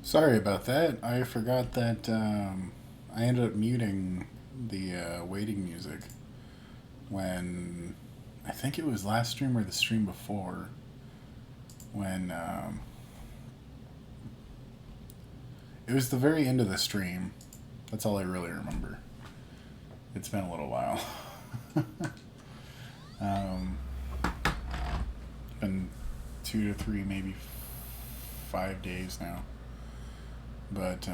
Sorry about that. I forgot that I ended up muting the waiting music when I think it was last stream or the stream before when it was the very end of the stream. That's all I really remember. It's been a little while. Been 2 to 3, maybe 5 days now. But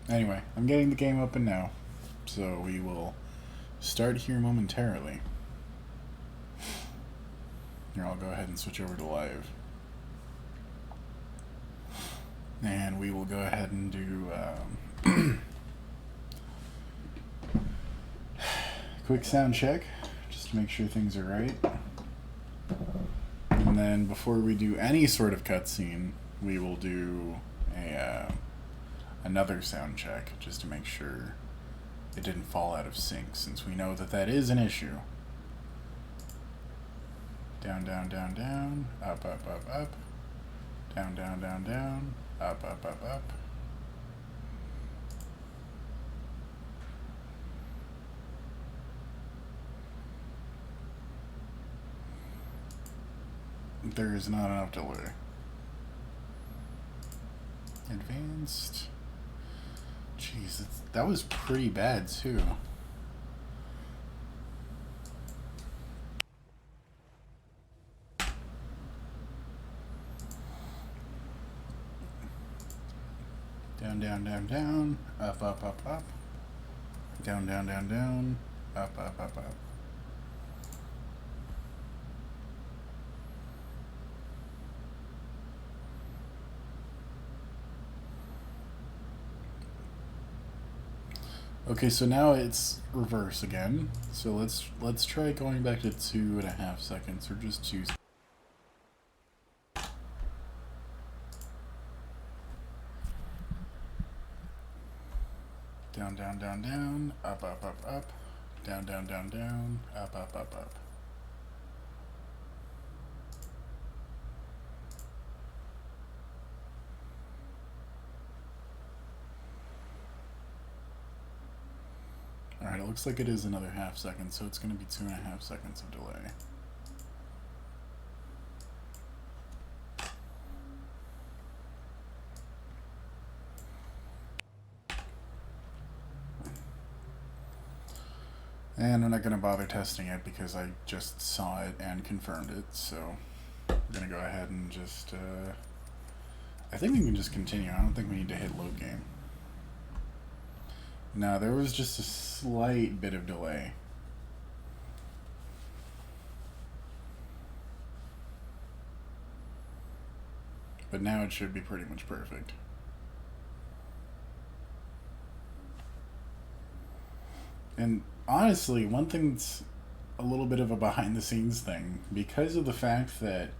anyway, I'm getting the game open now, so we will start here momentarily. Here, I'll go ahead and switch over to live. And we will go ahead and do quick sound check, just to make sure things are right. And then before we do any sort of cutscene, we will do another sound check, just to make sure it didn't fall out of sync, since we know that that is an issue. Down, down, down, down, up, up, up, up, down, down, down, down, up, up, up, up. There is not enough delay. Advanced. Jeez, that was pretty bad too. Down, down, down, down, up, up, up, up, down, down, down, down, up, up, up, up. Okay, so now it's reverse again. So let's try going back to 2.5 seconds, or just 2. Down, down, down, down, up, up, up, up, down, down, down, down, up, up, up, up. Alright, it looks like it is another half second, so it's going to be 2.5 seconds of delay. And I'm not going to bother testing it because I just saw it and confirmed it, so we're going to go ahead and just, I think we can just continue. I don't think we need to hit load game. No, there was just a slight bit of delay. But now it should be pretty much perfect. And honestly, one thing that's a little bit of a behind the scenes thing, because of the fact that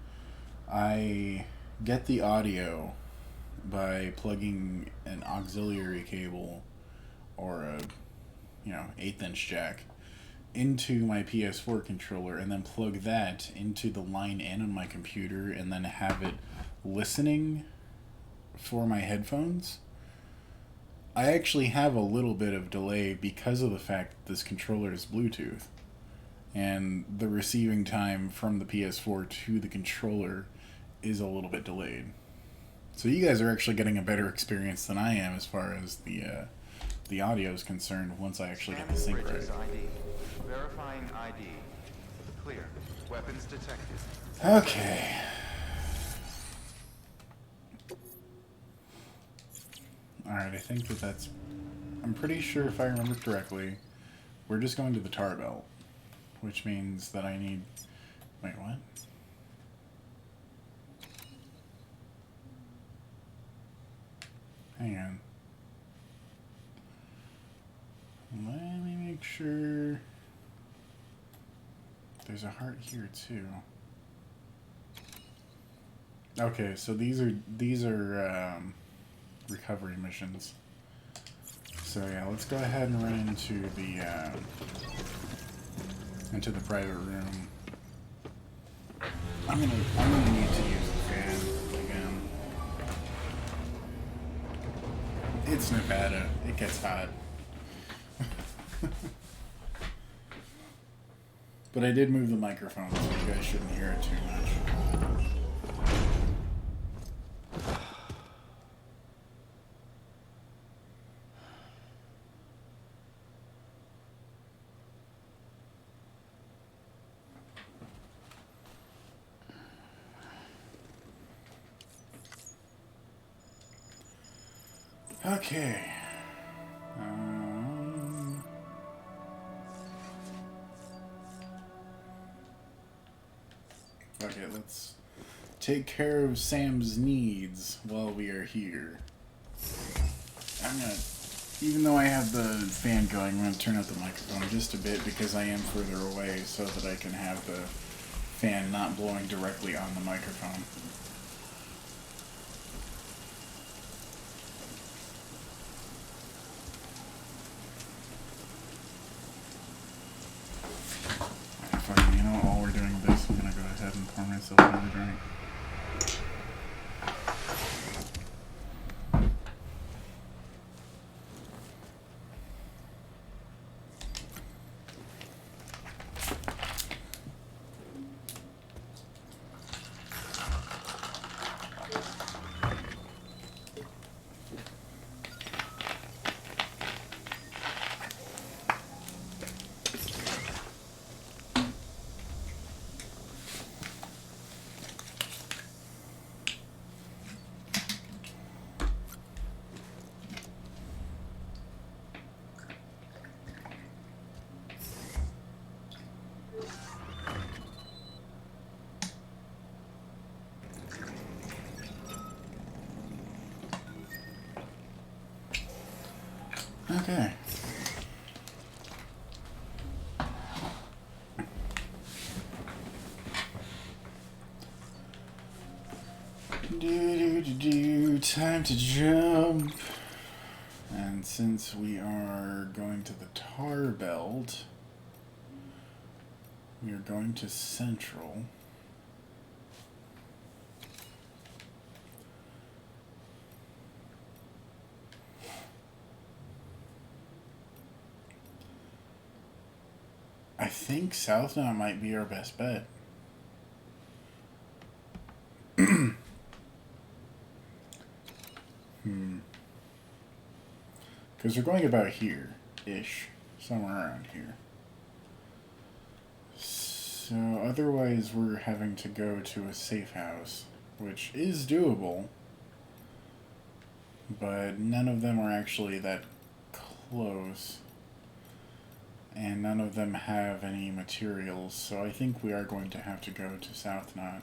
I get the audio by plugging an auxiliary cable or a 1/8 inch jack into my PS4 controller, and then plug that into the line in on my computer, and then have it listening for my headphones. I actually have a little bit of delay because of the fact that this controller is Bluetooth, and the receiving time from the PS4 to the controller is a little bit delayed. So you guys are actually getting a better experience than I am as far as the audio is concerned once I actually get the sync right. ID. Verifying ID. Clear. Weapons detected. Okay. Alright, I think that's... I'm pretty sure, if I remember correctly, we're just going to the tar belt. Which means that I need... Wait, what? Hang on. Let me make sure... There's a heart here too. Okay, so these are recovery missions. So yeah, let's go ahead and run into the private room. I'm gonna need to use the fan again. It's Nevada. It gets hot. But I did move the microphone, so you guys shouldn't hear it too much. Okay. Okay, let's take care of Sam's needs while we are here. I'm gonna, even though I have the fan going, I'm gonna turn up the microphone just a bit because I am further away so that I can have the fan not blowing directly on the microphone. Fine, you know, while we're doing this, I'm gonna go ahead and pour myself another drink. Okay. Time to jump. And since we are going to the tar belt, we are going to Central. I think South now might be our best bet. Because we're going about here-ish. Somewhere around here. So otherwise we're having to go to a safe house. Which is doable. But none of them are actually that close. And none of them have any materials, so I think we are going to have to go to South Knot.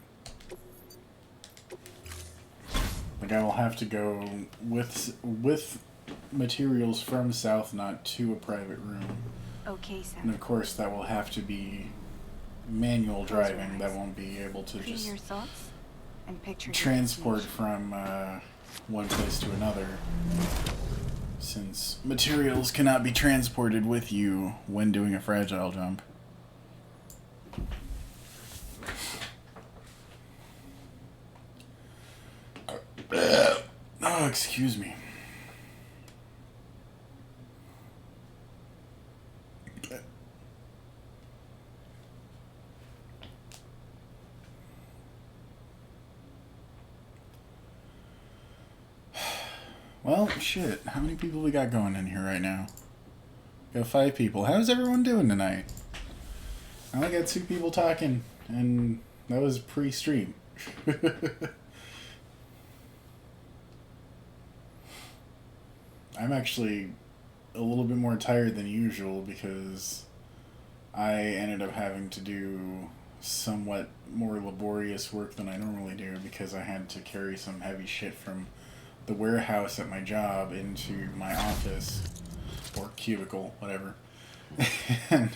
Like, I will have to go with materials from South Knot to a private room. Okay, Sam. And of course, that will have to be manual driving. That won't be able to just your thoughts and picture transport from one place to another. Since materials cannot be transported with you when doing a fragile jump. Oh, excuse me. Well, shit. How many people we got going in here right now? We got 5 people. How's everyone doing tonight? I only got 2 people talking, and that was pre-stream. I'm actually a little bit more tired than usual because I ended up having to do somewhat more laborious work than I normally do because I had to carry some heavy shit from the warehouse at my job into my office or cubicle, whatever. And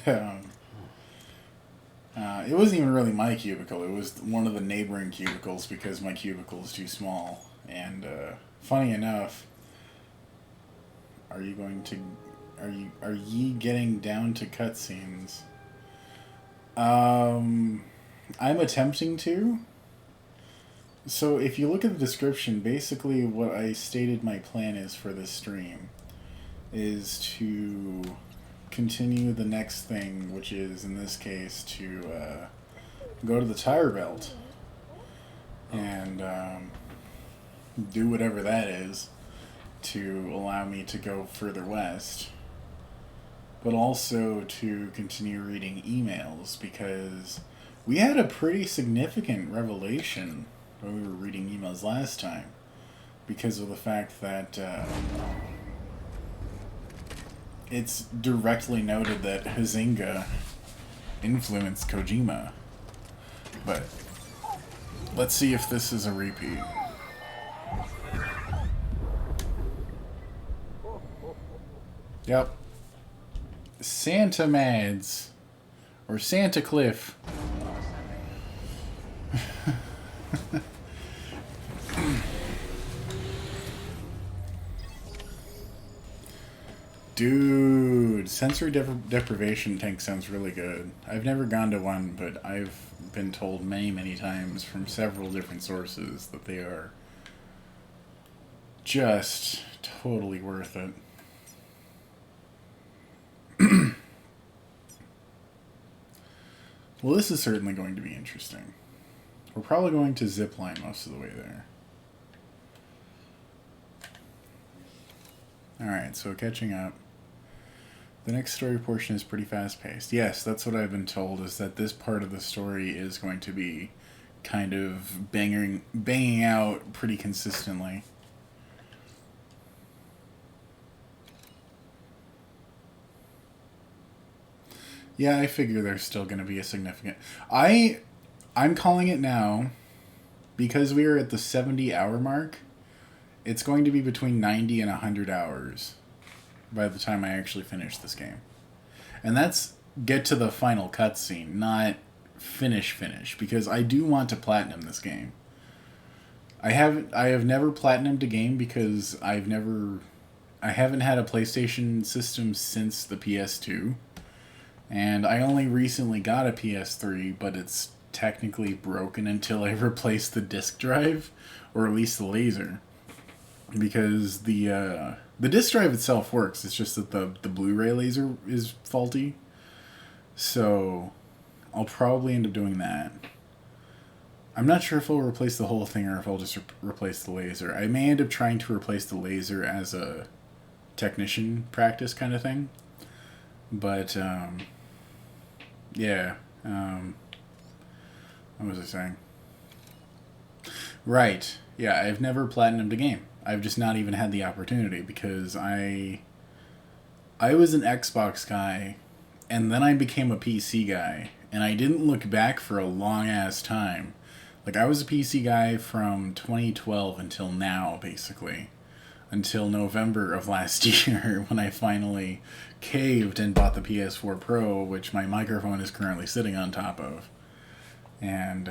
it wasn't even really my cubicle. It was one of the neighboring cubicles because my cubicle is too small. And funny enough, are ye getting down to cutscenes? I'm attempting to. So if you look at the description, basically what I stated my plan is for this stream is to continue the next thing, which is, in this case, to go to the tire belt and do whatever that is to allow me to go further west, but also to continue reading emails, because we had a pretty significant revelation when we were reading emails last time, because of the fact that it's directly noted that Huizinga influenced Kojima. But let's see if this is a repeat. Yep. Santa Mads. Or Santa Cliff. Dude, sensory deprivation tank sounds really good. I've never gone to one, but I've been told many, many times from several different sources that they are just totally worth it. Well, this is certainly going to be interesting. We're probably going to zipline most of the way there. Alright, so catching up. The next story portion is pretty fast-paced. Yes, that's what I've been told, is that this part of the story is going to be kind of banging out pretty consistently. Yeah, I figure there's still going to be a significant... I'm calling it now, because we are at the 70-hour mark, it's going to be between 90 and 100 hours by the time I actually finish this game. And that's get to the final cutscene, not finish, because I do want to platinum this game. I have never platinumed a game because I haven't had a PlayStation system since the PS2. And I only recently got a PS3, but it's technically broken until I replace the disk drive, or at least the laser. Because the disk drive itself works, it's just that the Blu-ray laser is faulty. So I'll probably end up doing that. I'm not sure if I'll replace the whole thing or if I'll just replace the laser. I may end up trying to replace the laser as a technician practice kind of thing. But, yeah. What was I saying? Right. Yeah, I've never platinumed a game. I've just not even had the opportunity because I was an Xbox guy, and then I became a PC guy, and I didn't look back for a long-ass time. Like, I was a PC guy from 2012 until now, basically. Until November of last year, when I finally caved and bought the PS4 Pro, which my microphone is currently sitting on top of. And,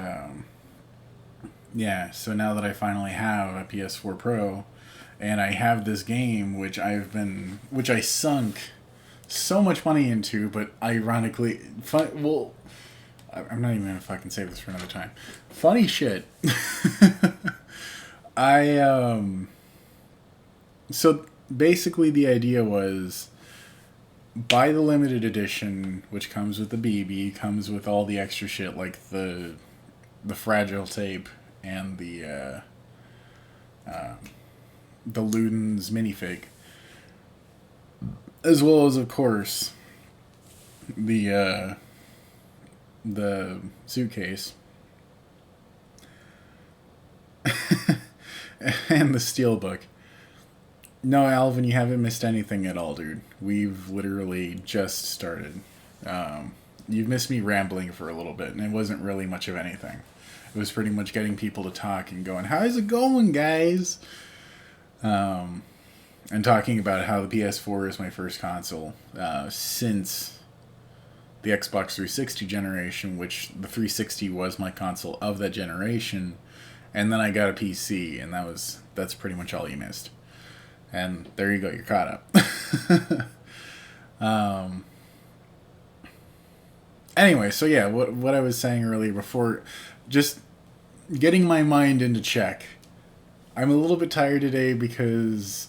yeah, so now that I finally have a PS4 Pro, and I have this game, which I sunk so much money into, but ironically, I'm not even gonna fucking save this for another time. Funny shit. So basically the idea was, buy the limited edition, which comes with the BB, comes with all the extra shit like the fragile tape and the Luden's minifig, as well as, of course, the suitcase and the steelbook. No, Alvin, you haven't missed anything at all, dude. We've literally just started. You've missed me rambling for a little bit, and it wasn't really much of anything. It was pretty much getting people to talk and going, how's it going, guys? And talking about how the PS4 is my first console since the Xbox 360 generation, which the 360 was my console of that generation, and then I got a PC, and that's pretty much all you missed. And there you go, you're caught up. Anyway, so yeah, what I was saying earlier before, just getting my mind into check. I'm a little bit tired today because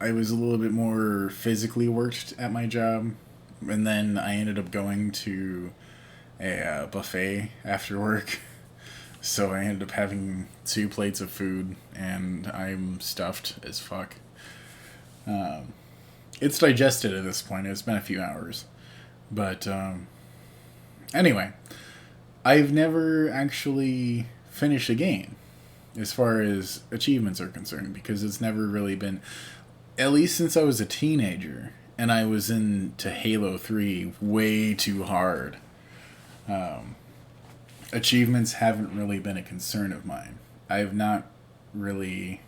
I was a little bit more physically worked at my job, and then I ended up going to a buffet after work. So I ended up having 2 plates of food, and I'm stuffed as fuck. It's digested at this point. It's been a few hours. But, anyway, I've never actually finished a game as far as achievements are concerned, because it's never really been, at least since I was a teenager, and I was into Halo 3 way too hard. Achievements haven't really been a concern of mine. I've not really...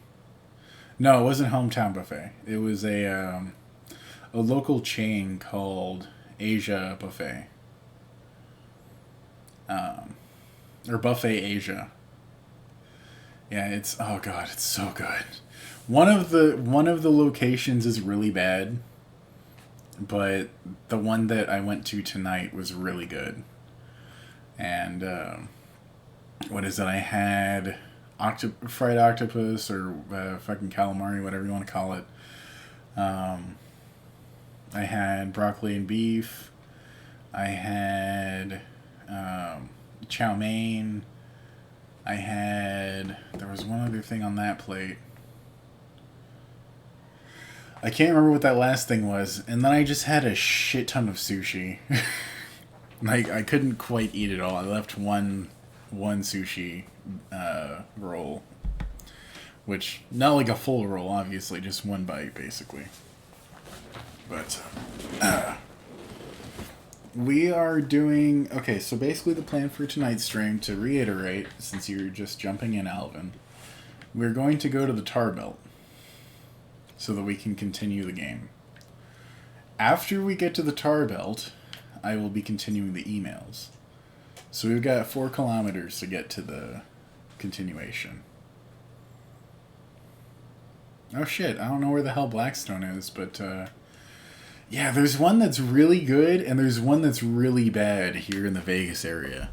No, it wasn't Hometown Buffet. It was a local chain called Asia Buffet. Or Buffet Asia. Yeah, it's... Oh god, it's so good. One of the locations is really bad, but the one that I went to tonight was really good. And, what is it? I had fried octopus, or fucking calamari, whatever you want to call it. I had broccoli and beef. I had chow mein. There was one other thing on that plate. I can't remember what that last thing was. And then I just had a shit ton of sushi. Like, I couldn't quite eat it all. I left one sushi roll. Which, not like a full roll, obviously. Just one bite, basically. But, we are doing... Okay, so basically the plan for tonight's stream, to reiterate, since you're just jumping in, Alvin, we're going to go to the Tar Belt so that we can continue the game. After we get to the Tar Belt, I will be continuing the emails. So we've got 4 kilometers to get to the continuation. Oh shit, I don't know where the hell Blackstone is, but yeah, there's one that's really good, and there's one that's really bad here in the Vegas area.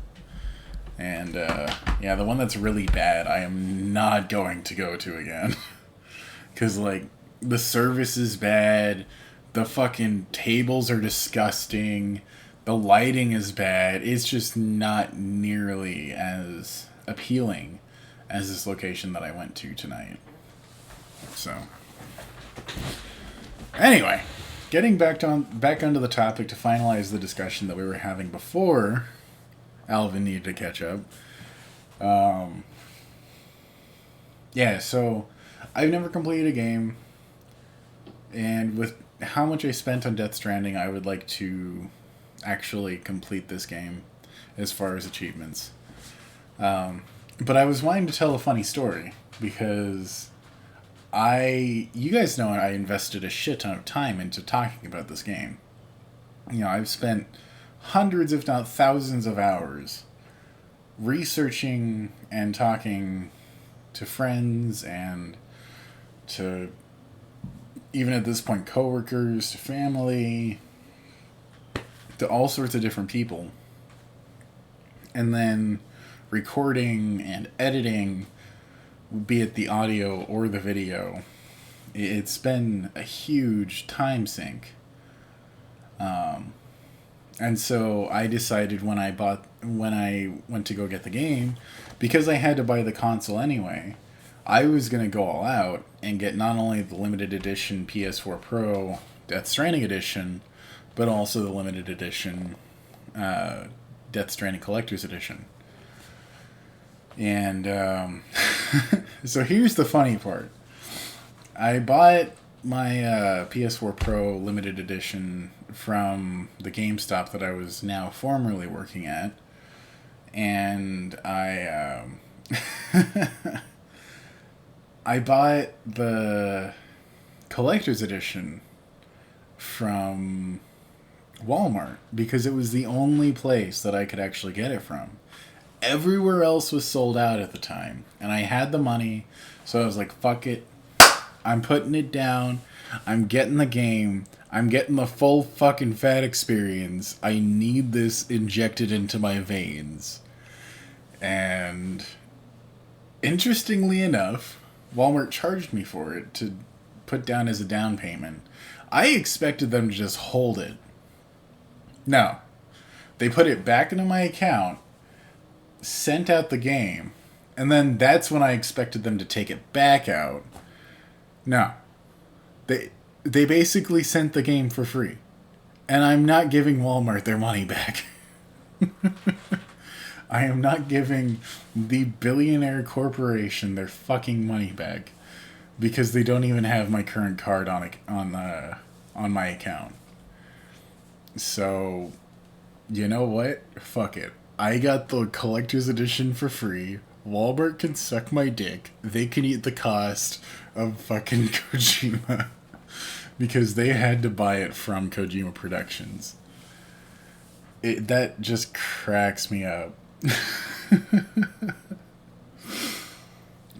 And yeah, the one that's really bad, I am not going to go to again. Because, like, the service is bad, the fucking tables are disgusting, the lighting is bad. It's just not nearly as appealing as this location that I went to tonight. So, anyway, getting back onto the topic to finalize the discussion that we were having before Alvin needed to catch up. Yeah, so I've never completed a game, and with how much I spent on Death Stranding, I would like to actually complete this game as far as achievements. But I was wanting to tell a funny story, because you guys know I invested a shit ton of time into talking about this game. You know, I've spent hundreds, if not thousands of hours researching and talking to friends and to, even at this point, coworkers, to family, to all sorts of different people. And then recording and editing, be it the audio or the video. It's been a huge time sink. And so I decided when I went to go get the game, because I had to buy the console anyway, I was going to go all out and get not only the limited edition PS4 Pro Death Stranding edition, but also the limited edition Death Stranding Collector's Edition. And so here's the funny part. I bought my PS4 Pro limited edition from the GameStop that I was now formerly working at, and I I bought the collector's edition from Walmart because it was the only place that I could actually get it from. Everywhere else was sold out at the time, and I had the money, so I was like, fuck it, I'm putting it down, I'm getting the game, I'm getting the full fucking fat experience, I need this injected into my veins. And Interestingly enough, Walmart charged me for it to put down as a down payment. I expected them to just hold it. No. They put it back into my account, sent out the game, and then that's when I expected them to take it back out. No. They basically sent the game for free. And I'm not giving Walmart their money back. I am not giving the billionaire corporation their fucking money back because they don't even have my current card on my account. So, you know what? Fuck it. I got the collector's edition for free. Walmart can suck my dick. They can eat the cost of fucking Kojima because they had to buy it from Kojima Productions. That just cracks me up.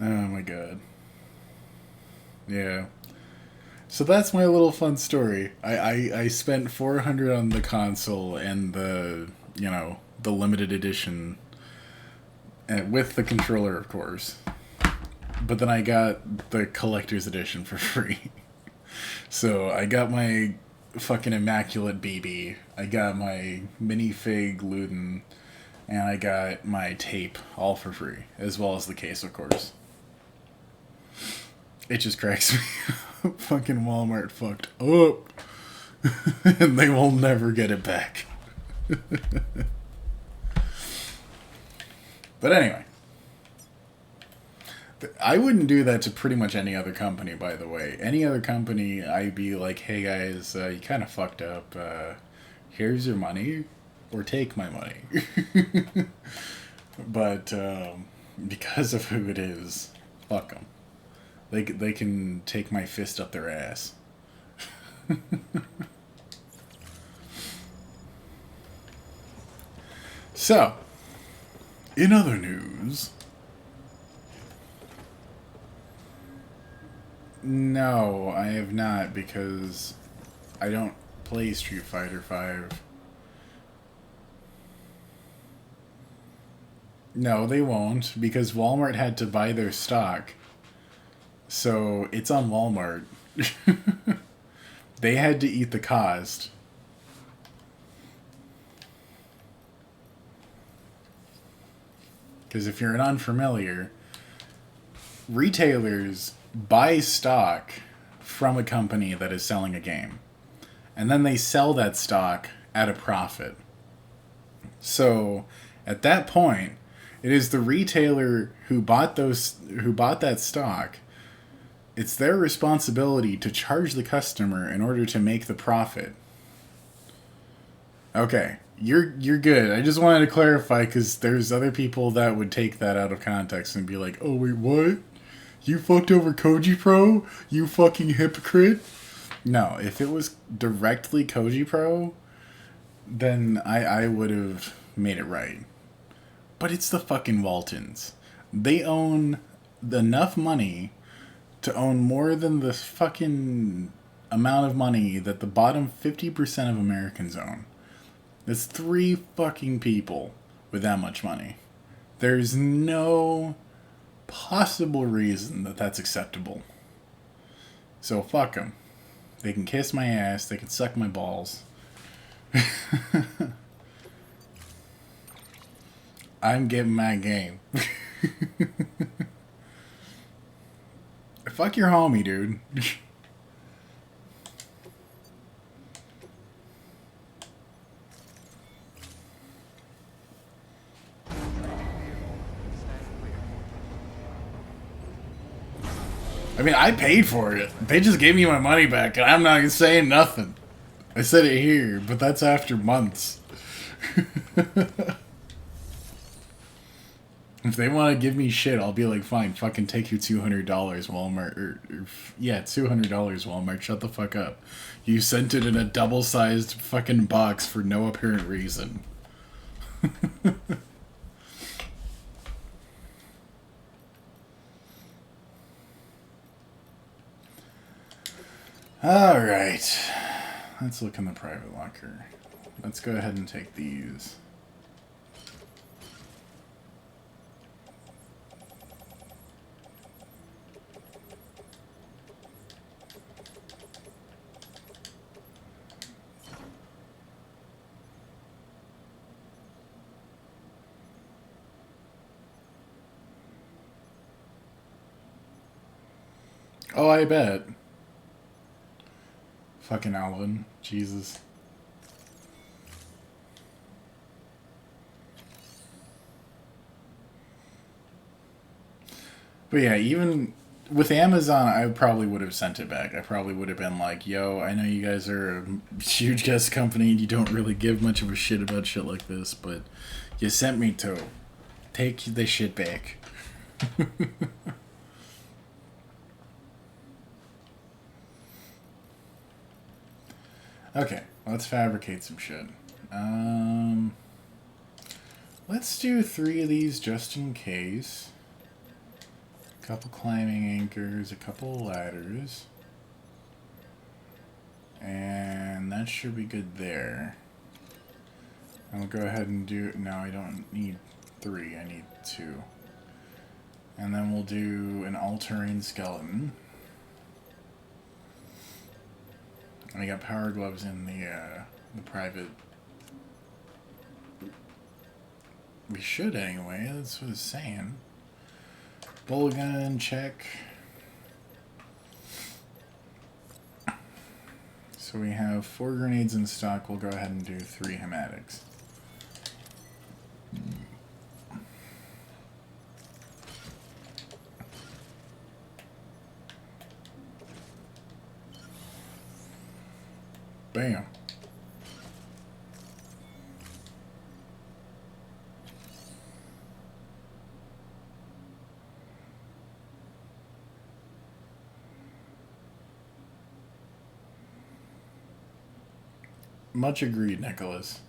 Oh my god. Yeah. So that's my little fun story. I spent $400 on the console and the limited edition, and with the controller, of course. But then I got the collector's edition for free. So I got my fucking immaculate BB. I got my minifig Luden. And I got my tape all for free, as well as the case, of course. It just cracks me up. Fucking Walmart fucked up. And they will never get it back. But anyway. I wouldn't do that to pretty much any other company, by the way. Any other company, I'd be like, hey guys, you kind of fucked up. Here's your money. Or take my money. But because of who it is, fuck them. They can take my fist up their ass. So, in other news, no, I have not, because I don't play Street Fighter V. No, they won't, because Walmart had to buy their stock. So, it's on Walmart. They had to eat the cost. Because if you're an unfamiliar, retailers buy stock from a company that is selling a game. And then they sell that stock at a profit. So, at that point, it is the retailer who bought that stock. It's their responsibility to charge the customer in order to make the profit. Okay, you're good. I just wanted to clarify because there's other people that would take that out of context and be like, "Oh wait, what? You fucked over Koji Pro? You fucking hypocrite?" No, if it was directly Koji Pro, then I would have made it right. But it's the fucking Waltons. They own enough money to own more than the fucking amount of money that the bottom 50% of Americans own. That's 3 fucking people with that much money. There's no possible reason that that's acceptable. So fuck them. They can kiss my ass. They can suck my balls. I'm getting my game. Fuck your homie, dude. I mean, I paid for it. They just gave me my money back, and I'm not saying nothing. I said it here, but that's after months. If they want to give me shit, I'll be like, fine, fucking take your $200, Walmart. $200, Walmart. Shut the fuck up. You sent it in a double-sized fucking box for no apparent reason. Alright. Let's look in the private locker. Let's go ahead and take these. Oh, I bet. Fucking Alvin. Jesus. But yeah, even with Amazon, I probably would have sent it back. I probably would have been like, yo, I know you guys are a huge guest company and you don't really give much of a shit about shit like this, but you sent me to. Take the shit back. Okay, let's fabricate some shit. Let's do 3 of these just in case. A couple climbing anchors, a couple ladders. And that should be good there. I'll go ahead and do... No, I don't need 3, I need 2. And then we'll do an all-terrain skeleton. I got power gloves in the private. We should anyway, that's what it's saying. Bull gun, check. So we have 4 grenades in stock. We'll go ahead and do 3 hematics. Bam. Much agreed, Nicholas.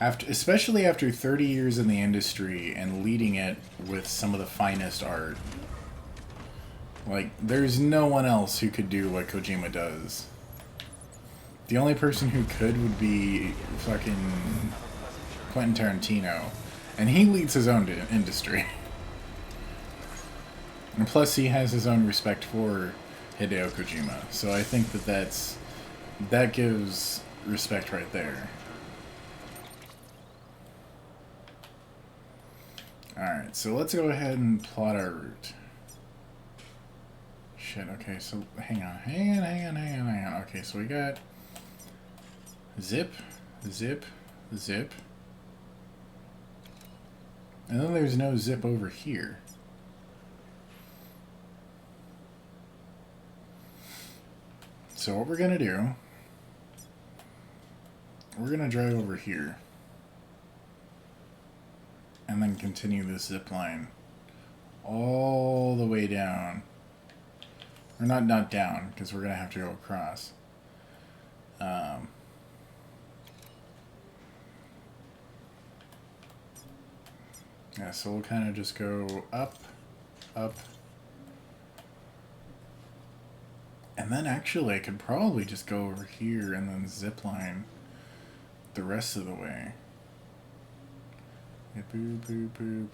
Especially after 30 years in the industry and leading it with some of the finest art. Like, there's no one else who could do what Kojima does. The only person who could would be fucking Quentin Tarantino. And he leads his own industry. And plus he has his own respect for Hideo Kojima. So I think that gives respect right there. Alright, so let's go ahead and plot our route. Shit, okay, so hang on. Okay, so we got zip, zip, zip. And then there's no zip over here. So what we're gonna do, we're gonna drive over here. And then continue this zip line all the way down. Or not down, because we're gonna have to go across. Yeah, so we'll kind of just go up, up. And then actually I could probably just go over here and then zip line the rest of the way. Yeah, boop, boop, boop.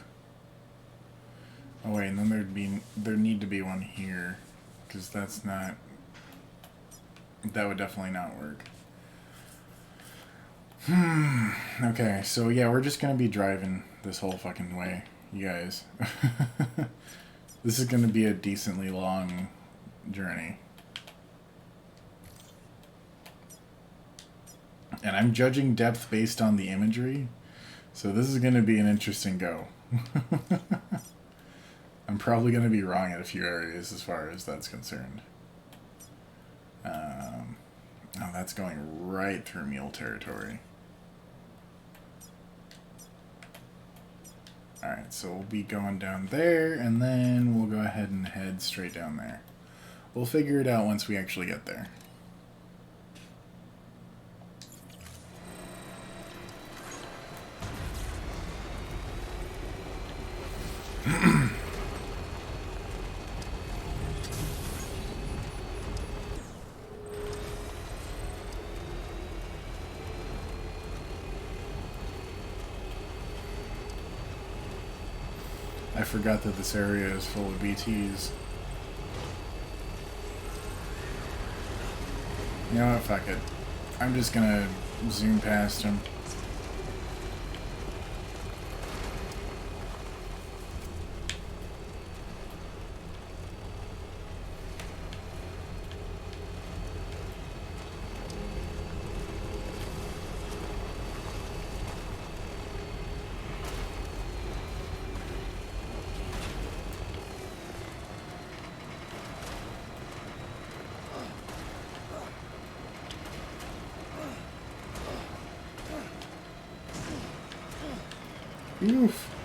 Oh wait, and then there need to be one here, because that's not... That would definitely not work. Okay, so yeah, we're just gonna be driving this whole fucking way, you guys. This is gonna be a decently long journey. And I'm judging depth based on the imagery, so this is gonna be an interesting go. I'm probably gonna be wrong at a few areas as far as that's concerned. Oh, that's going right through mule territory. Alright, so we'll be going down there, and then we'll go ahead and head straight down there. We'll figure it out once we actually get there. I forgot that this area is full of BTs. You know what, fuck it. I'm just gonna zoom past him. Oof.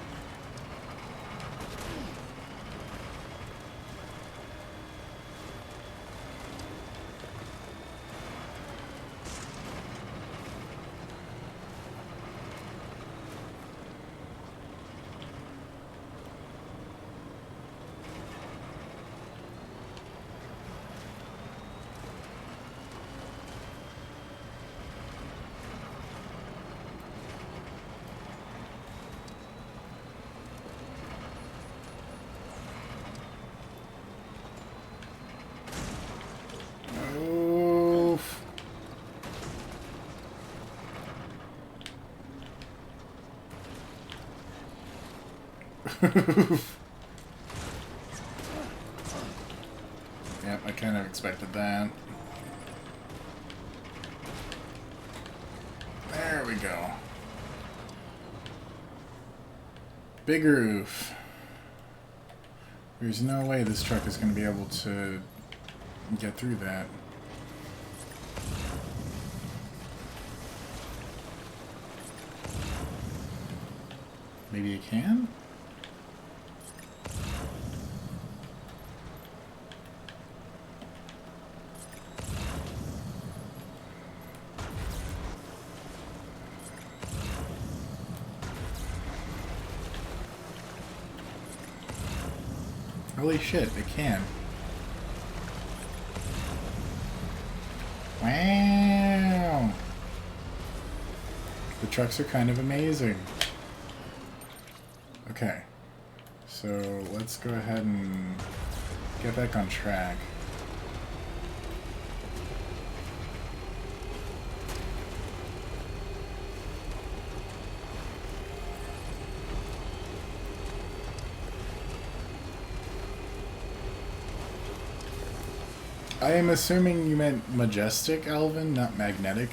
Oof. Yep, I kind of expected that. There we go. Big roof. There's no way this truck is going to be able to get through that. Maybe you can? Holy shit, it can. Wow! The trucks are kind of amazing. Okay, so let's go ahead and get back on track. I am assuming you meant majestic, Alvin, not magnetic.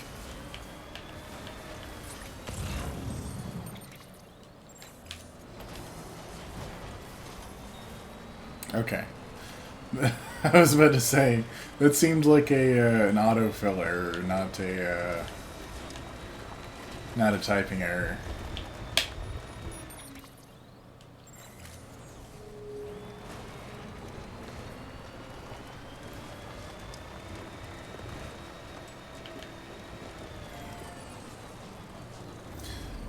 Okay. I was about to say, that seemed like an autofiller, not a typing error.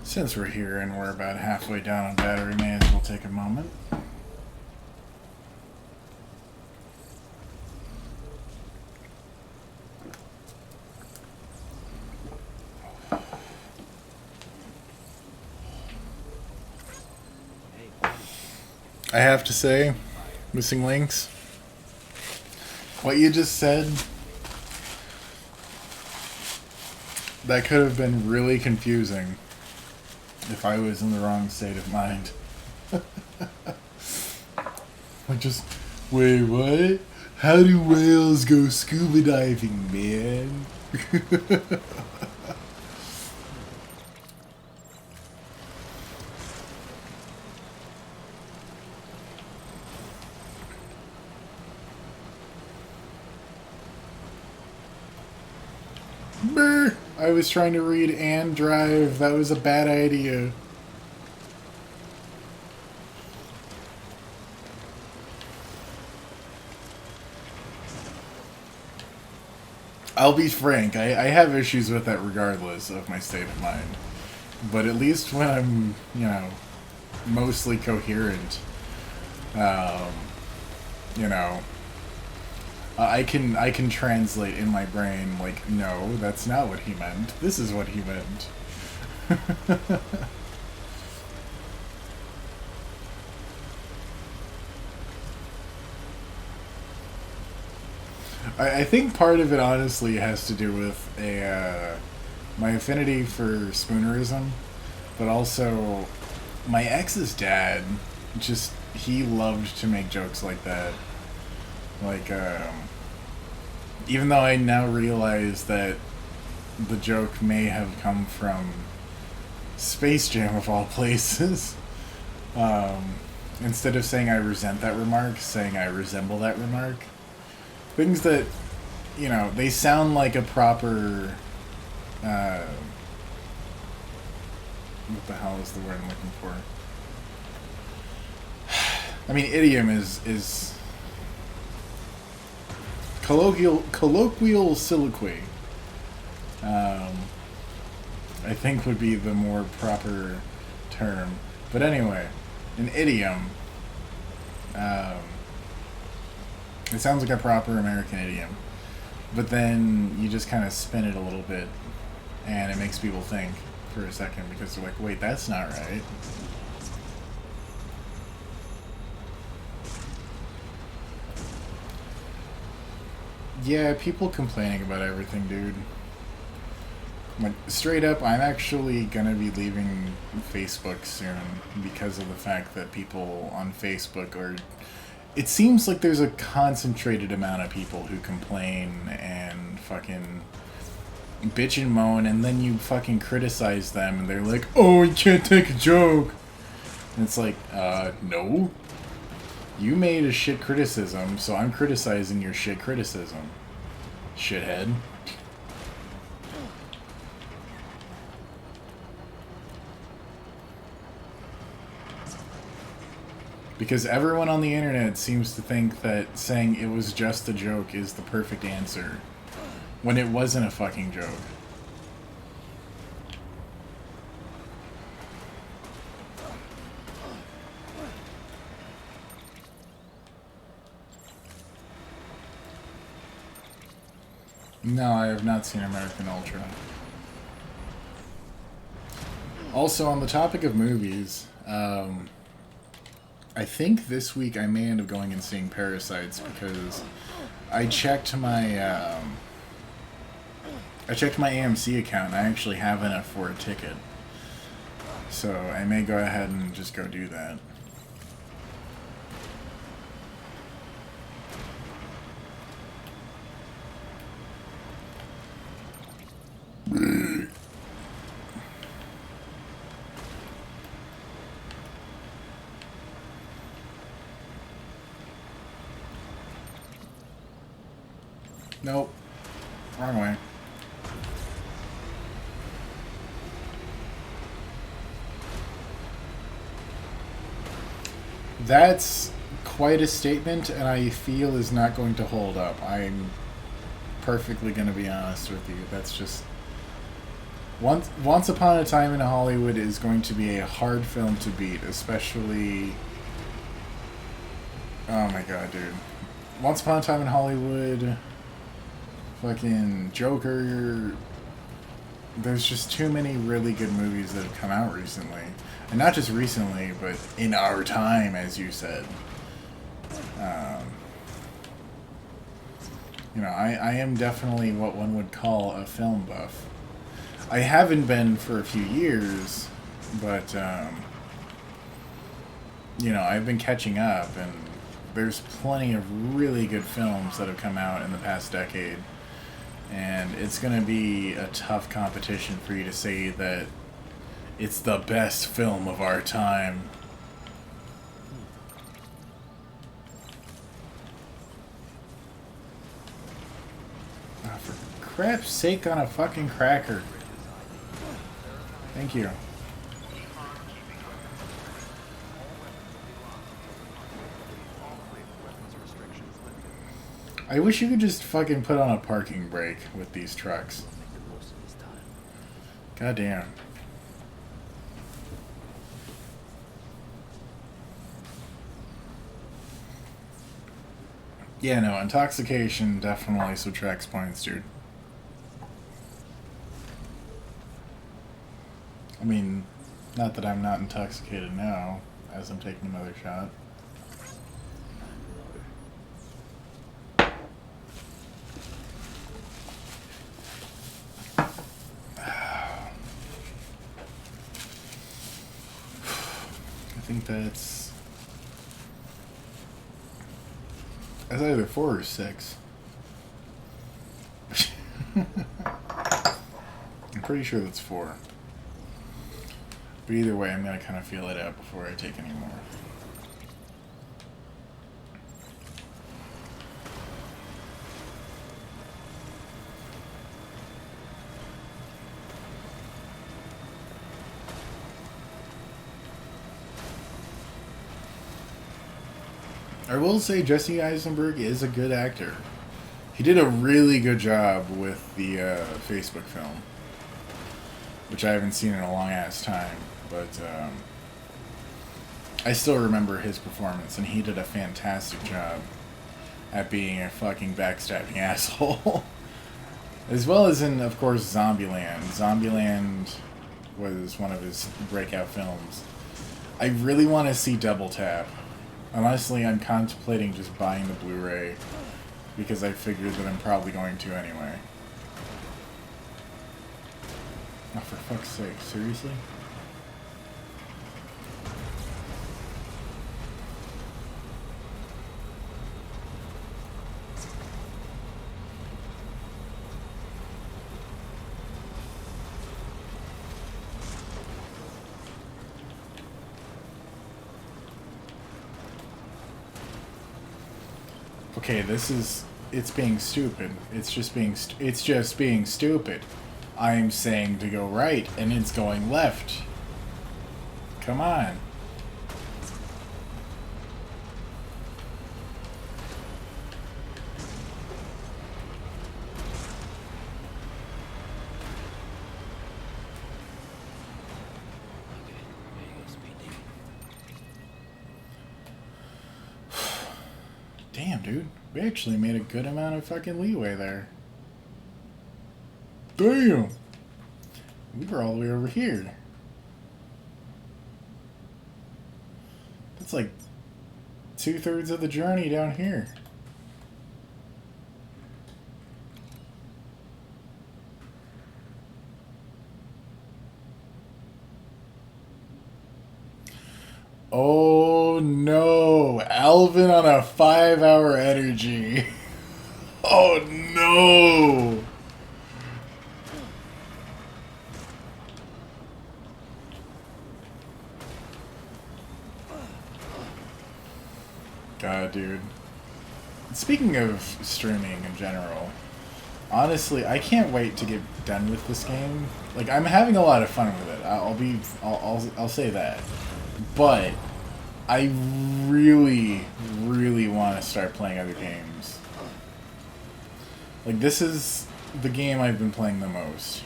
Since we're here and we're about halfway down on battery, may as well take a moment. I have to say, Missing Links, what you just said, that could have been really confusing if I was in the wrong state of mind. I just, wait, what? How do whales go scuba diving, man? Brr, I was trying to read and drive. That was a bad idea. I'll be frank, I have issues with that regardless of my state of mind. But at least when I'm, you know, mostly coherent, you know, I can translate in my brain, like, no, that's not what he meant. This is what he meant. I think part of it honestly has to do with my affinity for spoonerism, but also my ex's dad, just, he loved to make jokes like that. Like, even though I now realize that the joke may have come from Space Jam of all places, instead of saying I resent that remark, saying I resemble that remark. Things that, you know, they sound like a proper, what the hell is the word I'm looking for? I mean, idiom is colloquial soliloquy. I think would be the more proper term. But anyway, an idiom. It sounds like a proper American idiom. But then you just kind of spin it a little bit, and it makes people think for a second, because they're like, wait, that's not right. Yeah, people complaining about everything, dude. Like, straight up, I'm actually gonna be leaving Facebook soon because of the fact that people on Facebook are... It seems like there's a concentrated amount of people who complain and fucking bitch and moan, and then you fucking criticize them, and they're like, oh, you can't take a joke. And it's like, no. You made a shit criticism, so I'm criticizing your shit criticism. Shithead. Because everyone on the internet seems to think that saying it was just a joke is the perfect answer, when it wasn't a fucking joke. No, I have not seen American Ultra. Also, on the topic of movies, I think this week I may end up going and seeing Parasites, because I checked my AMC account and I actually have enough for a ticket. So I may go ahead and just go do that. Nope. Wrong way. That's quite a statement, and I feel is not going to hold up. I'm perfectly going to be honest with you. That's just... Once Upon a Time in Hollywood is going to be a hard film to beat, especially... Oh my god, dude. Once Upon a Time in Hollywood... Fucking Joker. There's just too many really good movies that have come out recently. And not just recently, but in our time, as you said. You know, I am definitely what one would call a film buff. I haven't been for a few years, but, you know, I've been catching up, and there's plenty of really good films that have come out in the past decade. And it's going to be a tough competition for you to say that it's the best film of our time. Oh, for crap's sake, on a fucking cracker. Thank you. I wish you could just fucking put on a parking brake with these trucks. God damn. Yeah, no, intoxication definitely subtracts points, dude. I mean, not that I'm not intoxicated now, as I'm taking another shot. I think that's either 4 or 6. I'm pretty sure that's 4. But either way, I'm gonna kind of feel it out before I take any more. I will say Jesse Eisenberg is a good actor. He did a really good job with the Facebook film, which I haven't seen in a long ass time, but I still remember his performance, and he did a fantastic job at being a fucking backstabbing asshole. As well as in, of course, Zombieland. Zombieland was one of his breakout films. I really want to see Double Tap. Honestly, I'm contemplating just buying the Blu-ray because I figured that I'm probably going to anyway. Oh, for fuck's sake, seriously? Okay, it's being stupid. It's just being stupid. I'm saying to go right, and it's going left. Come on. Damn, dude. We actually made a good amount of fucking leeway there. Damn! We were all the way over here. That's like 2/3 of the journey down here. Oh no! Alvin on a 5-hour energy. Oh no! God, dude. Speaking of streaming in general, honestly, I can't wait to get done with this game. Like, I'm having a lot of fun with it. I'll say that. But I really, really want to start playing other games. Like, this is the game I've been playing the most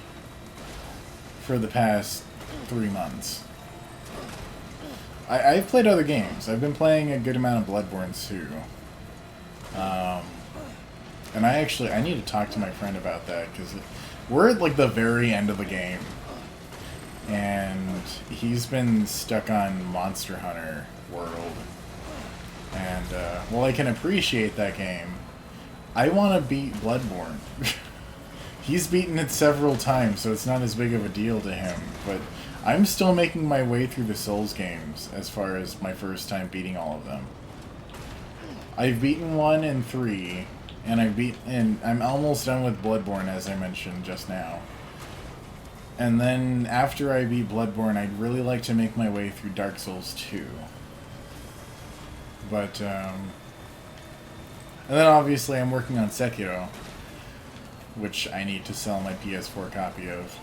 for the past 3 months. I've played other games. I've been playing a good amount of Bloodborne too. And I need to talk to my friend about that, because we're at like the very end of the game. And he's been stuck on Monster Hunter World. And, while I can appreciate that game, I want to beat Bloodborne. He's beaten it several times, so it's not as big of a deal to him, but I'm still making my way through the Souls games as far as my first time beating all of them. I've beaten 1 and 3, and I'm almost done with Bloodborne, as I mentioned just now. And then after I beat Bloodborne, I'd really like to make my way through Dark Souls 2. But and then obviously I'm working on Sekiro, which I need to sell my PS4 copy of.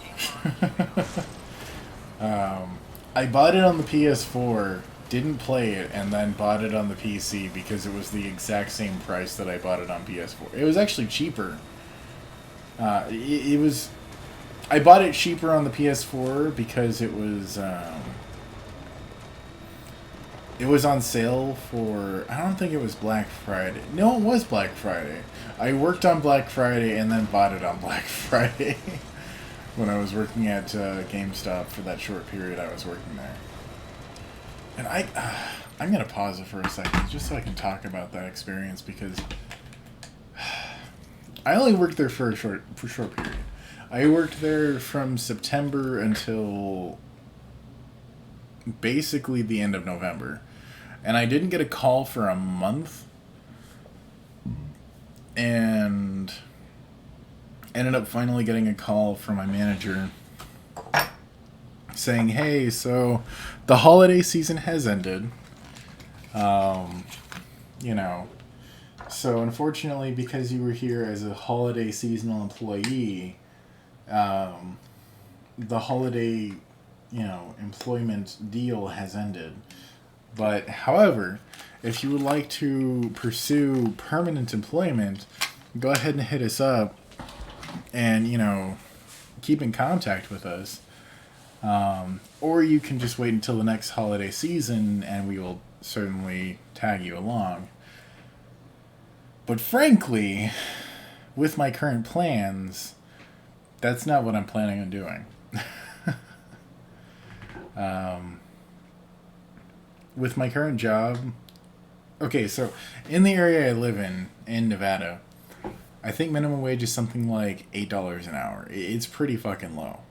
I bought it on the PS4, didn't play it, and then bought it on the PC because it was the exact same price that I bought it on PS4. It was actually cheaper. It was... I bought it cheaper on the PS4 because it was on sale for... I don't think it was Black Friday. No, it was Black Friday. I worked on Black Friday and then bought it on Black Friday. When I was working at GameStop for that short period I was working there. And I'm going to pause it for a second just so I can talk about that experience, because I only worked there for a short period. I worked there from September until basically the end of November. And I didn't get a call for a month. And ended up finally getting a call from my manager saying, hey, so the holiday season has ended. You know, so unfortunately, because you were here as a holiday seasonal employee, the holiday, employment deal has ended. But, however, if you would like to pursue permanent employment, go ahead and hit us up and, you know, keep in contact with us. Or you can just wait until the next holiday season and we will certainly tag you along. But frankly, with my current plans, that's not what I'm planning on doing. With my current job, okay, so in the area I live in Nevada, I think minimum wage is something like $8 an hour. It's pretty fucking low.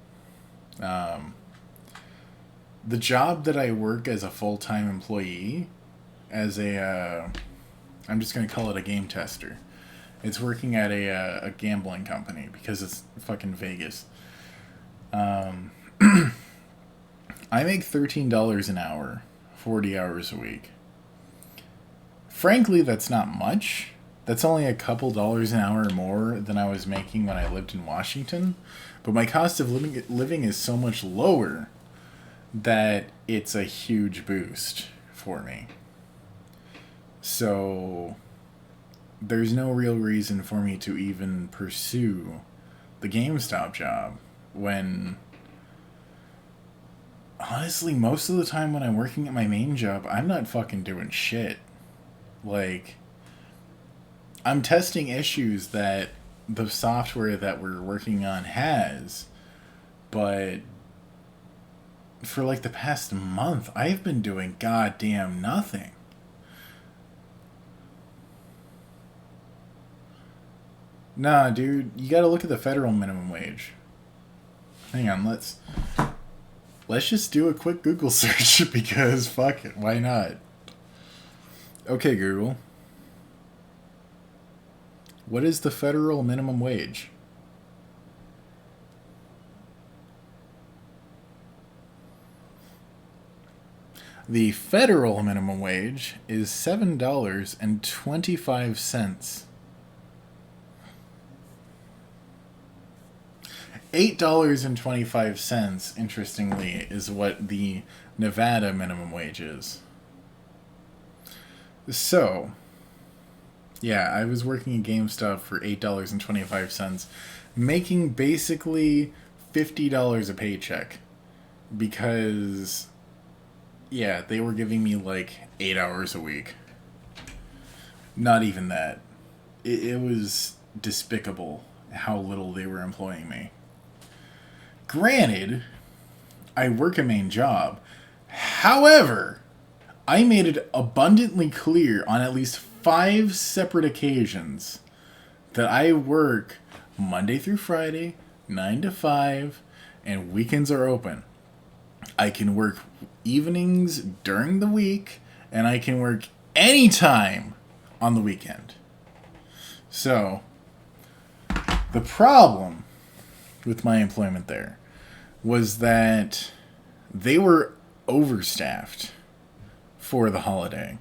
The job that I work as a full-time employee, as I'm just going to call it a game tester. It's working at a gambling company because it's fucking Vegas. I make $13 an hour, 40 hours a week. Frankly, that's not much. That's only a couple dollars an hour more than I was making when I lived in Washington. But my cost of living is so much lower that it's a huge boost for me. So there's no real reason for me to even pursue the GameStop job when, honestly, most of the time when I'm working at my main job, I'm not fucking doing shit. Like, I'm testing issues that the software that we're working on has, but for like the past month, I've been doing goddamn nothing. Nah, dude, you gotta look at the federal minimum wage. Hang on, let's just do a quick Google search because fuck it, why not? Okay, Google. What is the federal minimum wage? The federal minimum wage is $7.25. $8.25, interestingly, is what the Nevada minimum wage is. So, yeah, I was working at GameStop for $8.25, making basically $50 a paycheck. Because, yeah, they were giving me like 8 hours a week. Not even that. It was despicable how little they were employing me. Granted, I work a main job. However, I made it abundantly clear on at least 5 separate occasions that I work Monday through Friday, 9 to 5, and weekends are open. I can work evenings during the week, and I can work anytime on the weekend. So, the problem with my employment there was that they were overstaffed for the holiday.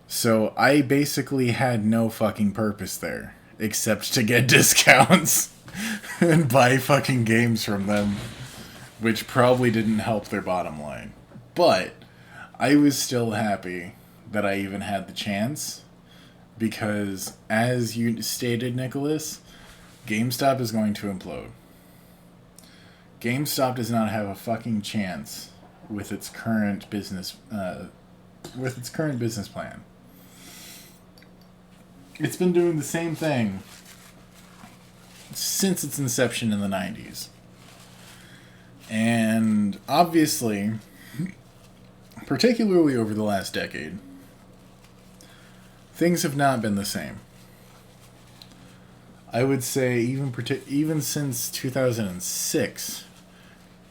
So I basically had no fucking purpose there except to get discounts and buy fucking games from them, which probably didn't help their bottom line. But I was still happy that I even had the chance because, as you stated, Nicholas, GameStop is going to implode. GameStop does not have a fucking chance with its current business plan. It's been doing the same thing since its inception in the 90s. And obviously, particularly over the last decade, things have not been the same. I would say even since 2006,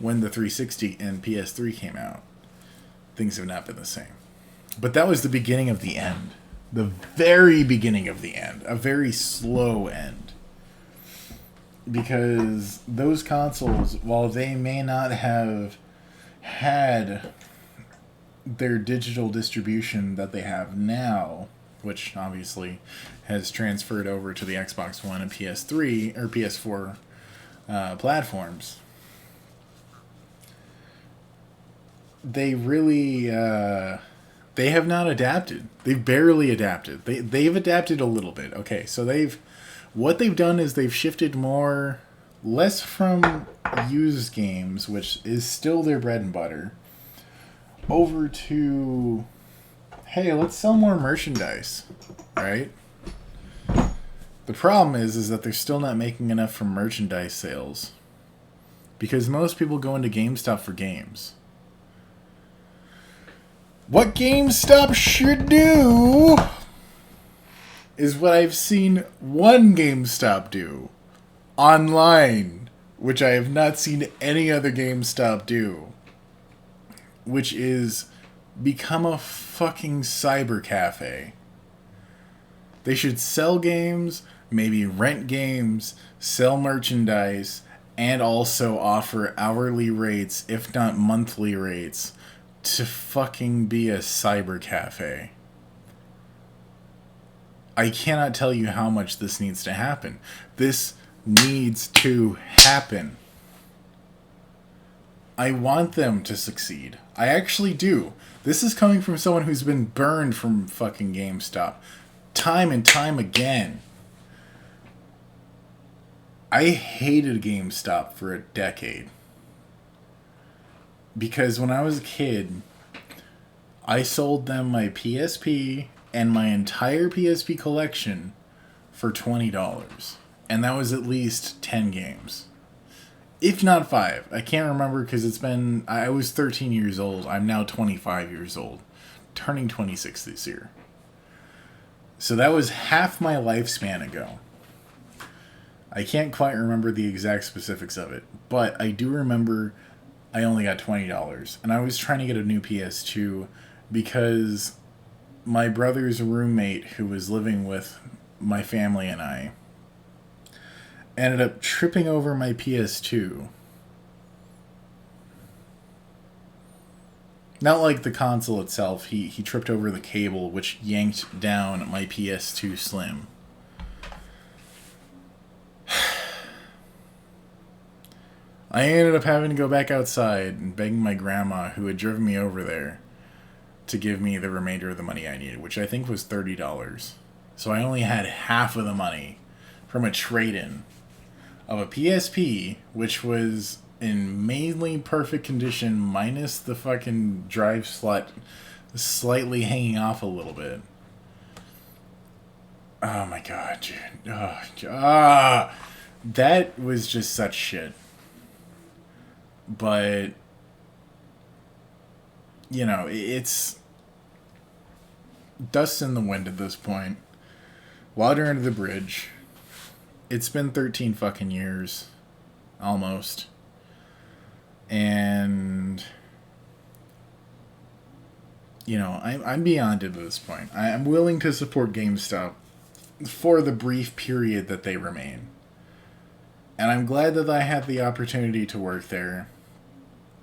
when the 360 and PS3 came out, things have not been the same. But that was the beginning of the end. The very beginning of the end. A very slow end. Because those consoles, while they may not have had their digital distribution that they have now, which obviously has transferred over to the Xbox One and PS3 or PS4 platforms, they really they have not adapted. They've barely adapted. They've adapted a little bit. Okay, so what they've done is they've shifted less from used games, which is still their bread and butter, over to, hey, let's sell more merchandise, right? The problem is that they're still not making enough from merchandise sales, because most people go into GameStop for games. What GameStop should do is what I've seen one GameStop do online, which I have not seen any other GameStop do, which is become a fucking cyber cafe. They should sell games, maybe rent games, sell merchandise, and also offer hourly rates, if not monthly rates, to fucking be a cyber cafe. I cannot tell you how much this needs to happen. This needs to happen. I want them to succeed. I actually do. This is coming from someone who's been burned from fucking GameStop time and time again. I hated GameStop for a decade. Because when I was a kid, I sold them my PSP and my entire PSP collection for $20. And that was at least 10 games. If not 5. I can't remember because I was 13 years old. I'm now 25 years old. Turning 26 this year. So that was half my lifespan ago. I can't quite remember the exact specifics of it. But I do remember I only got $20. And I was trying to get a new PS2 because my brother's roommate, who was living with my family and I, ended up tripping over my PS2. Not like the console itself, he tripped over the cable, which yanked down my PS2 Slim. I ended up having to go back outside and begging my grandma, who had driven me over there, to give me the remainder of the money I needed, which I think was $30. So I only had half of the money from a trade-in of a PSP, which was in mainly perfect condition, minus the fucking drive slot slightly hanging off a little bit. Oh my god, dude. That was just such shit. But, you know, it's dust in the wind at this point. Water under the bridge. It's been 13 fucking years. Almost. And, you know, I'm beyond it at this point. I'm willing to support GameStop for the brief period that they remain. And I'm glad that I had the opportunity to work there.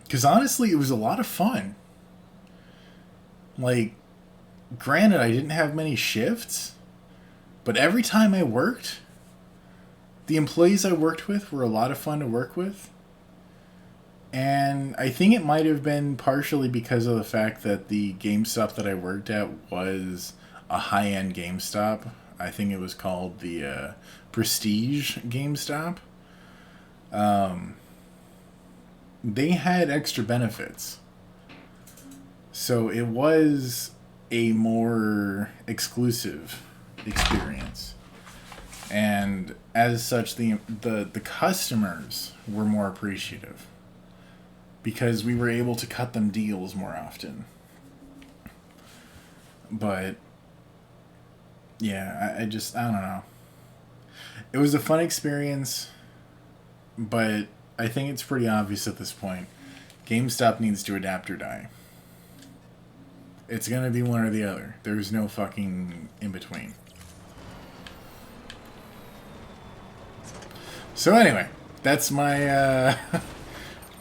Because honestly, it was a lot of fun. Like, granted, I didn't have many shifts, but every time I worked, the employees I worked with were a lot of fun to work with. And I think it might have been partially because of the fact that the GameStop that I worked at was a high-end GameStop. I think it was called the Prestige GameStop. They had extra benefits. So it was a more exclusive experience. And as such, the customers were more appreciative. Because we were able to cut them deals more often. But, yeah, I don't know. It was a fun experience, but I think it's pretty obvious at this point. GameStop needs to adapt or die. It's gonna be one or the other. There's no fucking in between. So anyway, that's my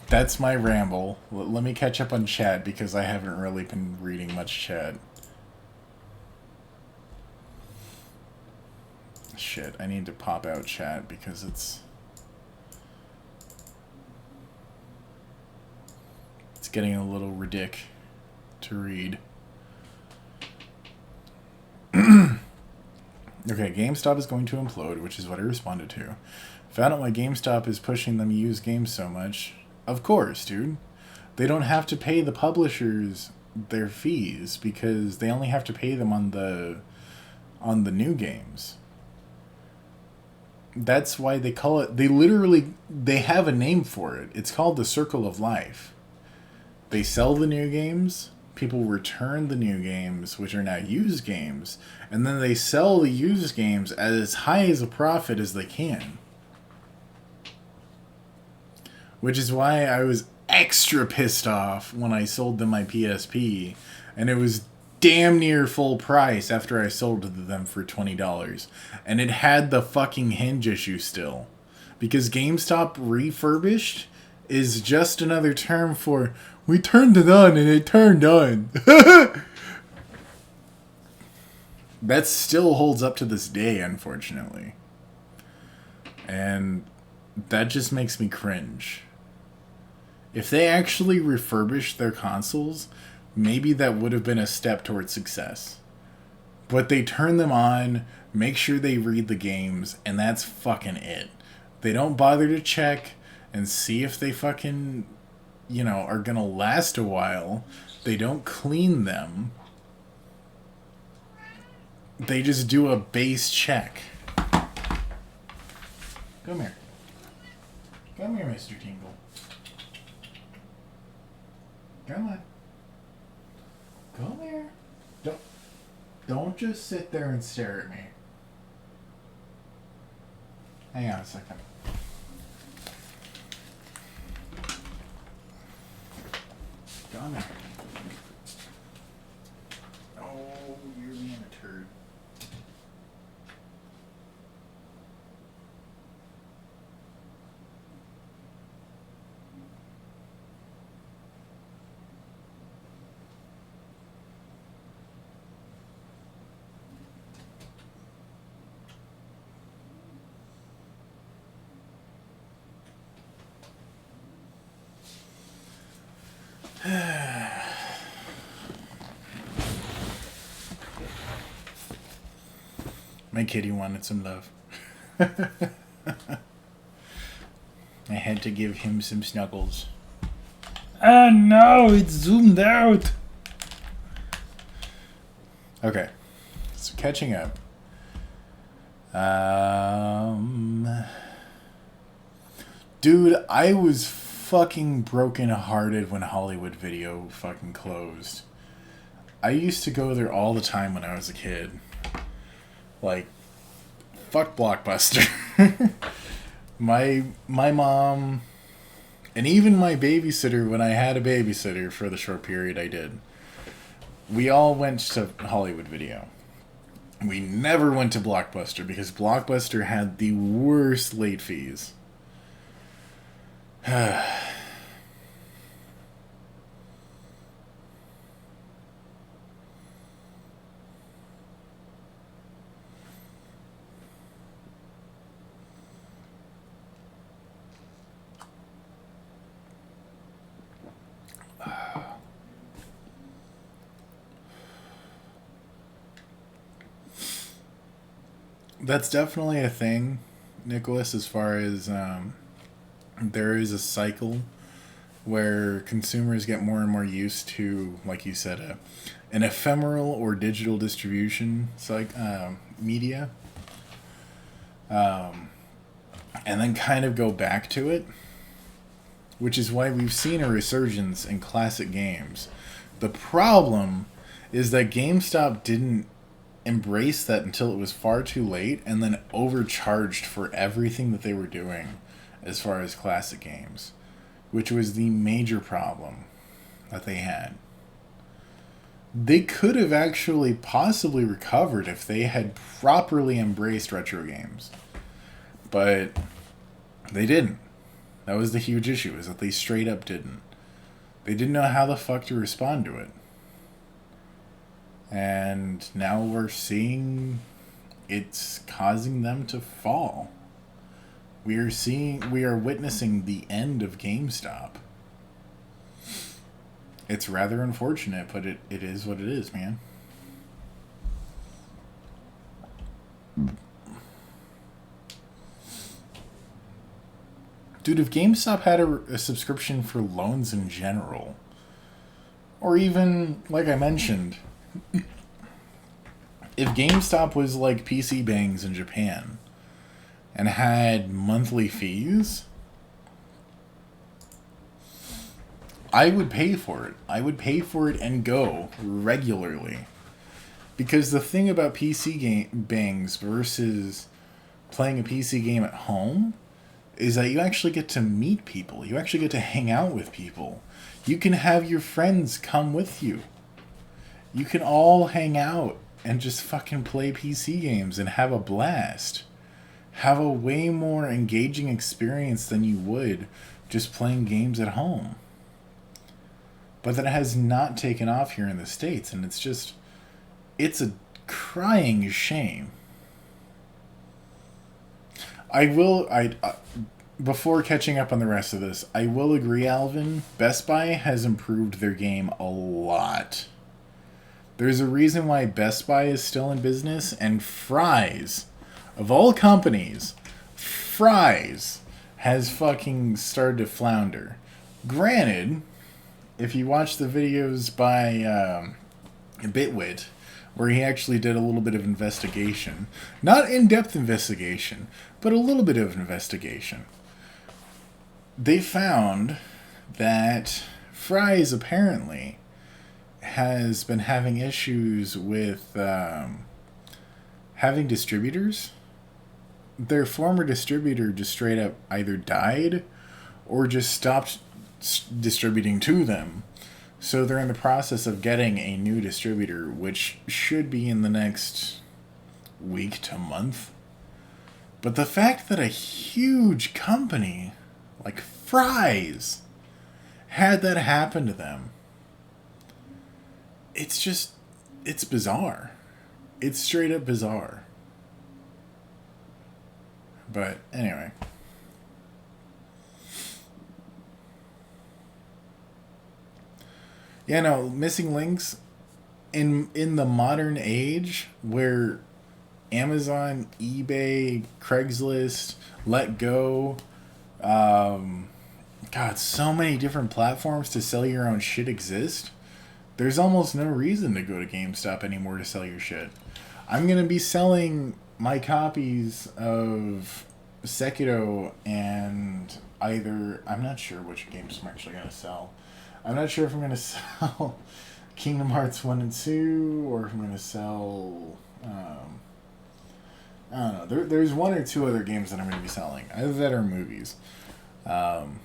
that's my ramble. Let me catch up on chat because I haven't really been reading much chat. Shit, I need to pop out chat because it's getting a little ridiculous to read. Okay, GameStop is going to implode, which is what I responded to. Found out why GameStop is pushing them used games so much. Of course, dude. They don't have to pay the publishers their fees because they only have to pay them on the new games. That's why they call it... They have a name for it. It's called the Circle of Life. They sell the new games... People return the new games, which are now used games, and then they sell the used games at as high as a profit as they can. Which is why I was extra pissed off when I sold them my PSP, and it was damn near full price after I sold it to them for $20. And it had the fucking hinge issue still. Because GameStop refurbished is just another term for... We turned it on and it turned on. That still holds up to this day, unfortunately. And that just makes me cringe. If they actually refurbished their consoles, maybe that would have been a step towards success. But they turn them on, make sure they read the games, and that's fucking it. They don't bother to check and see if they fucking... are gonna last a while. They don't clean them. They just do a base check. Come here. Come here, Mr. Tingle. Come on. Come here. Don't just sit there and stare at me. Hang on a second. Come here. Oh, you're being a turd. My kitty wanted some love. I had to give him some snuggles. Oh no, it's zoomed out. Okay, so catching up. Dude, I was fucking broken-hearted when Hollywood Video fucking closed. I used to go there all the time when I was a kid. Like, fuck Blockbuster. My mom, and even my babysitter, when I had a babysitter for the short period I did, we all went to Hollywood Video. We never went to Blockbuster because Blockbuster had the worst late fees. That's definitely a thing, Nicholas, as far as there is a cycle where consumers get more and more used to, like you said, an ephemeral or digital distribution media, and then kind of go back to it, which is why we've seen a resurgence in classic games. The problem is that GameStop didn't embrace that until it was far too late, and then overcharged for everything that they were doing as far as classic games, which was the major problem that they had. They could have actually possibly recovered if they had properly embraced retro games, but they didn't. That was the huge issue, is that they straight up didn't. They didn't know how the fuck to respond to it. And now we're seeing it's causing them to fall. We are witnessing the end of GameStop. It's rather unfortunate, but it is what it is, man. Dude, if GameStop had a subscription for loans in general, or even, like I mentioned, if GameStop was like PC Bangs in Japan and had monthly fees, I would pay for it. I would pay for it and go regularly. Because the thing about PC Bangs versus playing a PC game at home is that you actually get to meet people. You actually get to hang out with people. You can have your friends come with you. You can all hang out and just fucking play PC games and have a blast. Have a way more engaging experience than you would just playing games at home. But that has not taken off here in the States, and it's a crying shame. Before catching up on the rest of this, I will agree, Alvin, Best Buy has improved their game a lot. There's a reason why Best Buy is still in business, and Fry's, of all companies, Fry's has fucking started to flounder. Granted, if you watch the videos by Bitwit, where he actually did a little bit of investigation, not in-depth investigation, but a little bit of investigation, they found that Fry's apparently has been having issues with having distributors. Their former distributor just straight up either died or just stopped distributing to them. So they're in the process of getting a new distributor, which should be in the next week to month. But the fact that a huge company like Fry's had that happen to them, it's bizarre. It's straight up bizarre. But anyway. Yeah, no, missing links in the modern age where Amazon, eBay, Craigslist, Let Go, God, so many different platforms to sell your own shit exist. There's almost no reason to go to GameStop anymore to sell your shit. I'm going to be selling my copies of Sekiro and I'm not sure which games I'm actually going to sell. I'm not sure if I'm going to sell Kingdom Hearts 1 and 2, or if I'm going to sell... I don't know. There's one or two other games that I'm going to be selling. Either that or movies. I'm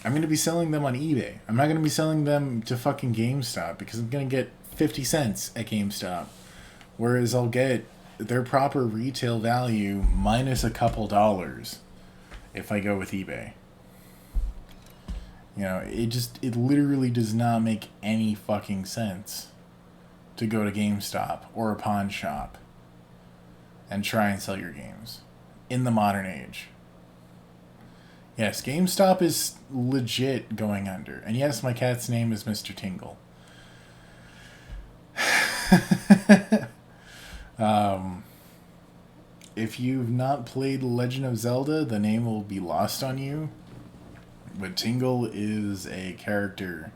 going to be selling them on eBay. I'm not going to be selling them to fucking GameStop because I'm going to get 50 cents at GameStop. Whereas I'll get their proper retail value minus a couple dollars if I go with eBay. You know, it literally does not make any fucking sense to go to GameStop or a pawn shop and try and sell your games in the modern age. Yes, GameStop is legit going under. And yes, my cat's name is Mr. Tingle. If you've not played Legend of Zelda, the name will be lost on you. But Tingle is a character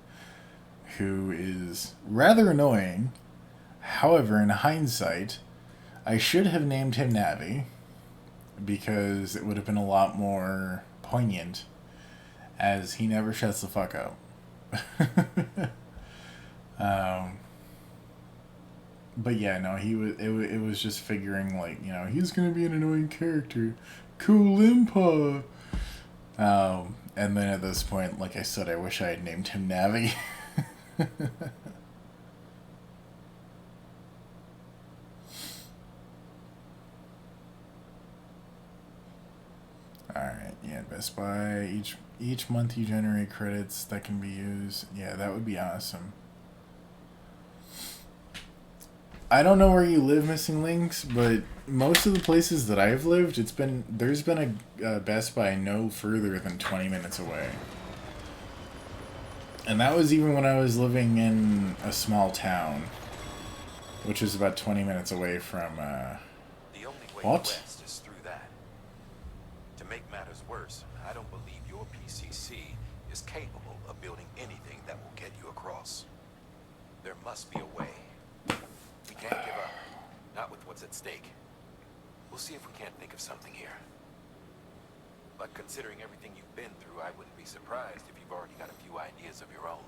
who is rather annoying. However, in hindsight, I should have named him Navi, because it would have been a lot more poignant, as he never shuts the fuck up. But yeah, no, it was just figuring, like, you know, he's gonna be an annoying character. Cool Impa! And then at this point, like I said, I wish I had named him Navi. Alright, yeah, Best Buy. Each month you generate credits that can be used. Yeah, that would be awesome. I don't know where you live, Missing Links, but most of the places that I've lived, there's been a Best Buy no further than 20 minutes away. And that was even when I was living in a small town, which is about 20 minutes away from, The only way what? west is through that. To make matters worse, I don't believe your PCC is capable of building anything that will get you across. There must be a way. We can't give up. Not with what's at stake. We'll see if we can't think of something here. But considering everything you've been through, I wouldn't be surprised if you've already got a few ideas of your own.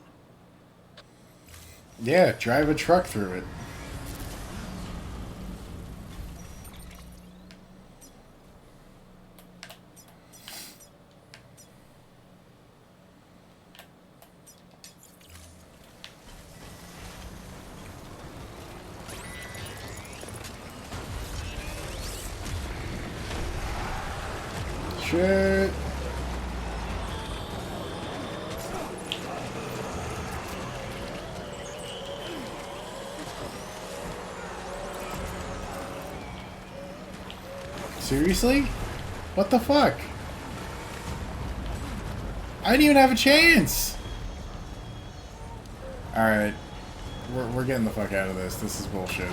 Yeah, drive a truck through it. Shit. Seriously? What the fuck? I didn't even have a chance! Alright. We're getting the fuck out of this. This is bullshit.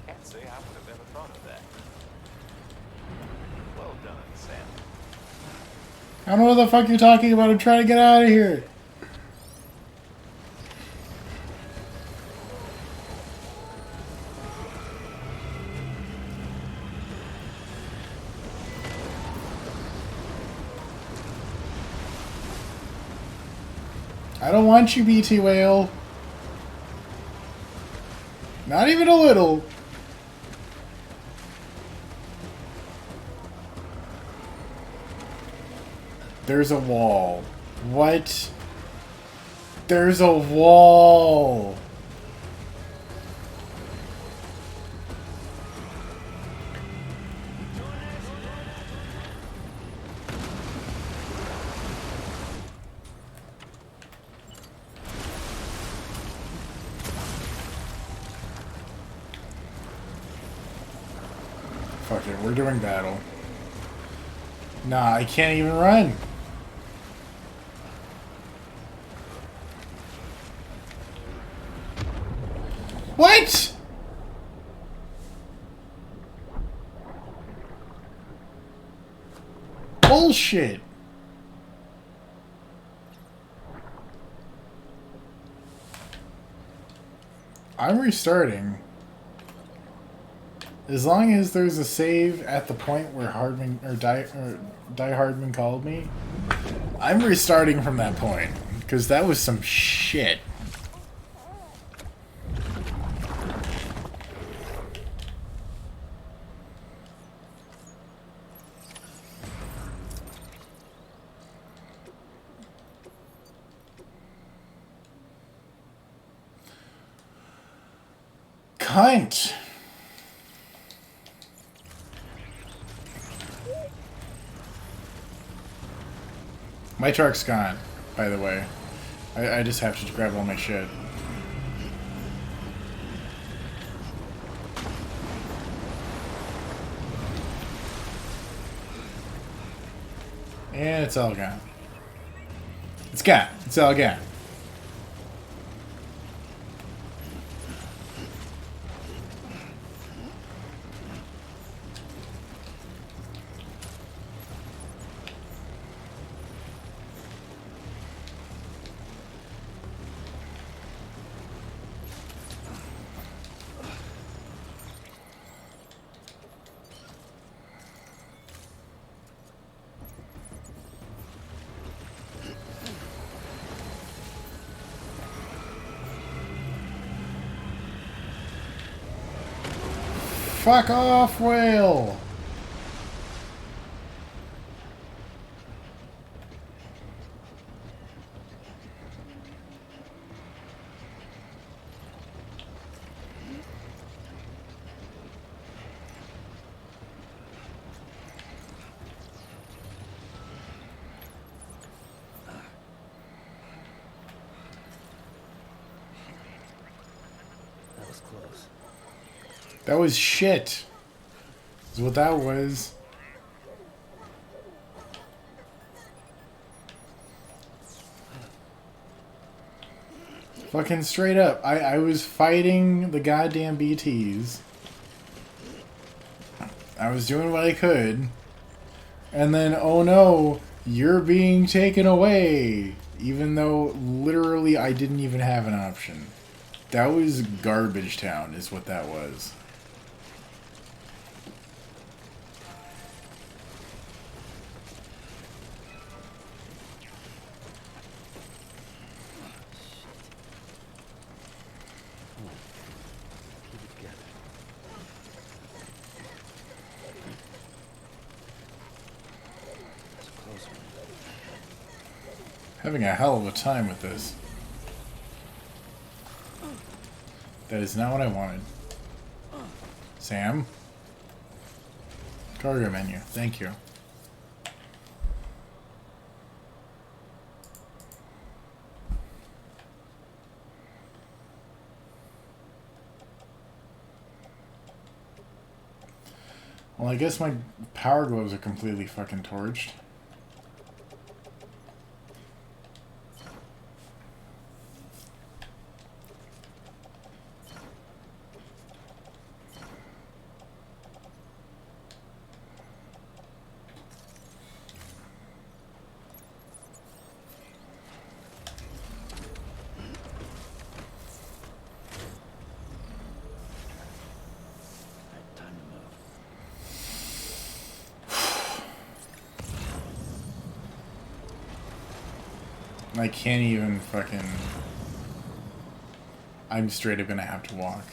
Can't say I would have ever thought of that. Well done, Sam. I don't know what the fuck you're talking about. I'm trying to get out of here. I don't want you, BT Whale. Not even a little. There's a wall. What? There's a wall. Fuck it, we're doing battle. Nah, I can't even run. What? Bullshit. I'm restarting. As long as there's a save at the point where Hardman or Die Hardman called me, I'm restarting from that point because that was some shit. Cunt. My truck's gone, by the way. I just have to grab all my shit. And it's all gone. It's gone. It's all gone. Fuck off, whale! That was close. That was shit. Is what that was. Fucking straight up. I was fighting the goddamn BTs. I was doing what I could. And then, oh no, you're being taken away. Even though literally I didn't even have an option. That was garbage town is what that was. Keep it together. That's a close one. Having a hell of a time with this. That is not what I wanted. Sam? Cargo menu. Thank you. Well, I guess my power gloves are completely fucking torched. Alright, time to move. I can't even fucking... I'm straight up gonna have to walk.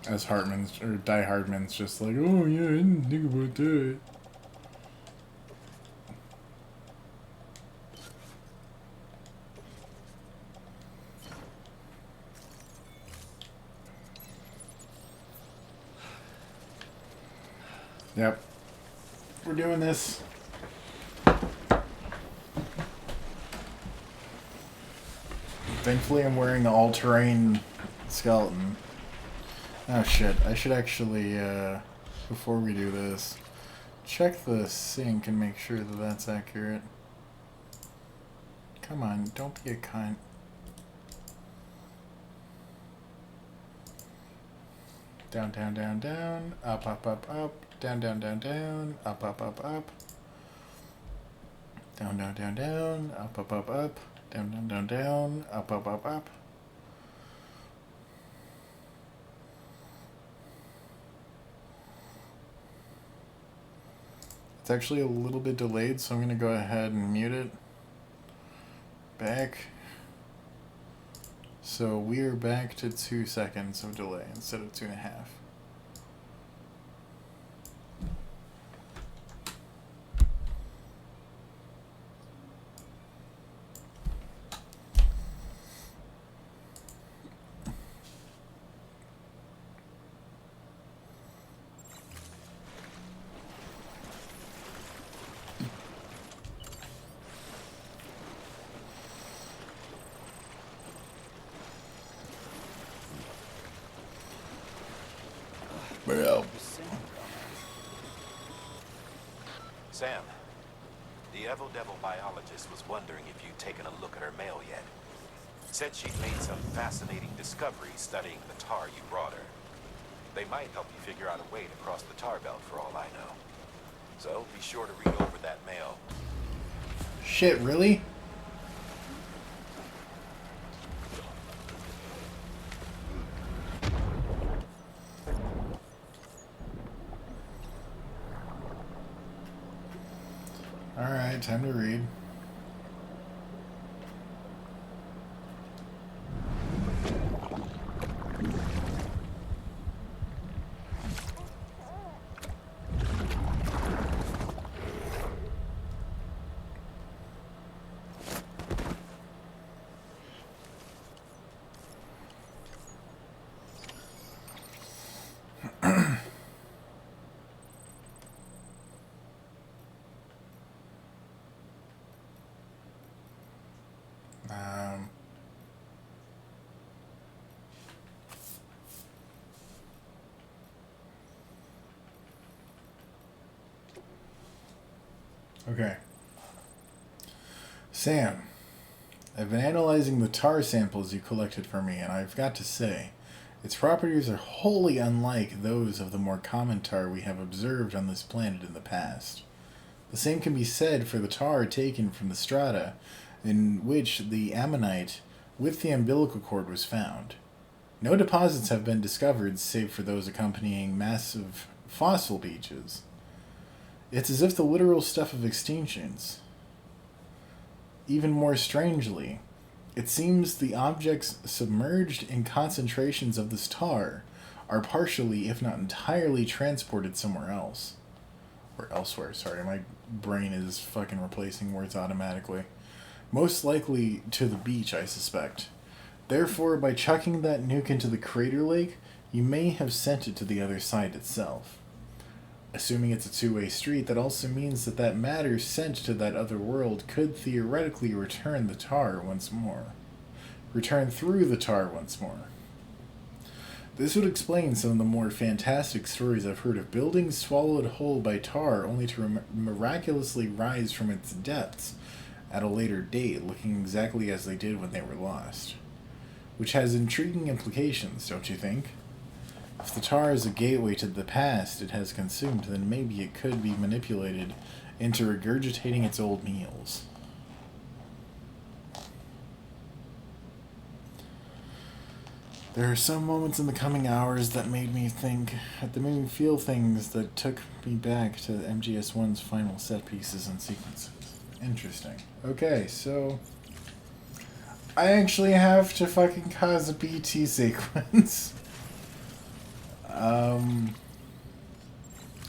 As Hartman's, or Die Hardman's just like, oh yeah, I didn't think about that. Yep. We're doing this. Thankfully, I'm wearing the all-terrain skeleton. Oh shit, I should actually, before we do this, check the sink and make sure that that's accurate. Come on, don't be a cunt. Down, down, down, down, up, up, up, up, down, down, down, down, up, up, up, up. Down, down, down, down, up, up, up, up, down, down, down, down, up, up, up, up. It's actually a little bit delayed, so I'm going to go ahead and mute it. Back. So we are back to 2 seconds of delay instead of 2.5. Well. Sam, the Evil Devil biologist was wondering if you'd taken a look at her mail yet. Said she'd made some fascinating discoveries studying the tar you brought her. They might help you figure out a way to cross the tar belt for all I know. So be sure to read over that mail. Shit, really? Alright, time to read. Okay. Sam, I've been analyzing the tar samples you collected for me, and I've got to say, its properties are wholly unlike those of the more common tar we have observed on this planet in the past. The same can be said for the tar taken from the strata in which the ammonite with the umbilical cord was found. No deposits have been discovered save for those accompanying massive fossil beaches. It's as if the literal stuff of extinctions. Even more strangely, it seems the objects submerged in concentrations of this tar are partially, if not entirely, transported somewhere else. Or elsewhere, sorry, my brain is fucking replacing words automatically. Most likely to the beach, I suspect. Therefore, by chucking that nuke into the crater lake, you may have sent it to the other side itself. Assuming it's a two-way street, that also means that that matter sent to that other world could theoretically return through the tar once more. This would explain some of the more fantastic stories I've heard of buildings swallowed whole by tar only to miraculously rise from its depths at a later date, looking exactly as they did when they were lost. Which has intriguing implications, don't you think? If the tar is a gateway to the past it has consumed, then maybe it could be manipulated into regurgitating its old meals. There are some moments in the coming hours that made me feel things that took me back to MGS1's final set pieces and sequences. Interesting. Okay, so I actually have to fucking cause a BT sequence.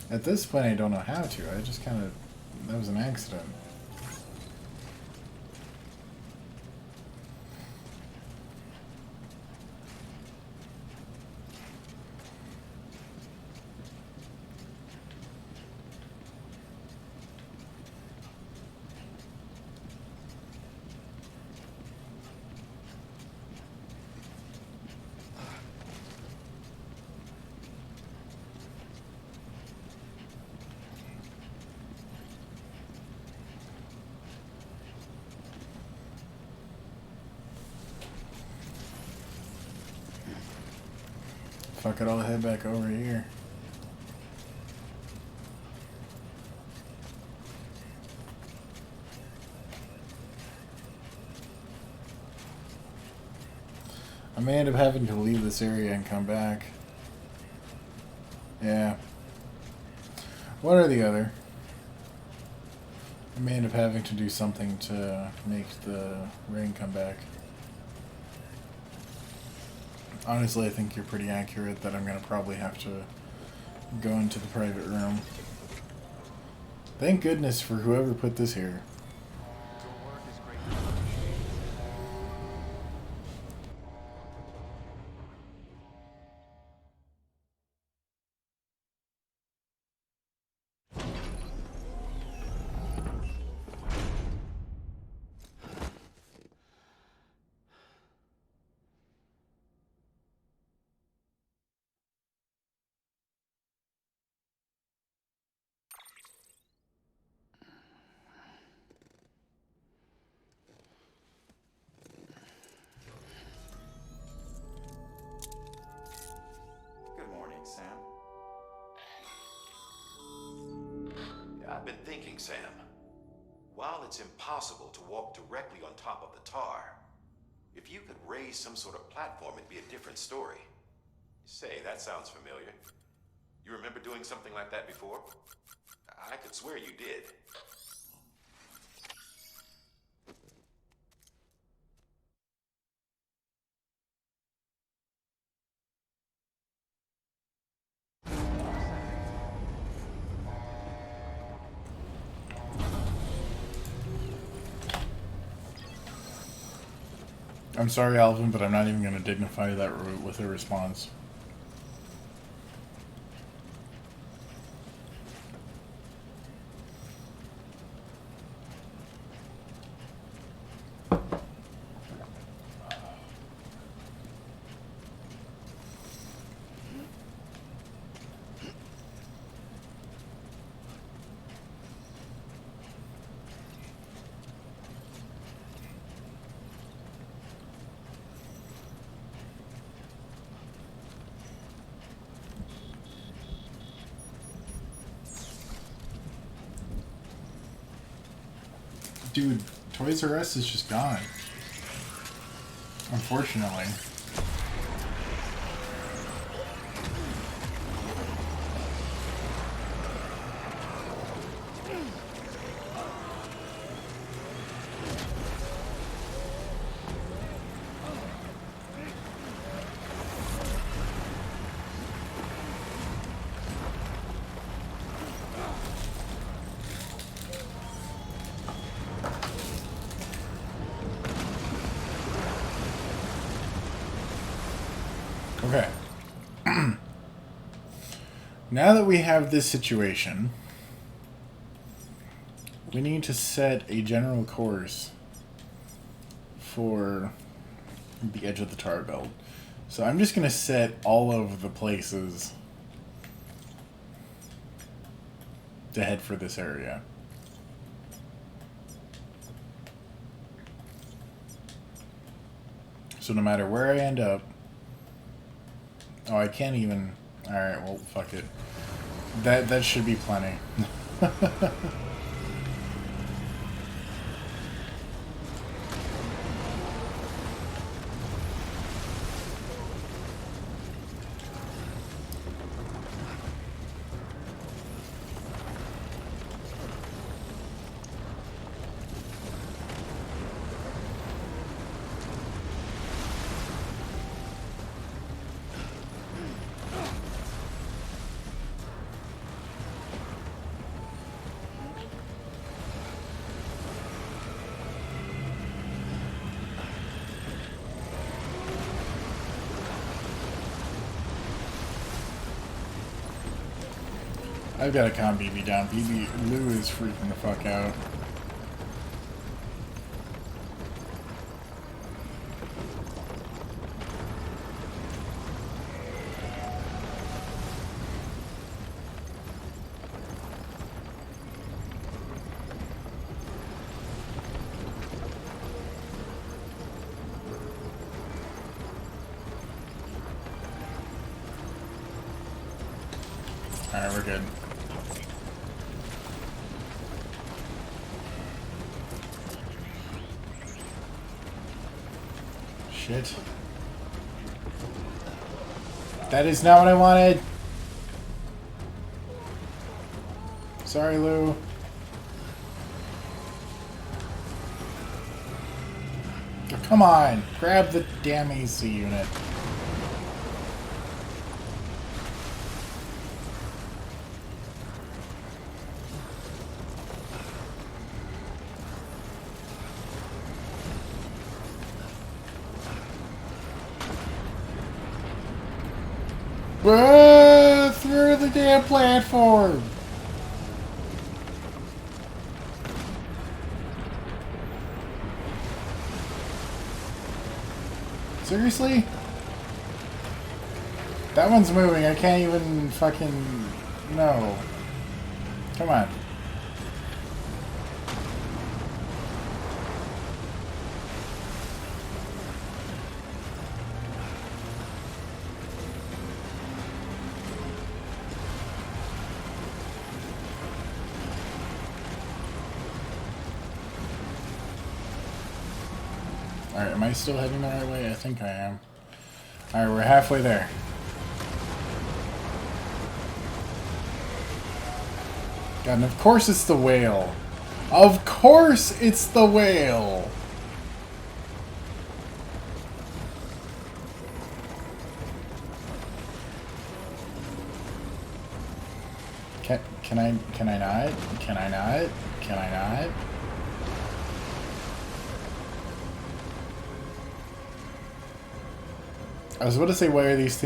At this point I don't know how to. I just kind of... That was an accident. Fuck it, I'll head back over here. I may end up having to leave this area and come back. Yeah. One or the other. I may end up having to do something to make the rain come back. Honestly, I think you're pretty accurate that I'm going to probably have to go into the private room. Thank goodness for whoever put this here. Your work is greatly appreciated. Good morning, Sam. I've been thinking, Sam. While it's impossible to walk directly on top of the tar, if you could raise some sort of platform, it'd be a different story. Say, that sounds familiar. You remember doing something like that before? I could swear you did. I'm sorry, Alvin, but I'm not even going to dignify that with a response. Dude, Toys R Us is just gone. Unfortunately. Okay. Now that we have this situation, we need to set a general course for the edge of the tar belt. So I'm just going to set all of the places to head for this area. So no matter where I end up... Oh, I can't even... Alright, well, fuck it. That should be plenty. I've got to calm BB down. Lou is freaking the fuck out. Alright, we're good. Shit. That is not what I wanted. Sorry, Lou. Oh, come on. Grab the damn AC unit. Through the damn platform! Seriously? That one's moving, I can't even fucking... No. Come on. Alright, am I still heading the right way? I think I am. Alright, we're halfway there. God, and of course it's the whale. Of course it's the whale! Can I not? Can I not? Can I not? I was about to say, why are these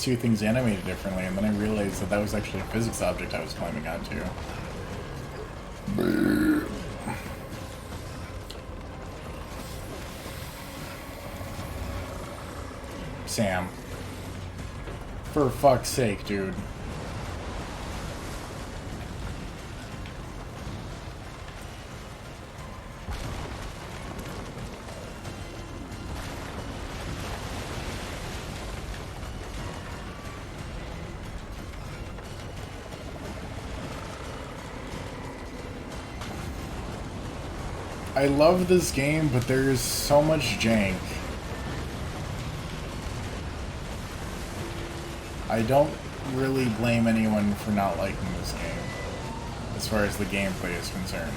two things animated differently? And then I realized that that was actually a physics object I was climbing onto. Sam. For fuck's sake, dude. I love this game, but there's so much jank. I don't really blame anyone for not liking this game, as far as the gameplay is concerned.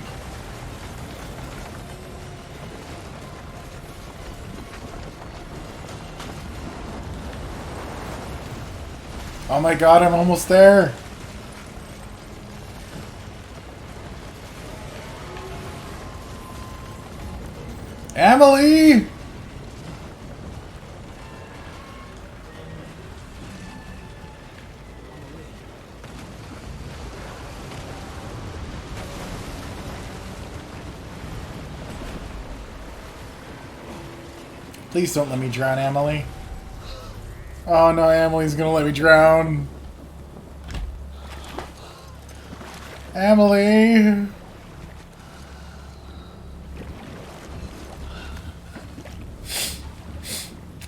Oh my god, I'm almost there! Emily! Please don't let me drown, Emily. Oh no, Emily's gonna let me drown. Emily!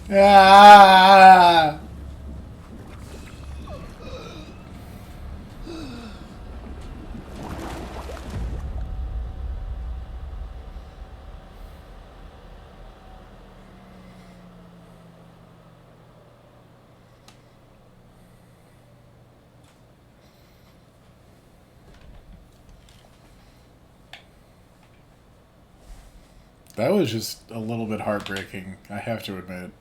Ah! That was just a little bit heartbreaking, I have to admit.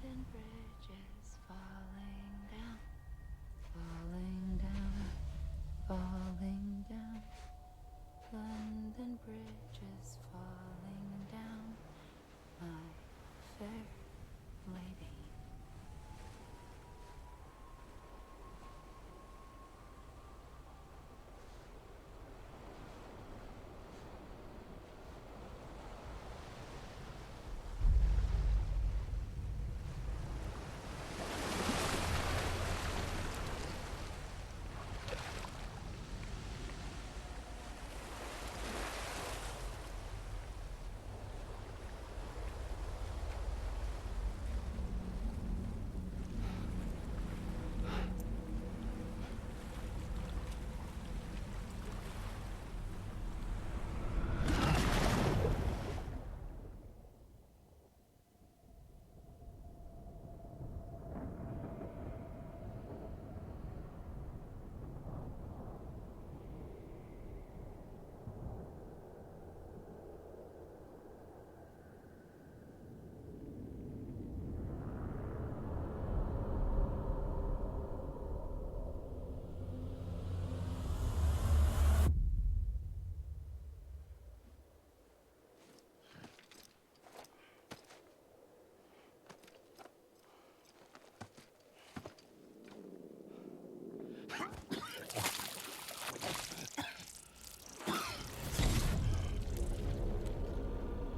London Bridge is falling down, falling down, falling down. London Bridge is falling down, my fair lady.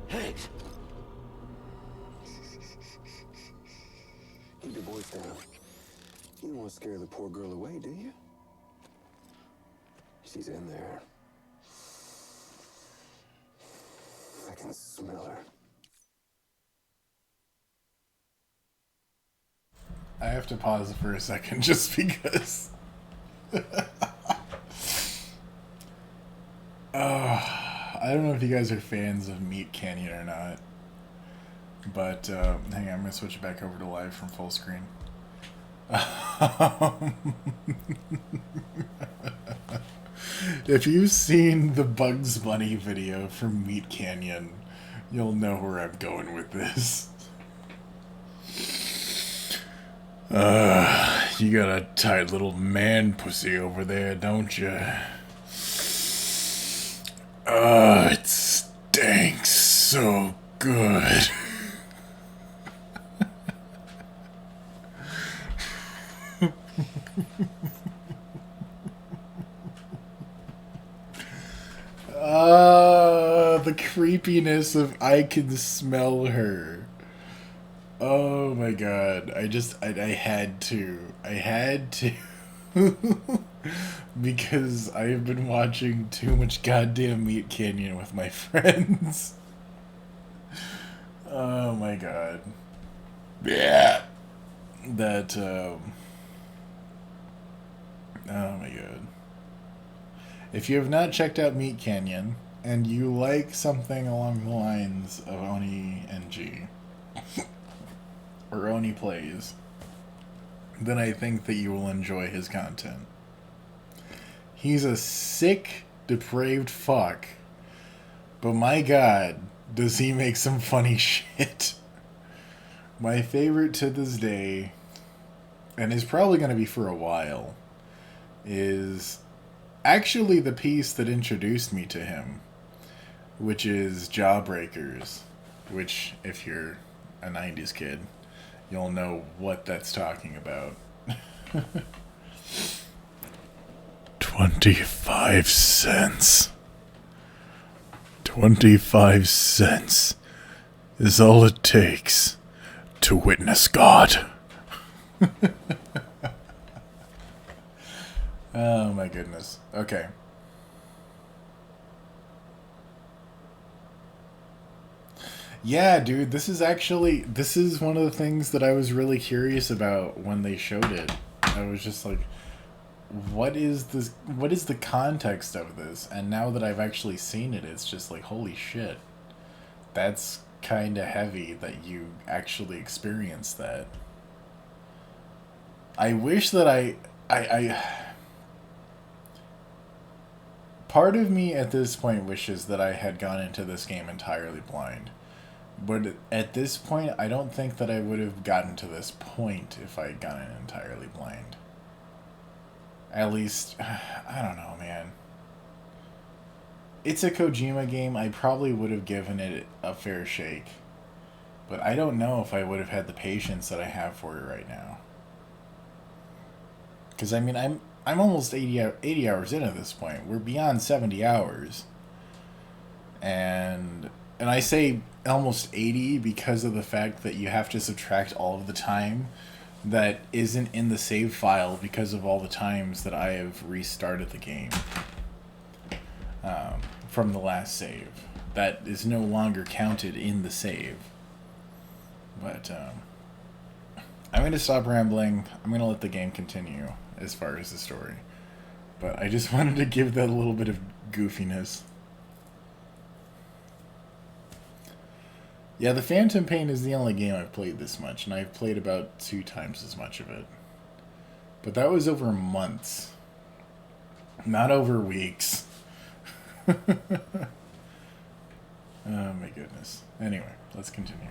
Hey! Keep your voice down. You don't want to scare the poor girl away, do you? She's in there. I can smell her. I have to pause for a second just because. I don't know if you guys are fans of Meat Canyon or not, but hang on, I'm gonna switch it back over to live from full screen. If you've seen the Bugs Bunny video from Meat Canyon, you'll know where I'm going with this. You got a tight little man pussy over there, don't you? It stinks so good. The creepiness of I can smell her. Oh my god. I had to. I had to. Because I have been watching too much goddamn Meat Canyon with my friends. Oh my god. Yeah. That, oh my god. If you have not checked out Meat Canyon, and you like something along the lines of Oni NG, or Oni Plays, then I think that you will enjoy his content. He's a sick, depraved fuck, but my god, does he make some funny shit. My favorite to this day, and is probably going to be for a while, is actually the piece that introduced me to him, which is Jawbreakers, which, if you're a 90s kid, you'll know what that's talking about. 25 cents. 25 cents is all it takes to witness God. Oh my goodness. Okay. Yeah, dude, this is one of the things that I was really curious about when they showed it. I was just like, what is the context of this? And now that I've actually seen it, it's just like, holy shit. That's kind of heavy that you actually experienced that. I wish that I part of me at this point wishes that I had gone into this game entirely blind. But at this point, I don't think that I would have gotten to this point if I had gone in entirely blind. At least, I don't know, man. It's a Kojima game. I probably would have given it a fair shake. But I don't know if I would have had the patience that I have for it right now. Because, I mean, I'm almost 80 hours in at this point. We're beyond 70 hours. And I say almost 80 because of the fact that you have to subtract all of the time that isn't in the save file because of all the times that I have restarted the game from the last save. That is no longer counted in the save. But I'm going to stop rambling. I'm going to let the game continue as far as the story. But I just wanted to give that a little bit of goofiness. Yeah, the Phantom Pain is the only game I've played this much, and I've played about 2 times as much of it. But that was over months. Not over weeks. Oh my goodness. Anyway, let's continue.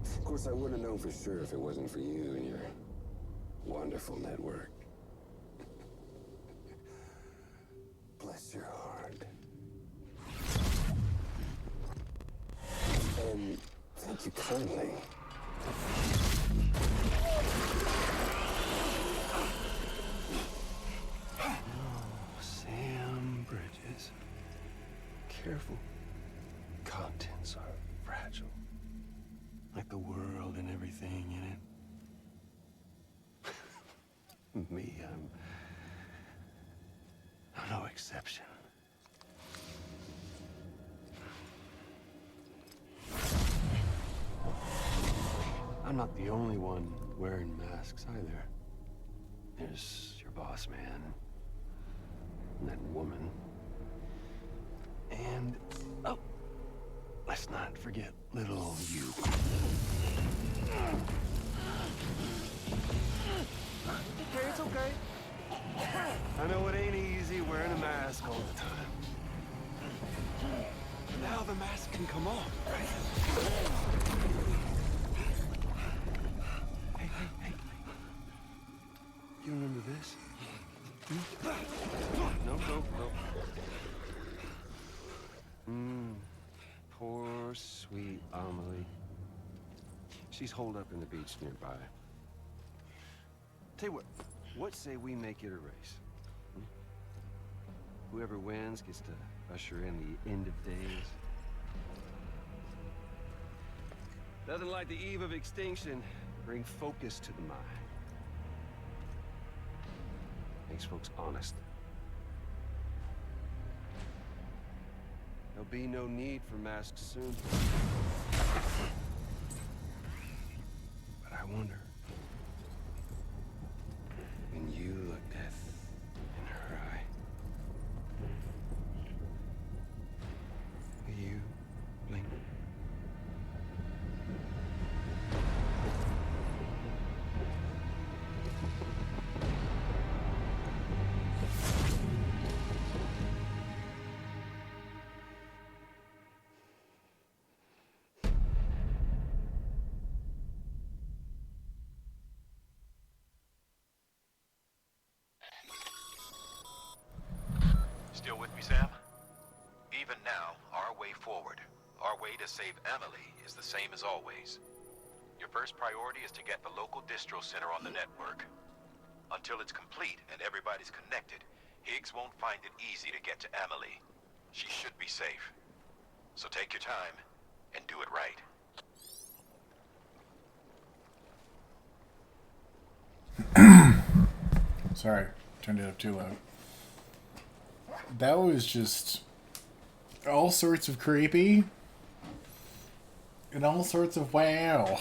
Of course, I wouldn't have known for sure if it wasn't for you and your wonderful network. Bless your heart. And thank you kindly. Oh, Sam Bridges. Careful. Contents are fragile. Like the world and everything in it. Me, I'm no exception. I'm not the only one wearing masks either. There's your boss man, and that woman, and oh, let's not forget little you. Okay, it's okay. I know it ain't easy wearing a mask all the time. Now the mask can come off, right? Hey. You remember this? No. Poor sweet Amelie. She's holed up in the beach nearby. Tell you what say we make it a race? Hmm? Whoever wins gets to usher in the end of days. Nothing like the eve of extinction. Bring focus to the mind. Makes folks honest. There'll be no need for masks soon. But I wonder, when you look death in her eye, will you blink? Still with me, Sam? Even now, our way forward, our way to save Emily is the same as always. Your first priority is to get the local distro center on the network. Until it's complete and everybody's connected, Higgs won't find it easy to get to Emily. She should be safe. So take your time and do it right. Sorry, turned it up too loud. That was just all sorts of creepy and all sorts of wow.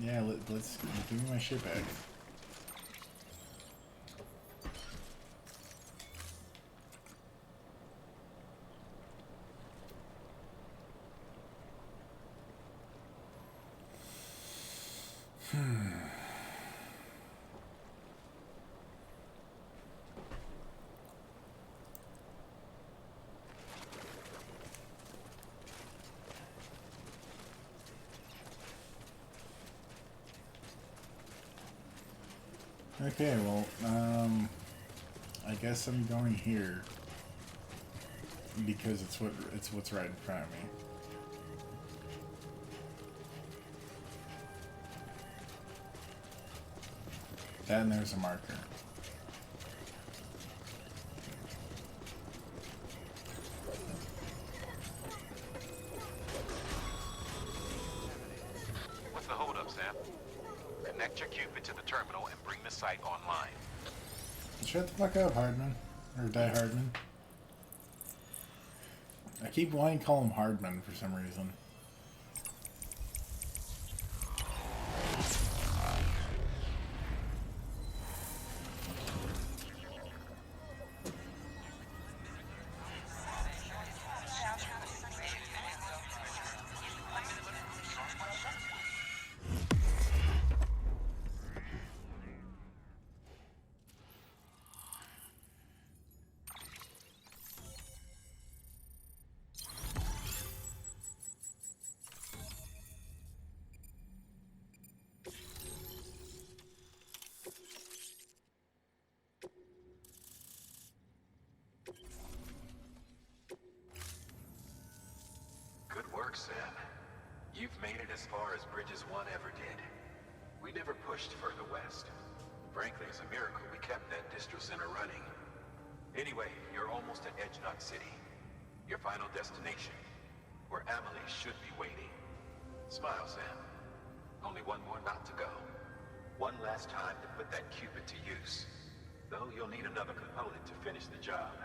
Yeah, let's give me my shit back. Okay, well, I guess I'm going here because it's what's right in front of me. Then there's a marker. What's the holdup, Sam? Connect your Cupid to the terminal and bring the site online. Shut the fuck up, Hardman. Or Die Hardman. I keep wanting to call him Hardman for some reason. Good work, Sam. You've made it as far as Bridges 1 ever did. We never pushed further west. Frankly, it's a miracle we kept that distro center running. Anyway, you're almost at Edge Knot City, your final destination, where Amelie should be waiting. Smile, Sam. Only one more knot to go. One last time to put that Cupid to use. Though you'll need another component to finish the job.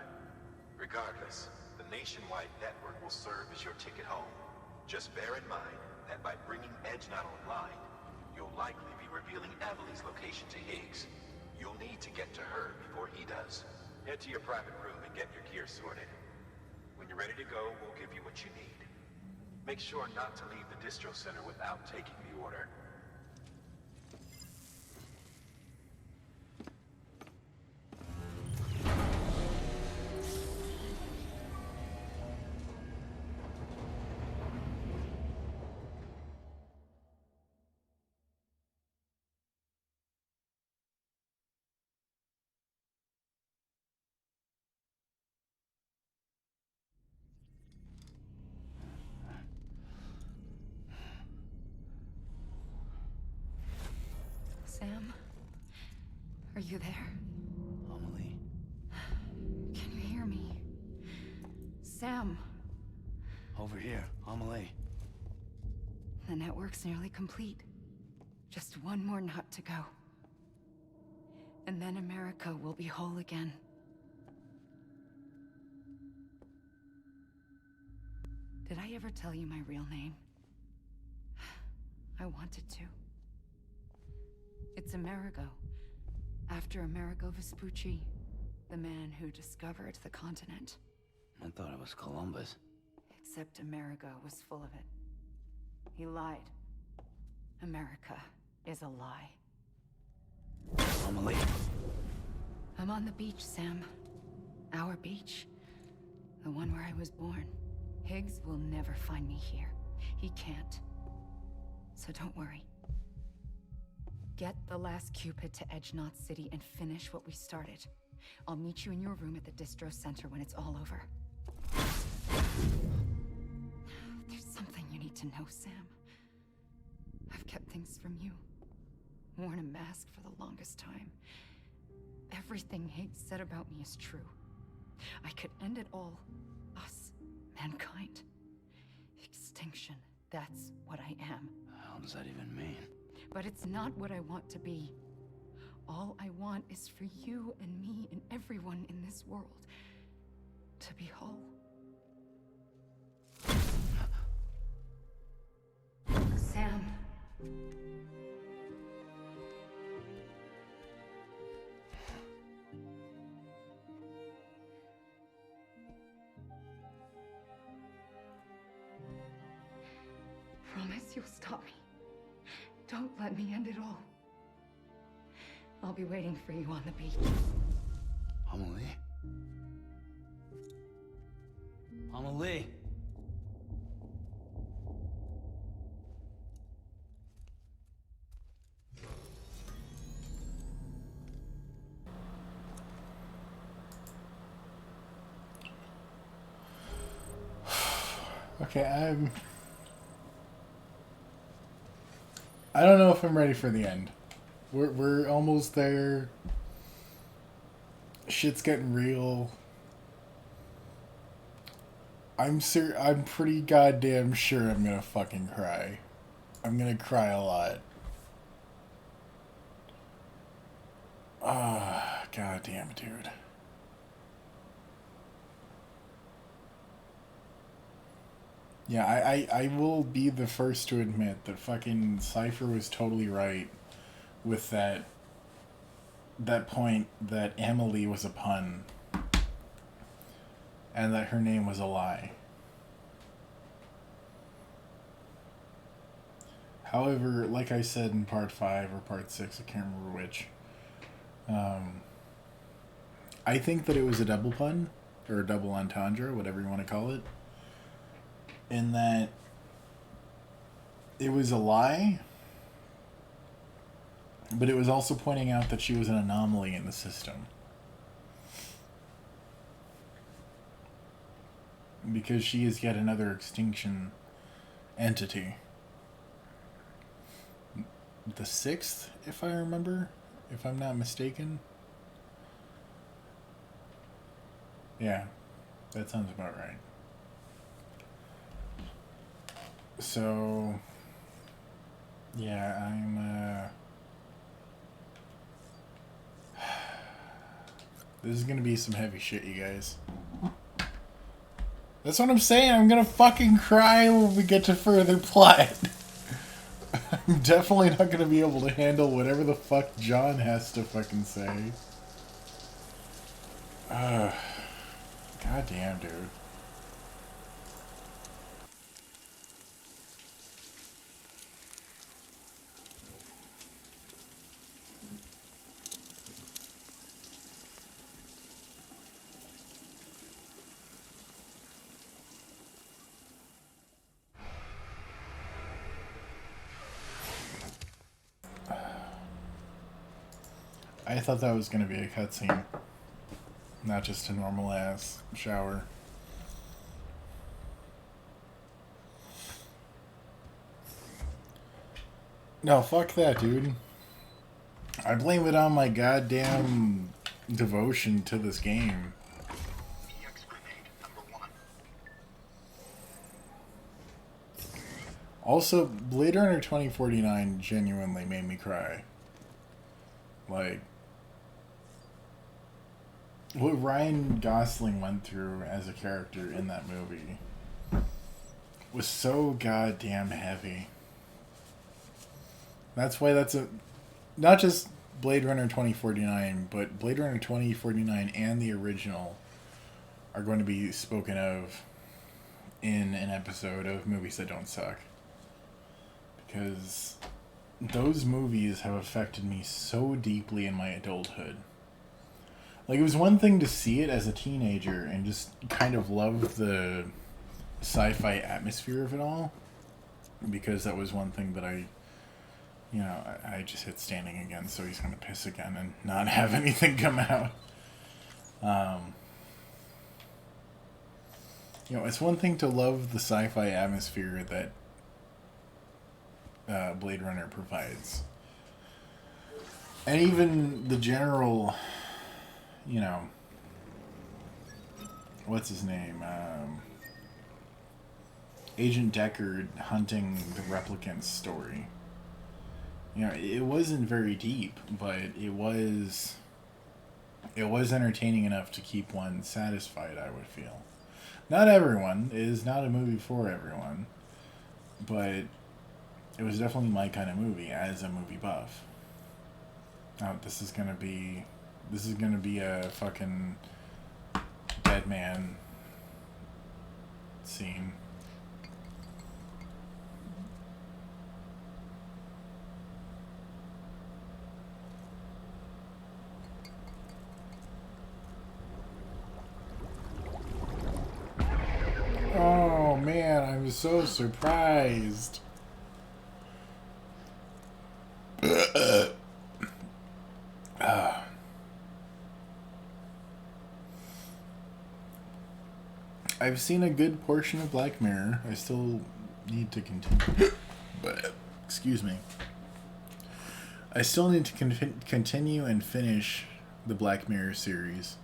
Regardless, the nationwide network will serve as your ticket home. Just bear in mind that by bringing Edge Knot online, you'll likely be revealing Amelie's location to Higgs. You'll need to get to her before he does. Head to your private room and get your gear sorted. When you're ready to go, we'll give you what you need. Make sure not to leave the distro center without taking the order. Are you there? Amelie. Can you hear me? Sam, Over here, Amelie. the network's nearly complete. Just one more nut to go. And then America will be whole again. Did I ever tell you my real name? I wanted to. It's Amerigo, after Amerigo Vespucci, the man who discovered the continent. I thought it was Columbus. Except Amerigo was full of it. He lied. America is a lie. Amelie. I'm on the beach, Sam. Our beach. The one where I was born. Higgs will never find me here. He can't. So don't worry. Get the last Cupid to Edge Knot City and finish what we started. I'll meet you in your room at the distro center when it's all over. There's something you need to know, Sam. I've kept things from you. Worn a mask for the longest time. Everything Higgs said about me is true. I could end it all. Us. Mankind. Extinction. That's what I am. How does that even mean? But it's not what I want to be. All I want is for you and me and everyone in this world to be whole. Sam. Promise you'll stop me. Don't let me end it all. I'll be waiting for you on the beach. Amelie? Amelie! Okay, I don't know if I'm ready for the end. We're almost there. Shit's getting real. I'm pretty goddamn sure I'm gonna fucking cry. I'm gonna cry a lot. Ah, goddamn, dude. Yeah, I will be the first to admit that fucking Cypher was totally right with that point that Emily was a pun and that her name was a lie. However, like I said in part 5 or part 6, I can't remember which, I think that it was a double pun, or a double entendre, whatever you want to call it, in that it was a lie, but it was also pointing out that she was an anomaly in the system. Because she is yet another extinction entity. The 6th, if I remember, if I'm not mistaken. Yeah, that sounds about right. So, yeah, this is gonna be some heavy shit, you guys. That's what I'm saying, I'm gonna fucking cry when we get to further plot. I'm definitely not gonna be able to handle whatever the fuck John has to fucking say. Goddamn, dude. I thought that was going to be a cutscene, not just a normal ass shower. No, fuck that, dude. I blame it on my goddamn devotion to this game. Also, Blade Runner 2049 genuinely made me cry. Like, what Ryan Gosling went through as a character in that movie was so goddamn heavy. That's why that's a... Not just Blade Runner 2049, but Blade Runner 2049 and the original are going to be spoken of in an episode of Movies That Don't Suck. Because those movies have affected me so deeply in my adulthood. Like, it was one thing to see it as a teenager and just kind of love the sci-fi atmosphere of it all. Because that was one thing that I just hit standing again, so he's going to piss again and not have anything come out. It's one thing to love the sci-fi atmosphere that Blade Runner provides. And even the general, what's his name? Agent Deckard hunting the replicants story. It wasn't very deep, but it was entertaining enough to keep one satisfied, I would feel. Not everyone. It is not a movie for everyone. But it was definitely my kind of movie as a movie buff. Now, this is gonna be a fucking dead man scene. Oh man, I'm so surprised. I've seen a good portion of Black Mirror. I still need to continue. But excuse me. I still need to continue and finish the Black Mirror series.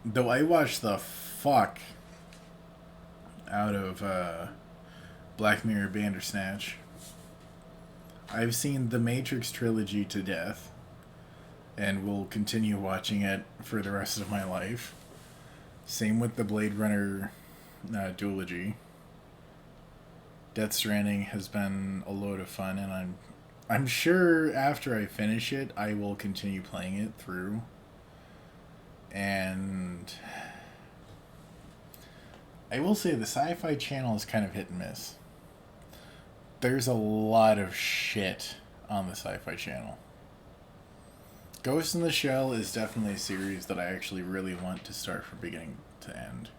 Though I watched the fuck out of Black Mirror Bandersnatch. I've seen the Matrix trilogy to death, and will continue watching it for the rest of my life. Same with the Blade Runner duology. Death Stranding has been a load of fun, and I'm sure after I finish it, I will continue playing it through. And I will say the Sci-Fi Channel is kind of hit and miss. There's a lot of shit on the Sci-Fi Channel. Ghost in the Shell is definitely a series that I actually really want to start from beginning to end.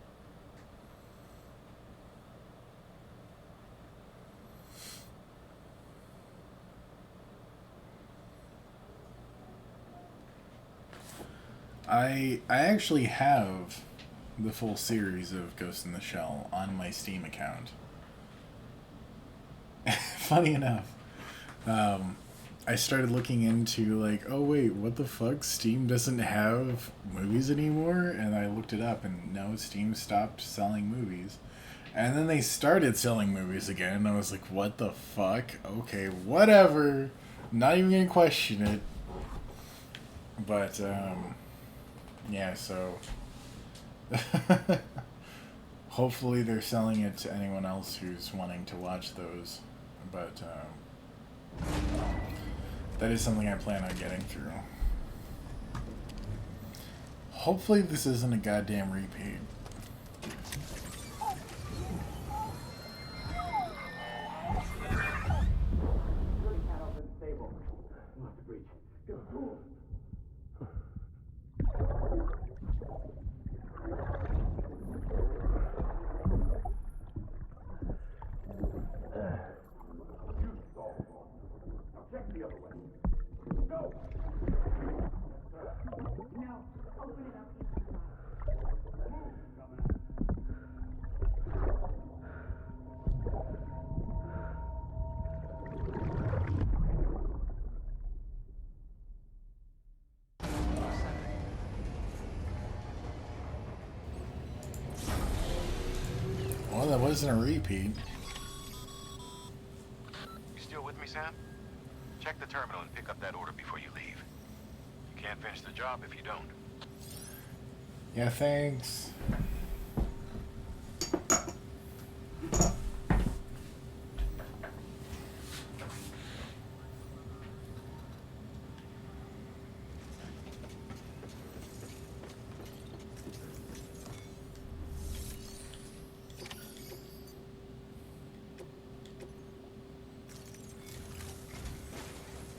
I actually have the full series of Ghost in the Shell on my Steam account. Funny enough, I started looking into oh wait, what the fuck? Steam doesn't have movies anymore? And I looked it up, and no, Steam stopped selling movies. And then they started selling movies again, and I was like, what the fuck? Okay, whatever. Not even gonna question it. But, yeah, so hopefully they're selling it to anyone else who's wanting to watch those. But that is something I plan on getting through. Hopefully this isn't a goddamn repeat. wasn't a repeat. You still with me, Sam? Check the terminal and pick up that order before you leave. You can't finish the job if you don't. Yeah, thanks.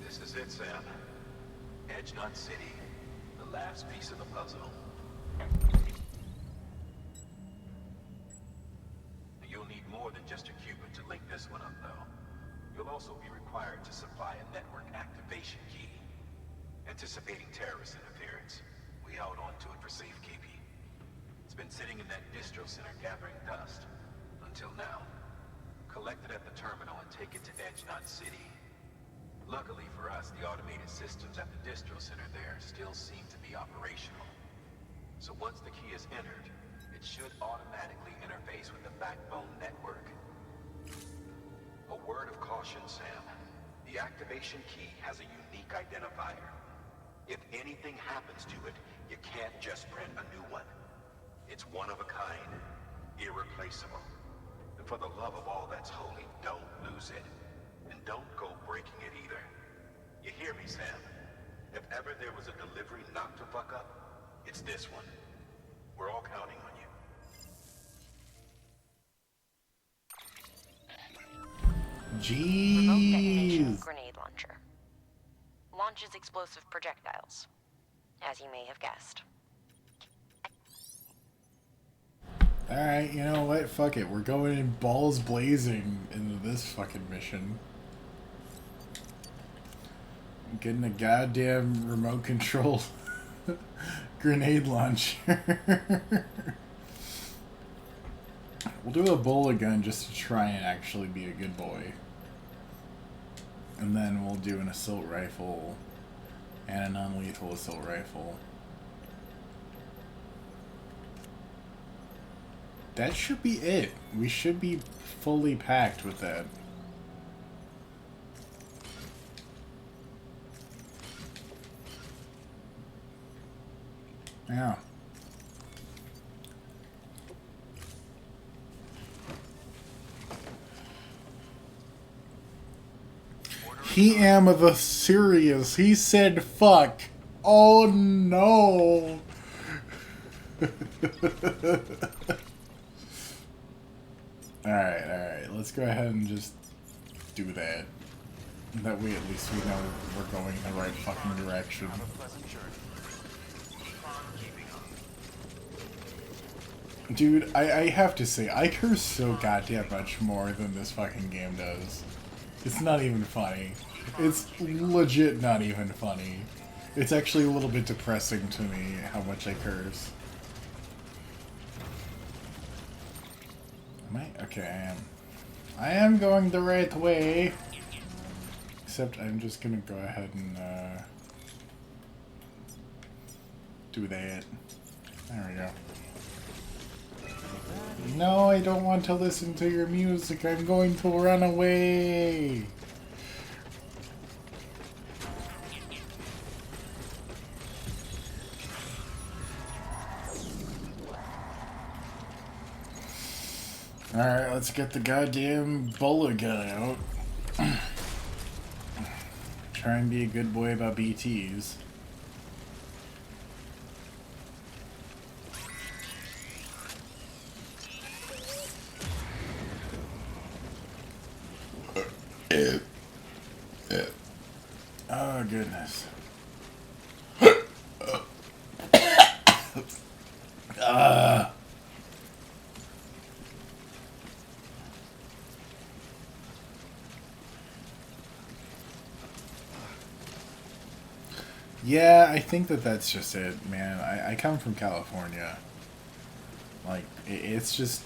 This is it, Sam. Edgenut City. The last piece of the puzzle. You'll need more than just a Cupid to link this one up, though. You'll also be required to supply a network activation key. Anticipating terrorist interference, we held on to it for safekeeping. It's been sitting in that distro center gathering dust. Until now. Collect it at the terminal and take it to Edgenut City. Luckily for us, the automated systems at the distro center there still seem to be operational. So once the key is entered, it should automatically interface with the backbone network. A word of caution, Sam. The activation key has a unique identifier. If anything happens to it, you can't just print a new one. It's one of a kind, irreplaceable. And for the love of all that's holy, don't lose it. And don't go breaking it either. You hear me, Sam? If ever there was a delivery not to fuck up, it's this one. We're all counting on you. Remote detonation Jeez. grenade launcher. Launches explosive projectiles, as you may have guessed. Alright, you know what? Fuck it. We're going in balls blazing into this fucking mission. I'm getting a goddamn remote control grenade launcher. We'll do a bullet gun just to try and actually be a good boy. And then we'll do an assault rifle and a non-lethal assault rifle. That should be it. We should be fully packed with that. Yeah. He am the serious. He said fuck. Oh no. Alright, let's go ahead and just do that. That way at least we know we're going in the right fucking direction. Dude, I have to say, I curse so goddamn much more than this fucking game does. It's not even funny. It's legit not even funny. It's actually a little bit depressing to me how much I curse. Am I? Okay, I am. I am going the right way. Except I'm just gonna go ahead and do that. There we go. No, I don't want to listen to your music. I'm going to run away. Alright, let's get the goddamn bullet gun out. Try and be a good boy about BTs. Oh, goodness. Yeah, I think that's just it, man. I come from California. Like, it's just...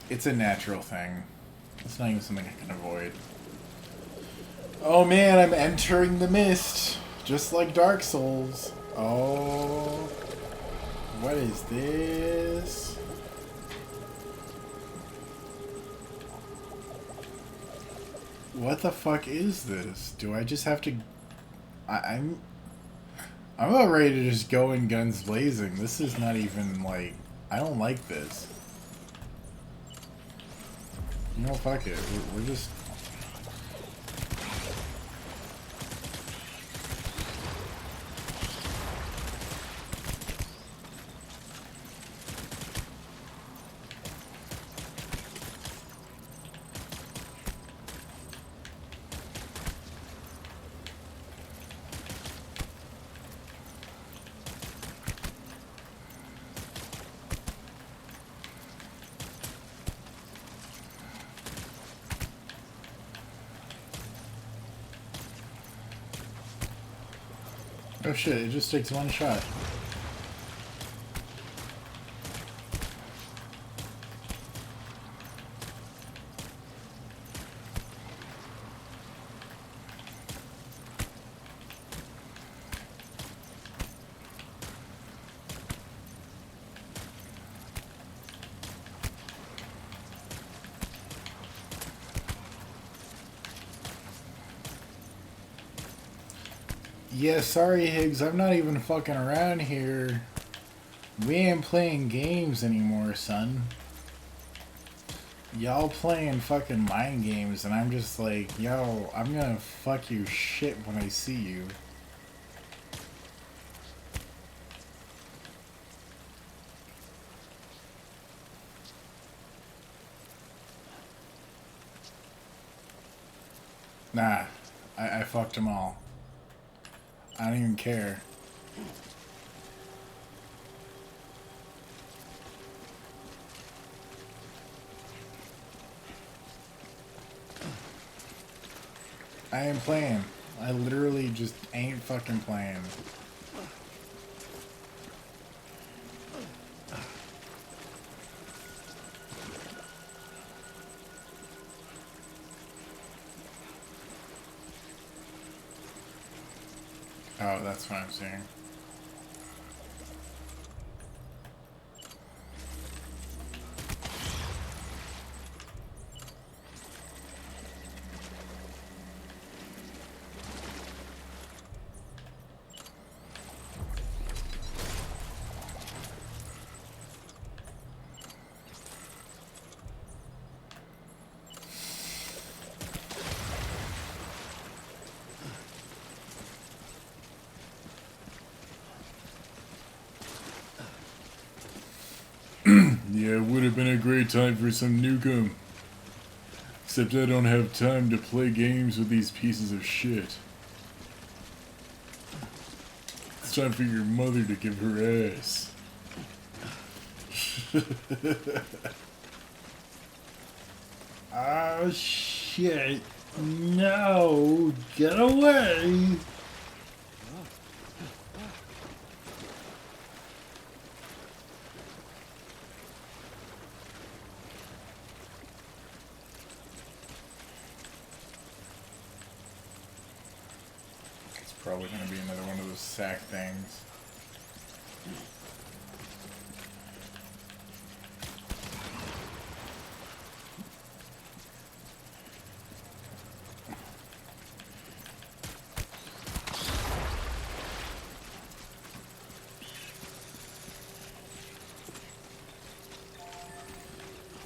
It's a natural thing. It's not even something I can avoid. Oh man, I'm entering the mist. Just like Dark Souls. Oh. What is this? What the fuck is this? Do I just have to... I'm about ready to just go in guns blazing. This is not even, like... I don't like this. You know, fuck it. We're just... Oh shit, it just takes one shot. Yeah, sorry Higgs, I'm not even fucking around here. We ain't playing games anymore, son. Y'all playing fucking mind games, and I'm just like, yo, I'm gonna fuck your shit when I see you. Nah, I fucked them all. I don't even care. I ain't playing. I literally just ain't fucking playing. Oh, that's what I'm saying. Yeah, it would have been a great time for some Nukem. Except I don't have time to play games with these pieces of shit. It's time for your mother to give her ass. Oh shit. No, get away. Probably going to be another one of those sack things.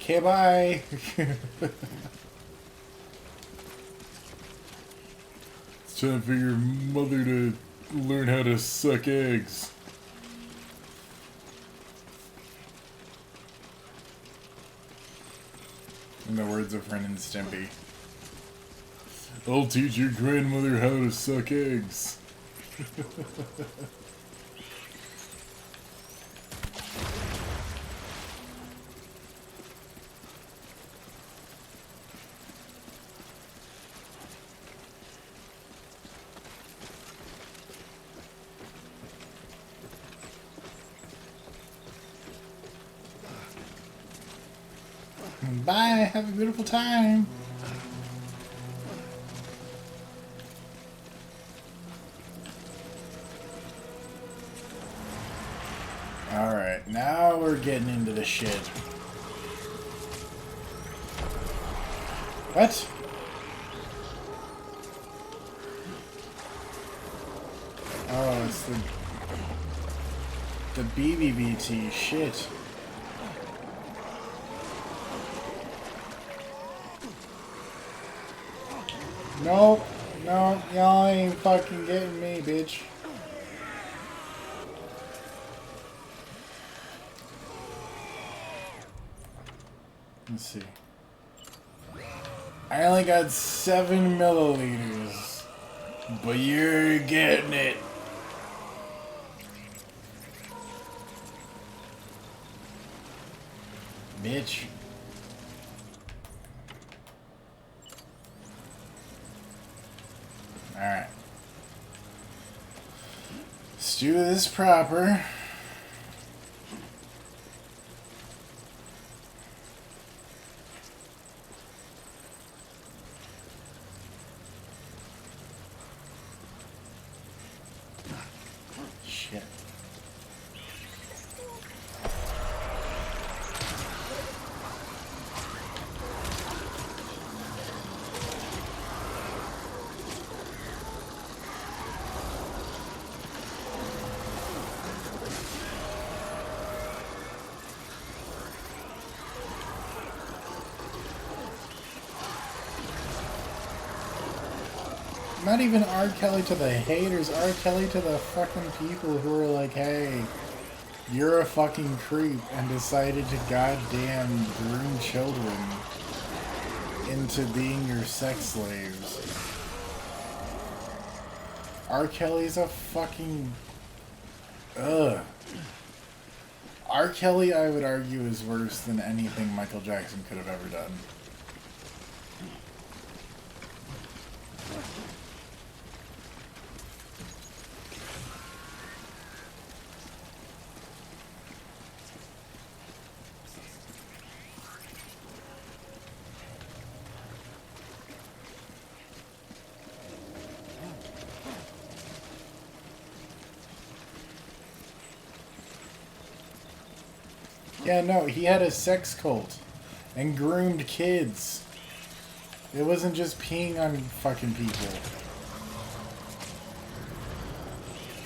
Okay, bye! It's time for your mother to learn how to suck eggs. In the words of Ren and Stimpy. I'll teach your grandmother how to suck eggs. Bye, have a beautiful time. Alright, now we're getting into the shit. it's the BBBT. Shit. Nope. No, y'all ain't fucking getting me, bitch. Let's see. I only got 7 milliliters, but you're getting it. Bitch. Alright. Let's do this proper. Shit. Not even R. Kelly to the haters, R. Kelly to the fucking people who are like, hey, you're a fucking creep and decided to goddamn groom children into being your sex slaves. R. Kelly's a fucking... Ugh. R. Kelly, I would argue, is worse than anything Michael Jackson could have ever done. Yeah, no, he had a sex cult and groomed kids. It wasn't just peeing on fucking people.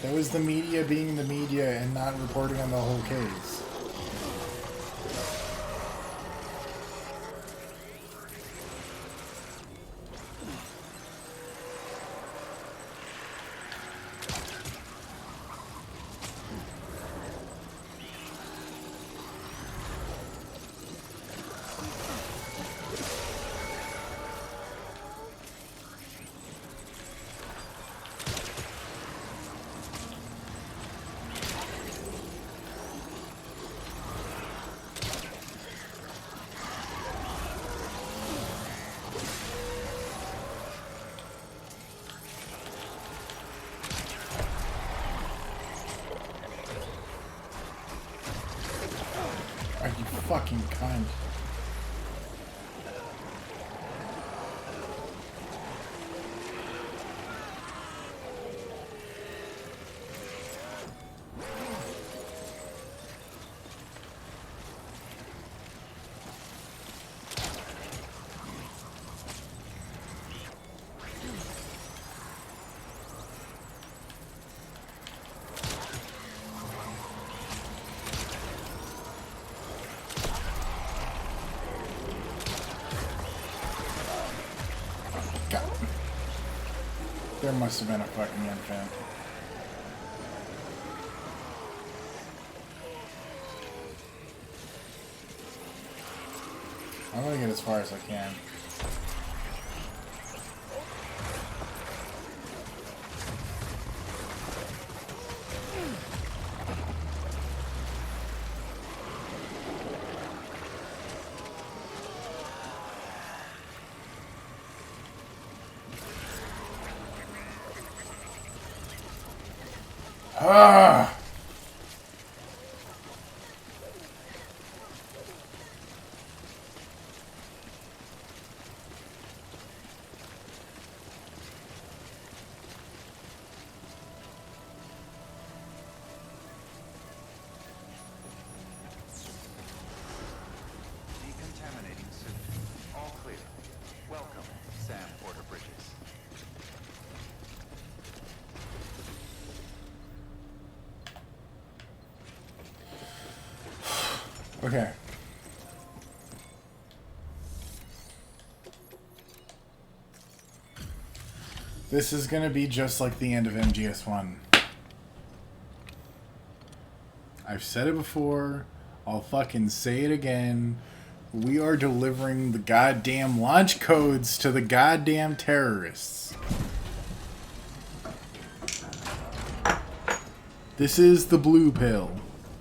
That was the media being the media and not reporting on the whole case. Are you fucking cunt? There must have been a fucking infant. I'm gonna get as far as I can. Ah! Decontaminating suit. All clear. Welcome, Sam Porter Bridges. Okay. This is gonna be just like the end of MGS1. I've said it before. I'll fucking say it again. We are delivering the goddamn launch codes to the goddamn terrorists. This is the blue pill,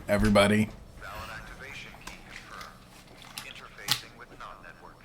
everybody. Valid activation key confirmed. Interfacing with non-network.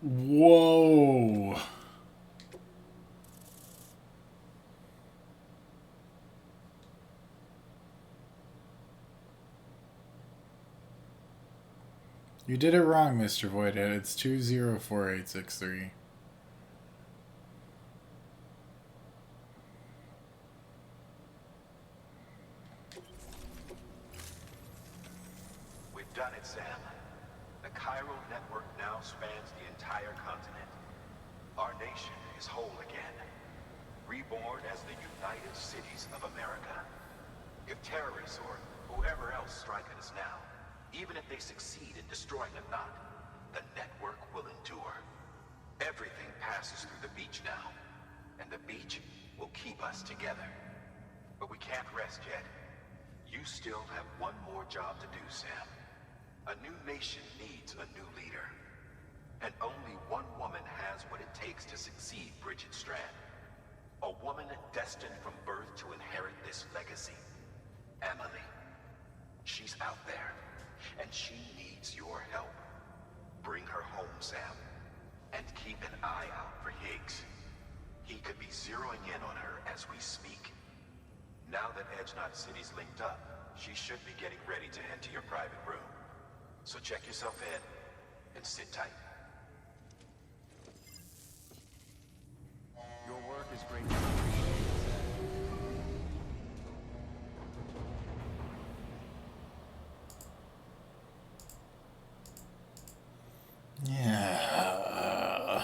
Whoa. You did it wrong, Mr. Voidhead. It's 204863. We've done it, Sam. The chiral network now spans the entire continent. Our nation is whole again, reborn as the United Cities of America. If terrorists or whoever else strike at us now, even if they succeed in destroying the knot, the network will endure. Everything passes through the beach now, and the beach will keep us together. But we can't rest yet. You still have one more job to do, Sam. A new nation needs a new leader. And only one woman has what it takes to succeed Bridget Strand. A woman destined from birth to inherit this legacy. Emily. She's out there, and she needs your help. Bring her home, Sam. And keep an eye out for Higgs. He could be zeroing in on her as we speak. Now that Edge Knot City's linked up, she should be getting ready to head to your private room. So check yourself in, and sit tight. Your work is greatly appreciated. Yeah.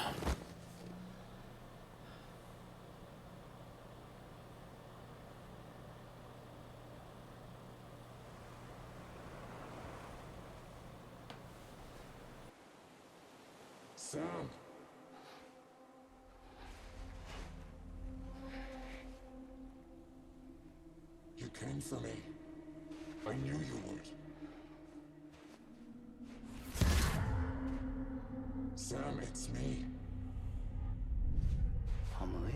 Sam. You came for me. I knew you would. Sam, it's me. Amelie?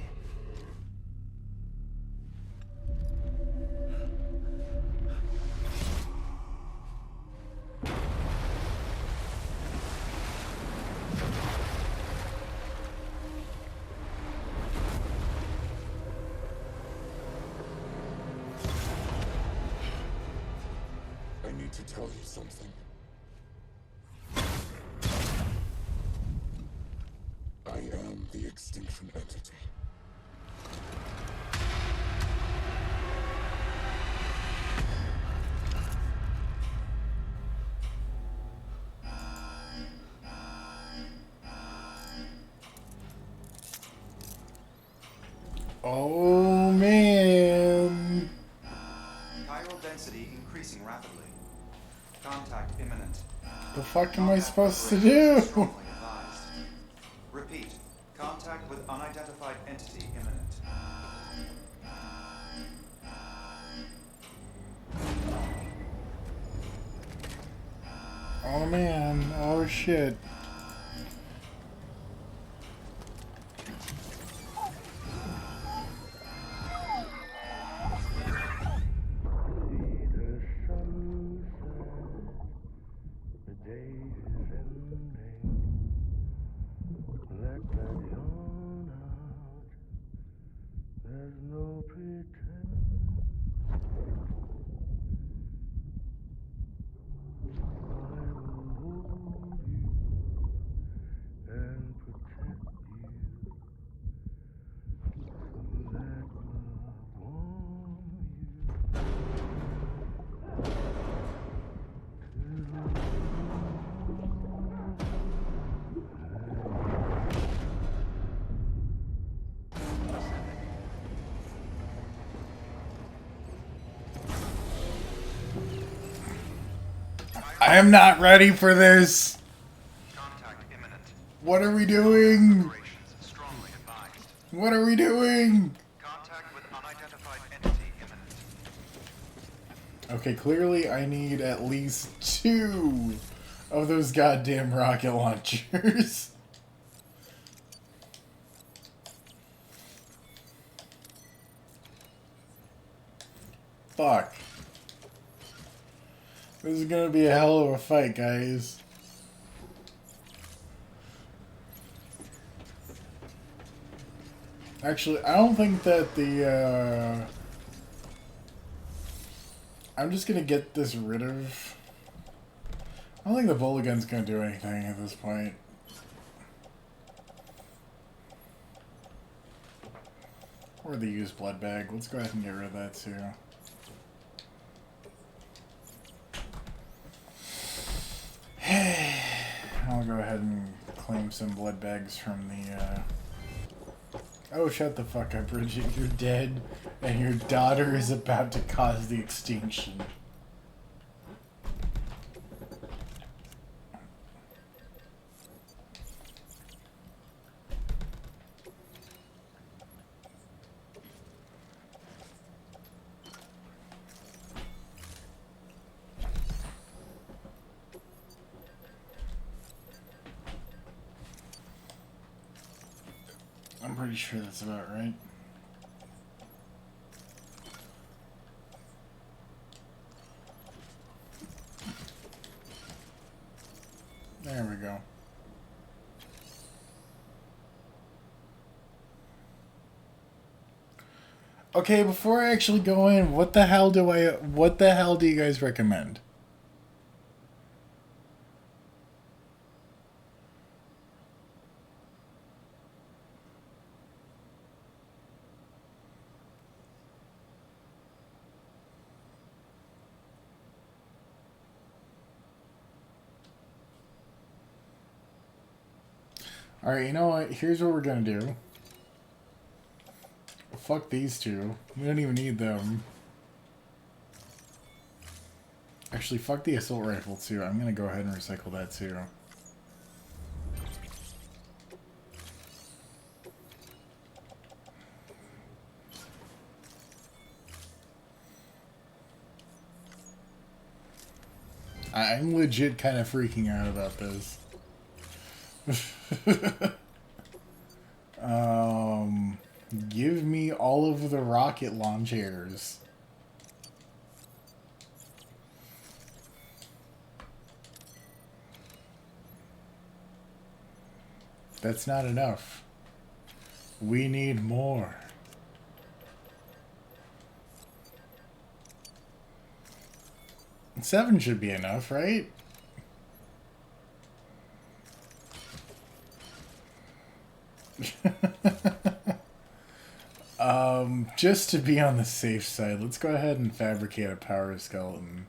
I need to tell you something. I am the extinction entity. Oh, man. Chiral density increasing rapidly. Contact imminent. The fuck am I Contact supposed to preparation do? strongly advised. Repeat. Contact with unidentified entity imminent. Oh man, oh shit. I am not ready for this. Contact imminent. What are we doing? Operations strongly advised. What are we doing? Contact with unidentified entity imminent. Okay, clearly I need at least 2 of those goddamn rocket launchers. Fuck. This is gonna be a hell of a fight, guys. Actually, I don't think that the, I'm just gonna get this rid of... I don't think the bullet gun's gonna do anything at this point. Or the used blood bag. Let's go ahead and get rid of that too. I'll go ahead and claim some blood bags from the, Oh, shut the fuck up, Bridget. You're dead, and your daughter is about to cause the extinction. I'm pretty sure that's about right. There we go. Okay, before I actually go in, what the hell do you guys recommend? Alright, you know what? Here's what we're gonna do. Fuck these two. We don't even need them. Actually, fuck the assault rifle too. I'm gonna go ahead and recycle that too. I'm legit kind of freaking out about this. Give me all of the rocket launchers. That's not enough. We need more. Seven should be enough, right? Just to be on the safe side, let's go ahead and fabricate a power skeleton.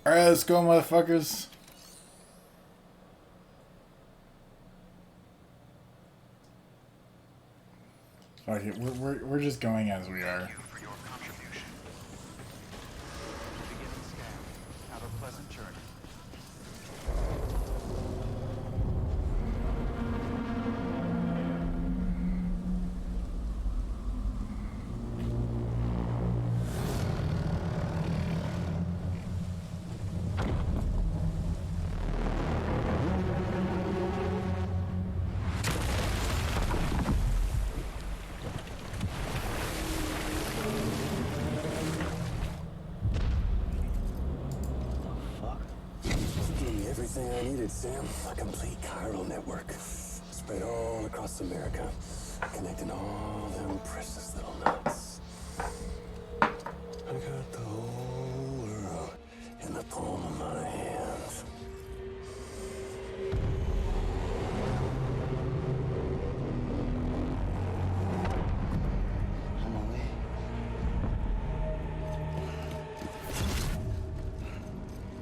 Alright, let's go, motherfuckers. Fuck it, we're just going as we are. Thank you for your contribution. Beginning scan. Have a pleasant journey. Everything I needed, Sam. A complete chiral network. Spread all across America. Connecting all them precious little nuts. I got the whole world in the palm of my hand. Emily.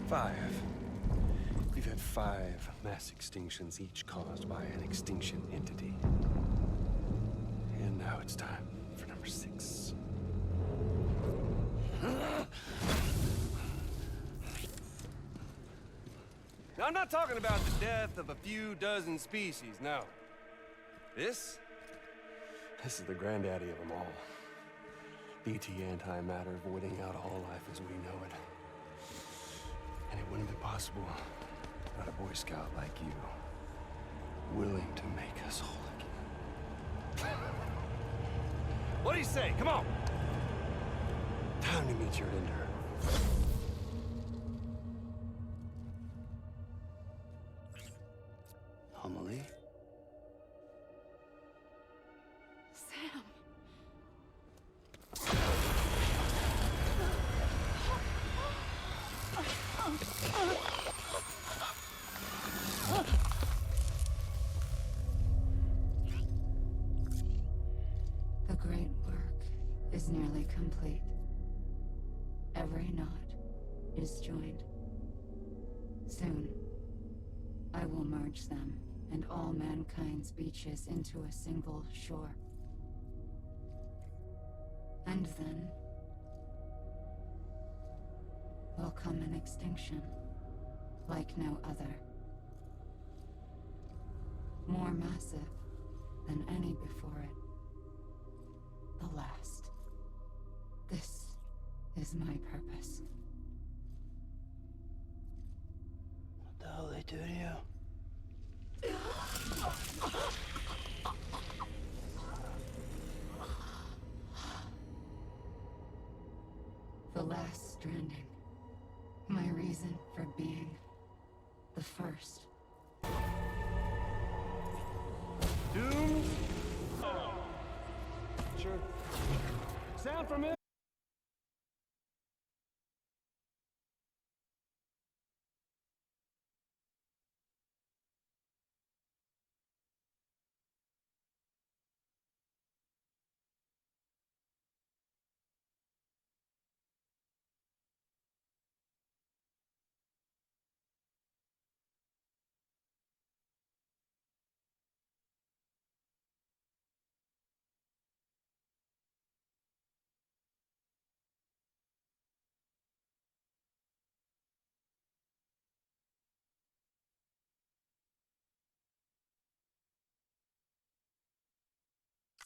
5. We've had 5 mass extinctions, each caused by an extinction entity. And now it's time for number 6. Now, I'm not talking about the death of a few dozen species, no. This is the granddaddy of them all. BT antimatter voiding out all life as we know it. And it wouldn't have been possible without a Boy Scout like you, willing to make us whole again. What do you say? Come on! Time to meet your ender. Emily? Sam. The great work is nearly complete. Every knot is joined. Soon, I will merge them and all mankind's beaches into a single shore. And then will come an extinction like no other. More massive than any before it. The last. This is my purpose. What the hell they do to you? The last stranding. My reason for being. The first. Doomed? Sure. Sound familiar?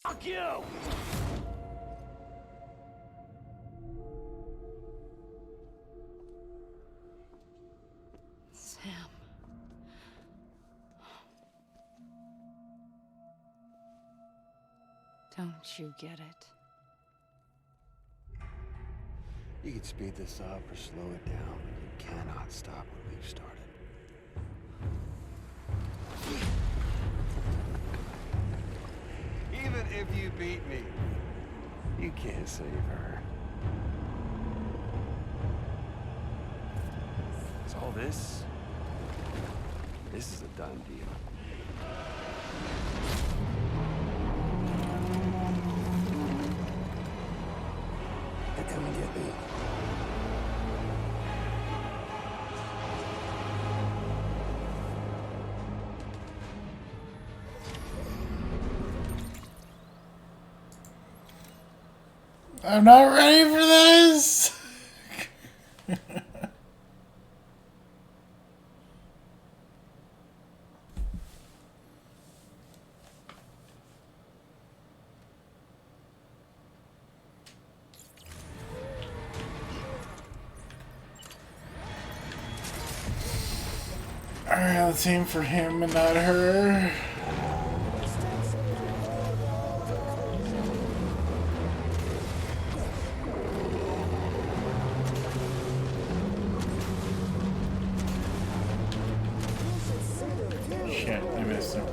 Fuck you! Sam. Don't you get it? You can speed this up or slow it down, but you cannot stop what we've started. Even if you beat me, you can't save her. So all this is a done deal. They're coming to get me. I'm not ready for this! Alright, let's aim for him and not her. Shit, I missed him.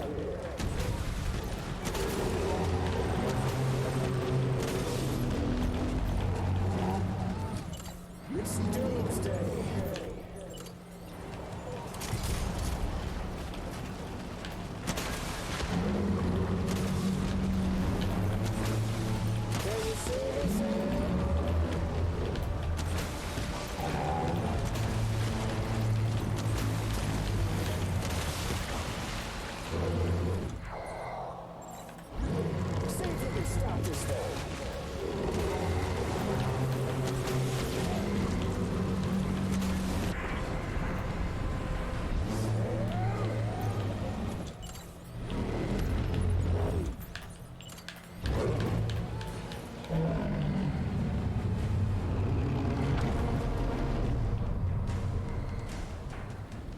It's Doomsday.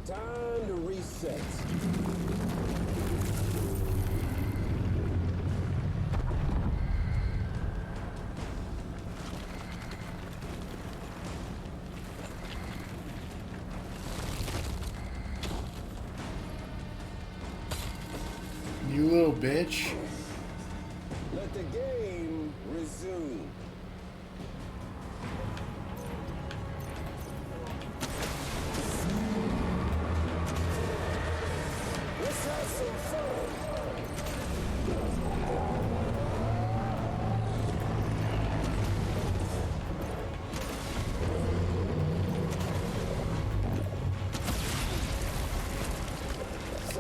Time to reset. You little bitch. Let the game resume. Let's have some fun.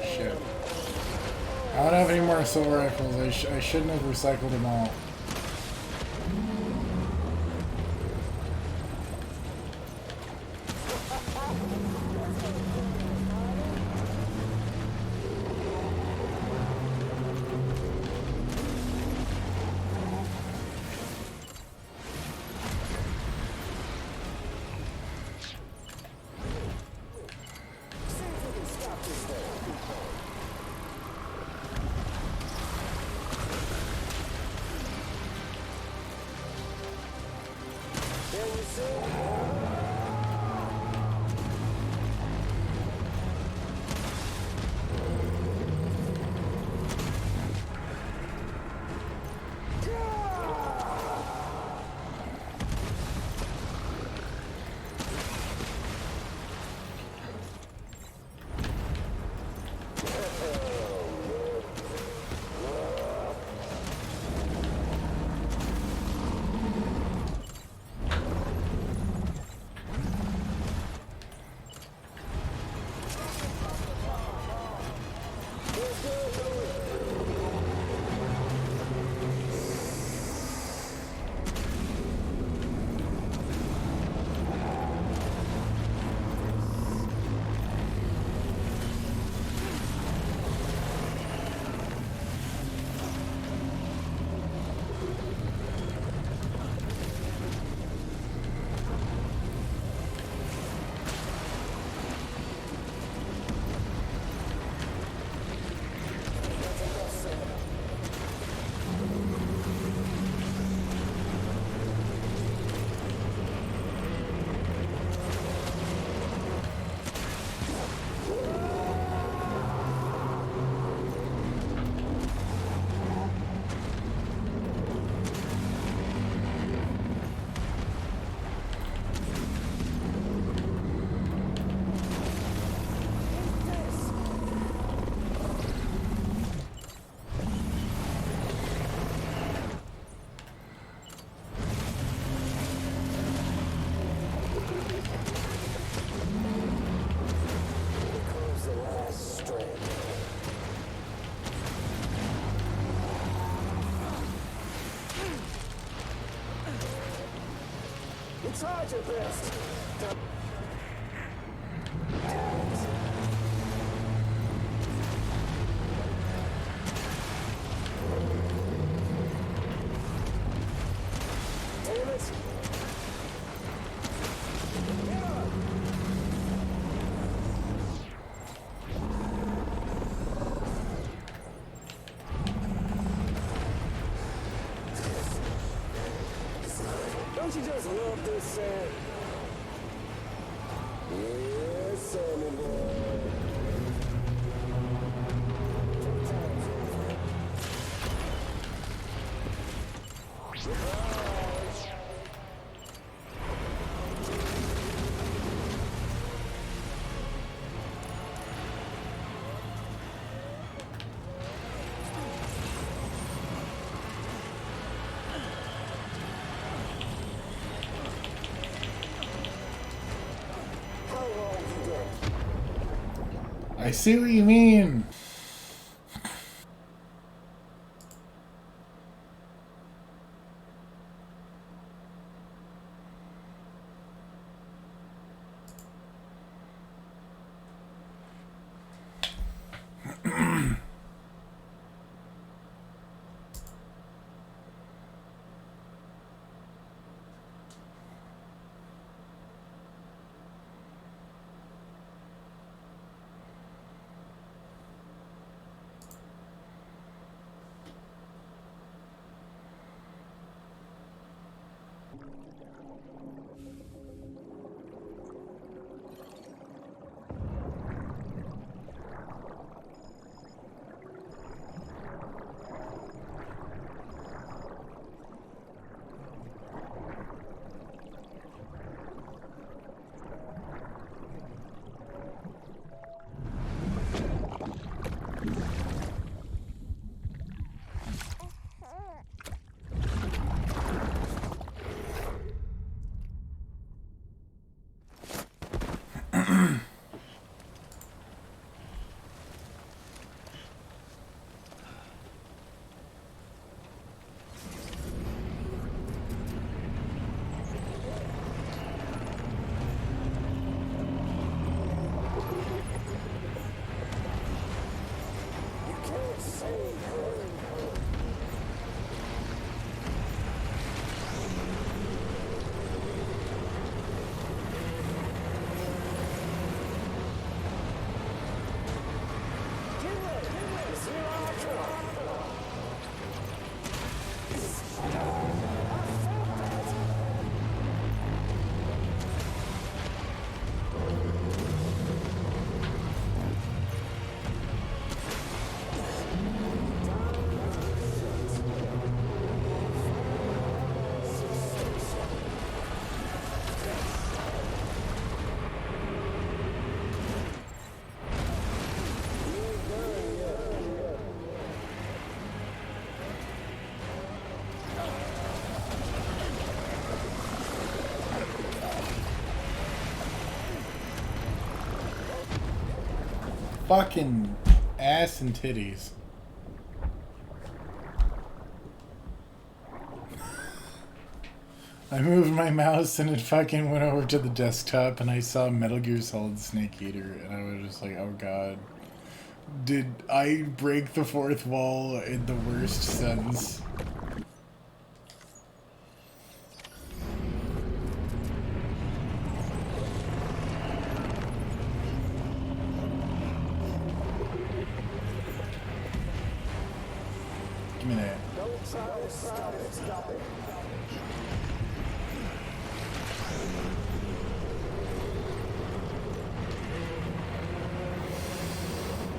Shit. I don't have any more assault rifles. I shouldn't have recycled them all. tried your best. Damn it. Don't you just love this set? Yes, Sammy boy. I see what you mean. Fucking ass and titties. I moved my mouse and it fucking went over to the desktop and I saw Metal Gear Solid Snake Eater and I was just like, oh god. Did I break the fourth wall in the worst sense? Give me that. Don't try to stop it. Stop it.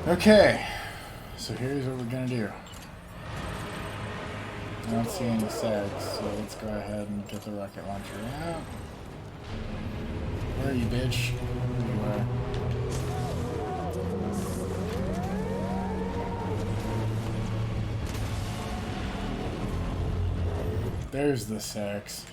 Okay, so here's what we're gonna do. I don't see any sex, so let's go ahead and get the rocket launcher out. Where are you, bitch? There you are. There's the sex.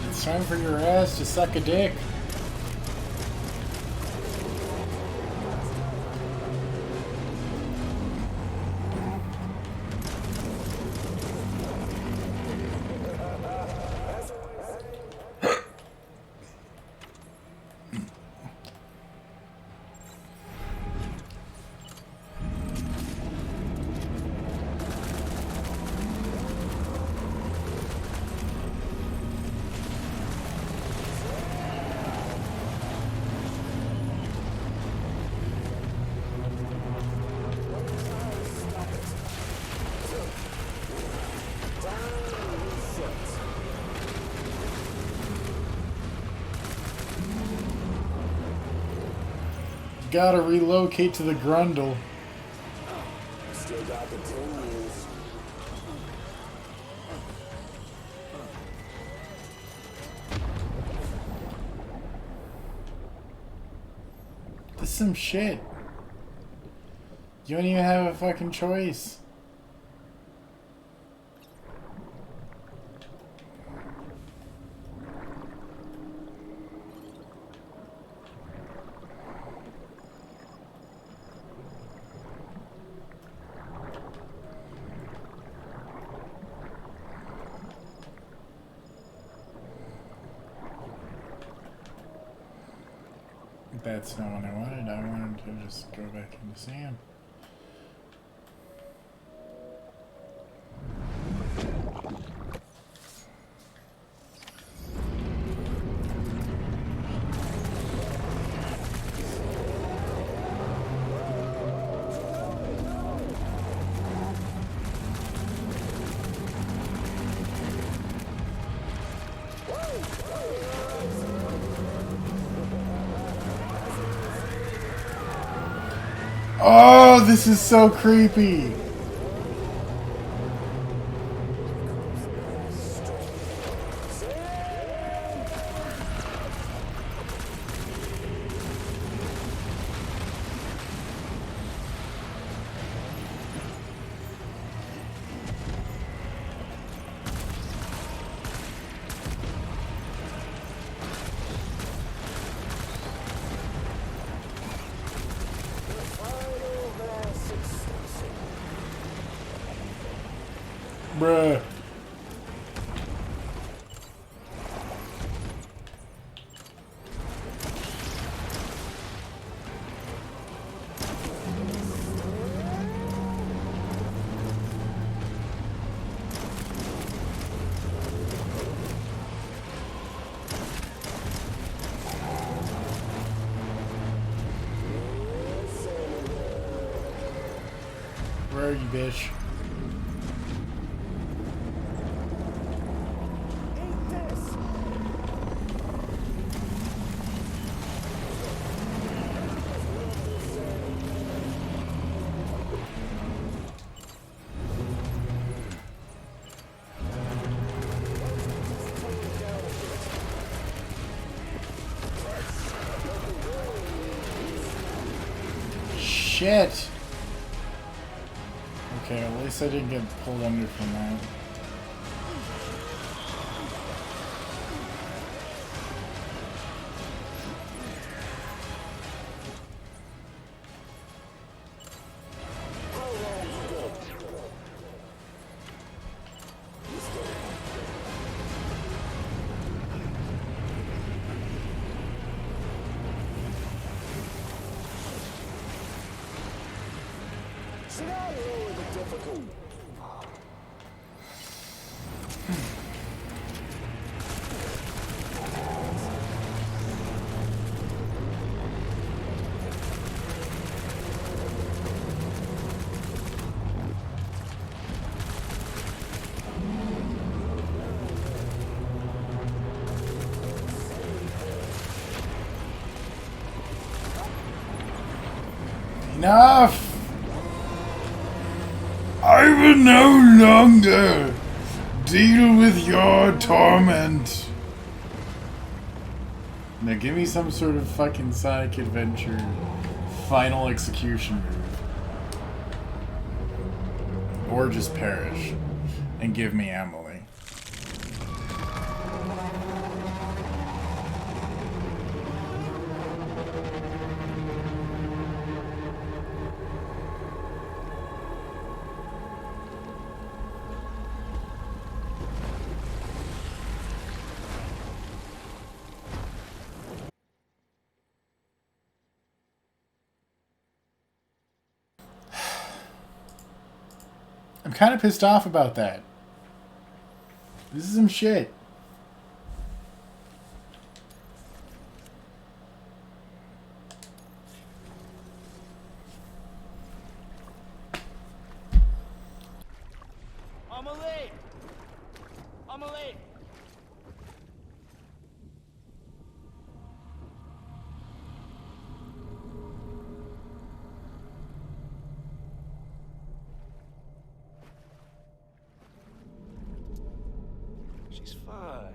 It's time for your ass to suck a dick. Gotta relocate to the Grundle. Still got the tools. This is some shit. You don't even have a fucking choice. That's not what I wanted. I wanted to just go back into Sam. Oh, this is so creepy. Bruh. Where are you, bitch? Shit! Okay, at least I didn't get pulled under from that. Enough! I will no longer deal with your torment. Now give me some sort of fucking Sonic Adventure final execution move. or just perish and give me Emily. I'm kind of pissed off about that. This is some shit. Amelie! Amelie! She's fine.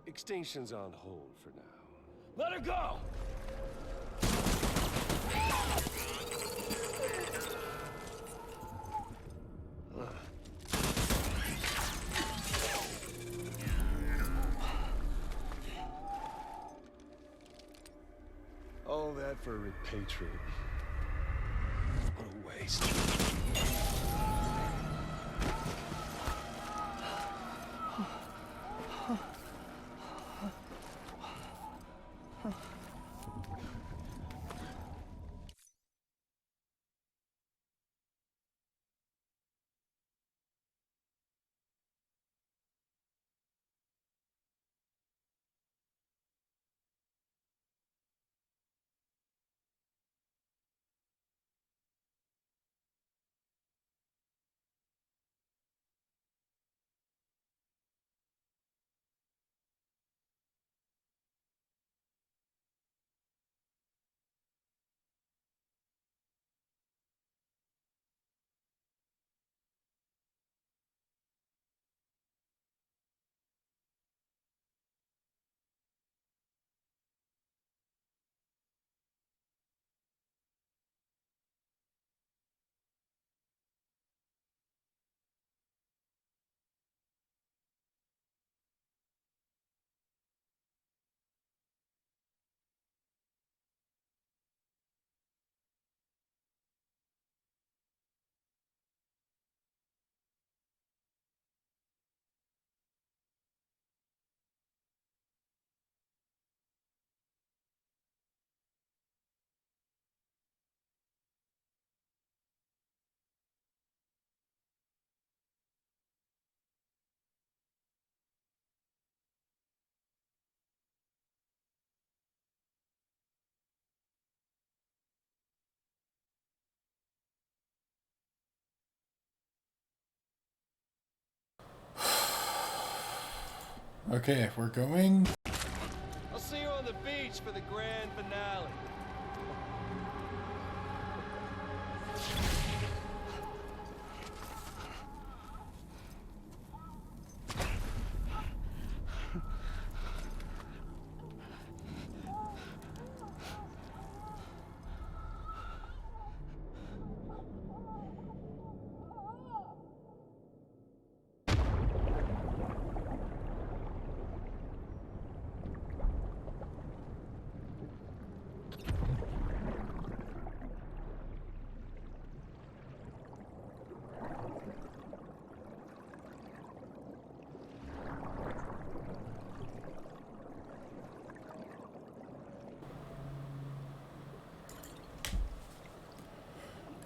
Extinction's on hold for now. Let her go! All that for a repatriate. What a waste. Okay, we're going. I'll see you on the beach for the grand finale.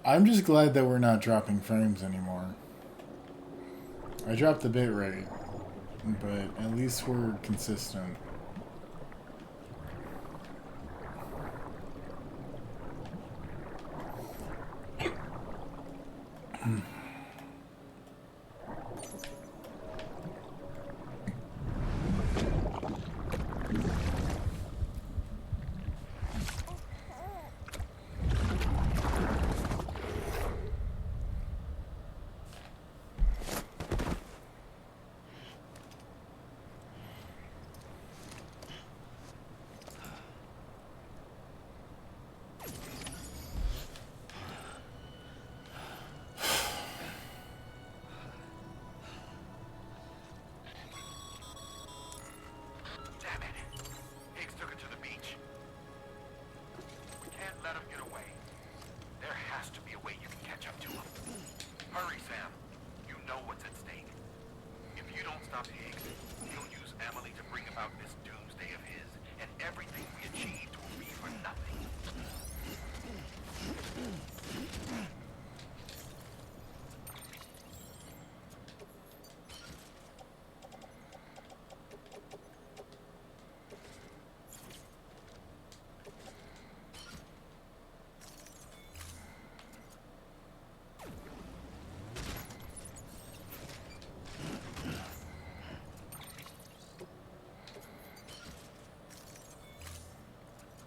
I'm just glad that we're not dropping frames anymore. I dropped the bitrate, but at least we're consistent. out this doomsday of his, and everything we achieved will be for nothing.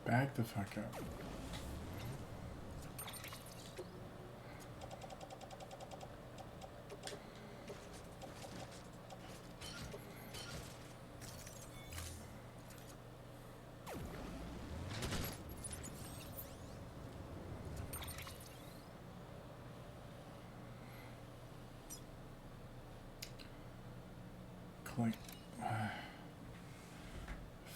Back the fuck up. Click.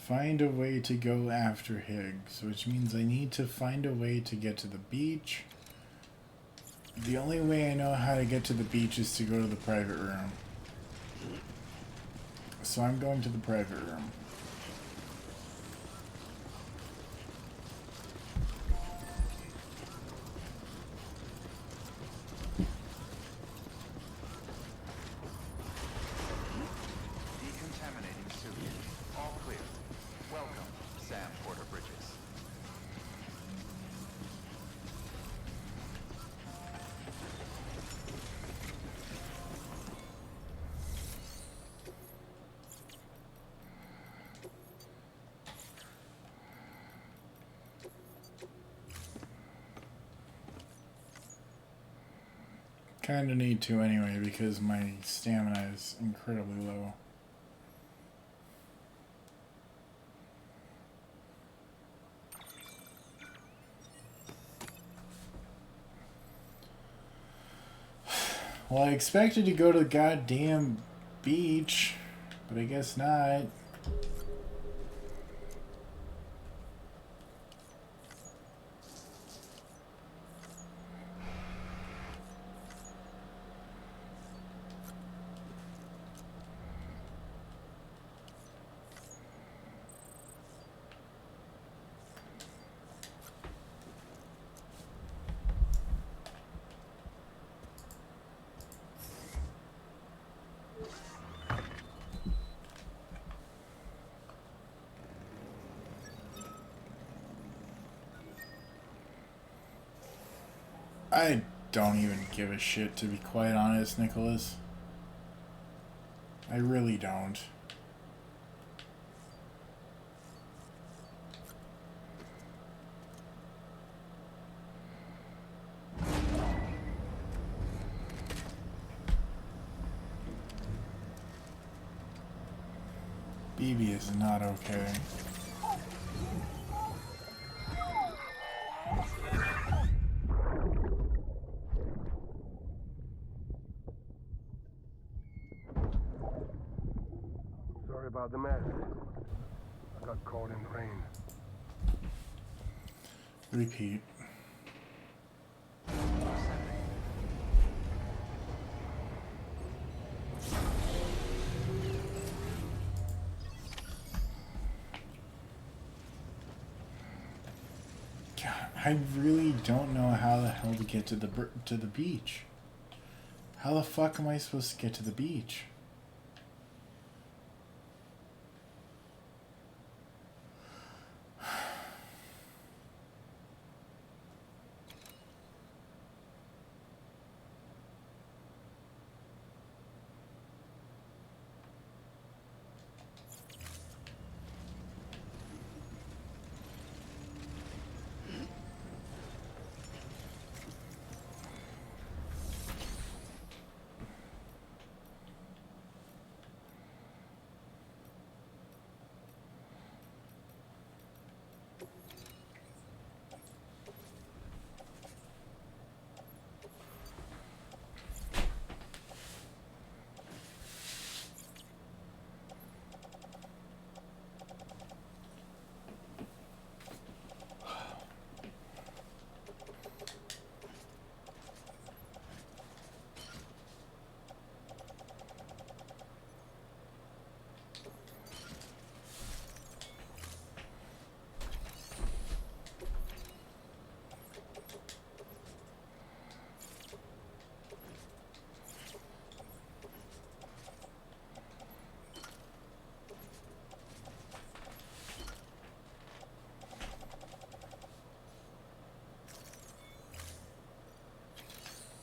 Find a way to go after Higgs, which means I need to find a way to get to the beach. The only way I know how to get to the beach is to go to the private room. So I'm going to the private room. Decontaminating suit. All clear. Welcome, Sam Porter Bridges. Kinda need to anyway because my stamina is incredibly low. Well, I expected to go to the goddamn beach, but I guess not. I don't even give a shit, to be quite honest, Nicholas. I really don't. BB is not okay. Sorry about the mess. I got caught in the rain. Repeat. God, I really don't know how the hell to get to the beach. How the fuck am I supposed to get to the beach?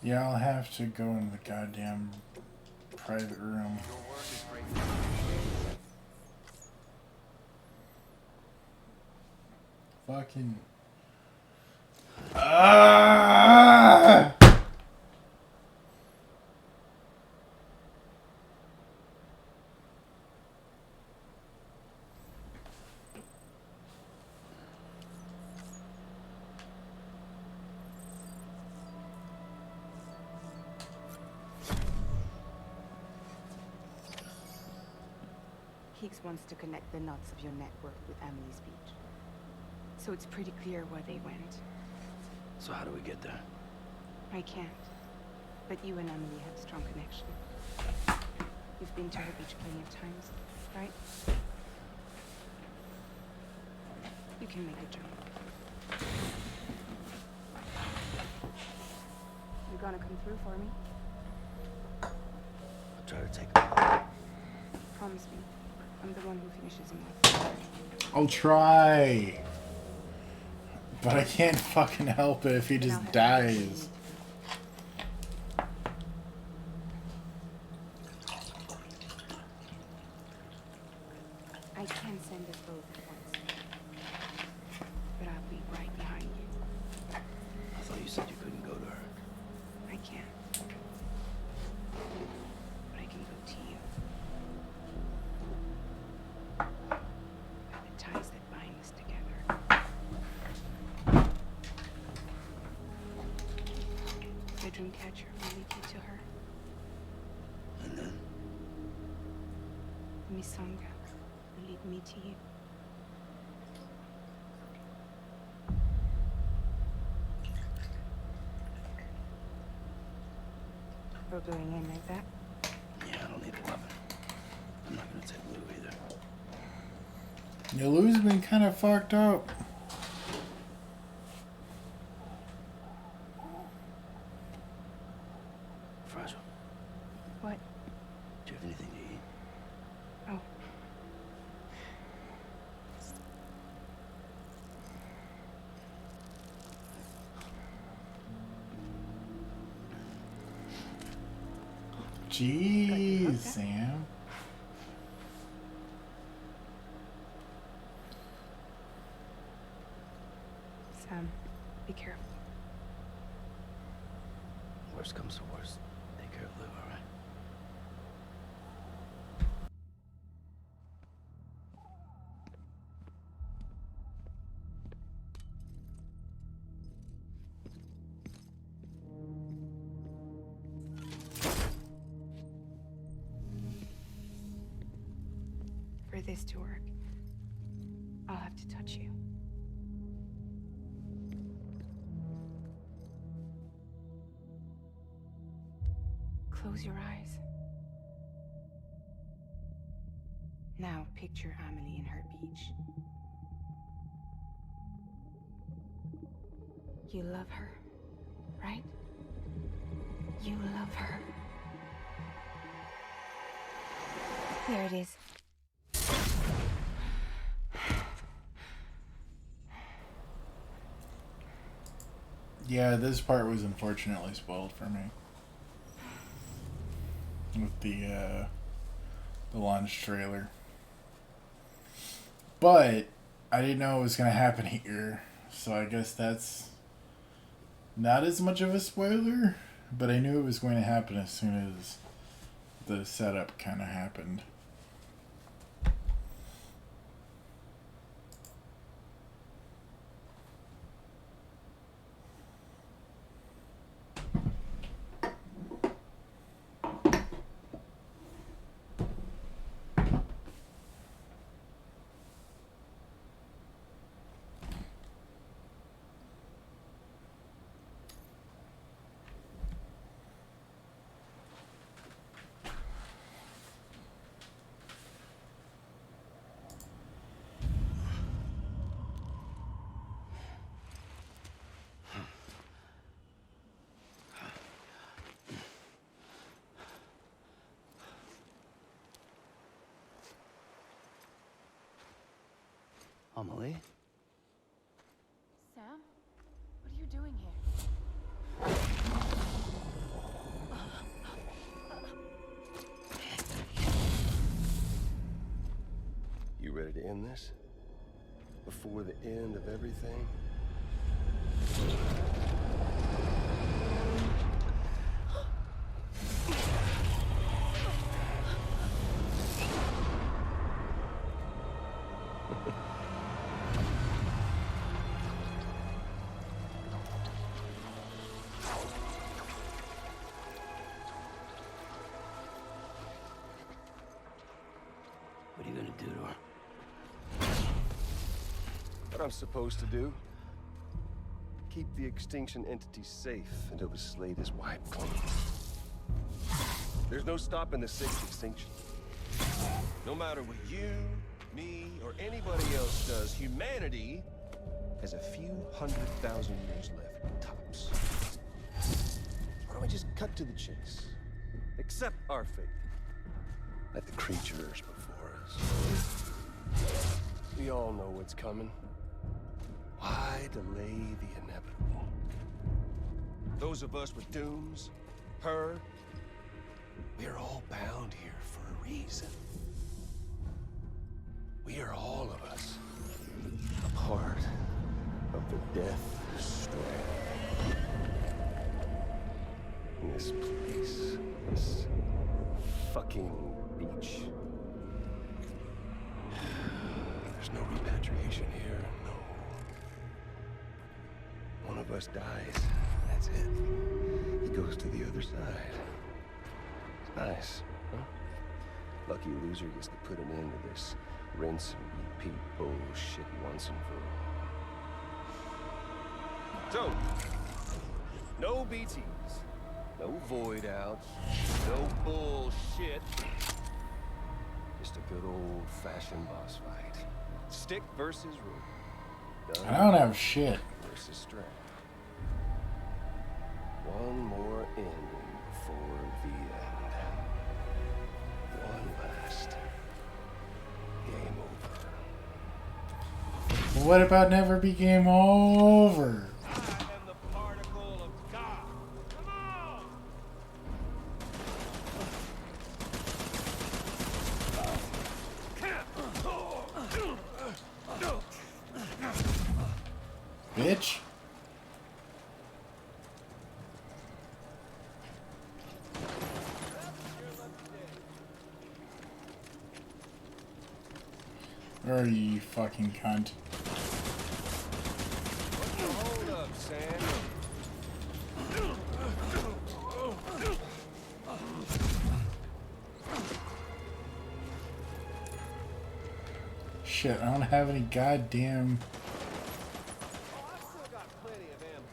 Yeah, I'll have to go in the goddamn private room. Your work is great. Fucking. Ah! Higgs wants to connect the knots of your network with Amelie's beach. So it's pretty clear where they went. So how do we get there? I can't. But you and Amelie have a strong connection. You've been to her beach plenty of times, right? You can make a jump. You gonna come through for me? I'll try to take it. Promise me. I'm the one who finishes him off. I'll try. But I can't fucking help it if he just dies. I can send us both at once. But I'll be right behind you. I thought you said you couldn't go to her. I can. But I can go to you. By the ties that bind us together. The Dreamcatcher will lead you to her. And then? Misanga will lead me to you. We're going in like that? Yeah, I don't need a weapon. I'm not gonna take Lou either. Yeah, Lou's been kind of fucked up. Fragile. What? Do you have anything to eat? Oh. Jeez, Sam. Sam, be careful. Worst comes to worst. Take care of Lou, all right? For this to work, I'll have to touch you. Close your eyes. Now picture Amelie in her beach. You love her, right? You love her. There it is. Yeah, this part was unfortunately spoiled for me. With the launch trailer. But I didn't know it was going to happen here. So I guess that's not as much of a spoiler. But I knew it was going to happen as soon as the setup kind of happened. Amelie? Sam, what are you doing here? You ready to end this? Before the end of everything? What are you gonna do to her? What I'm supposed to do? Keep the extinction entity safe until the slate is wiped clean. There's no stopping the safe extinction. No matter what you, me, or anybody else does, humanity has a few 100,000 years left, tops. Why don't we just cut to the chase? Accept our fate. Let the creatures before us. We all know what's coming. Why delay the inevitable? Those of us with dooms, her, we're all bound here for a reason. We are all of us a part of the Death Strand. This place, this fucking beach. There's no repatriation here, no. One of us dies, that's it. He goes to the other side. It's nice, huh? Lucky loser gets to put an end to this rinse and repeat bullshit once and for all. So, no BTs, no void outs, no bullshit. Just a good old-fashioned boss fight. Stick versus rope. Done I don't have shit. versus Strand. One more ending before the end. One last game over. What about never be game over? I am the particle of God. Come on! Bitch. Where are you, fucking cunt? Hold up, Sam. Shit, I don't have any goddamn... Oh, I've still got plenty of ammo.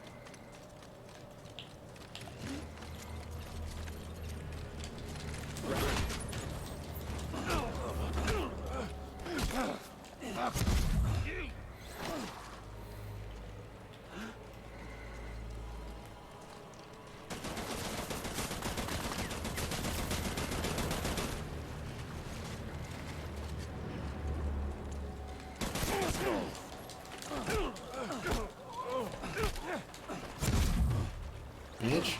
Bitch.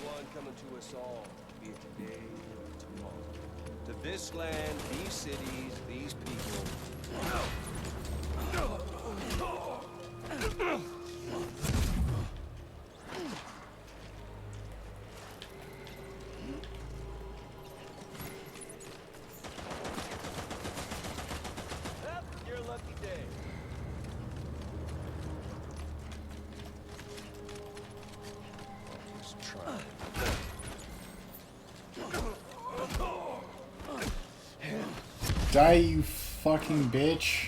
One coming to us all, be it today or tomorrow. To this land, these cities, these people. That's your lucky day. Just try. Die, you fucking bitch.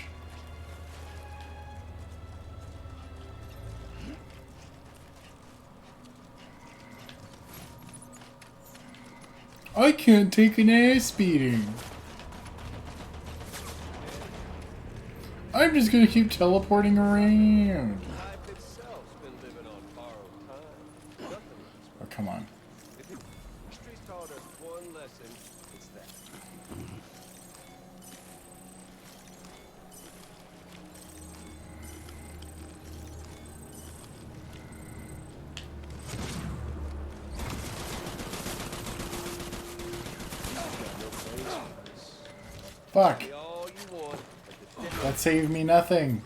I can't take an ass beating. I'm just gonna keep teleporting around. Life itself's been living on borrowed time. Nothing else. Oh, come on. If history's taught us one lesson, it's that. Fuck. Be all you want, but the That saved me nothing.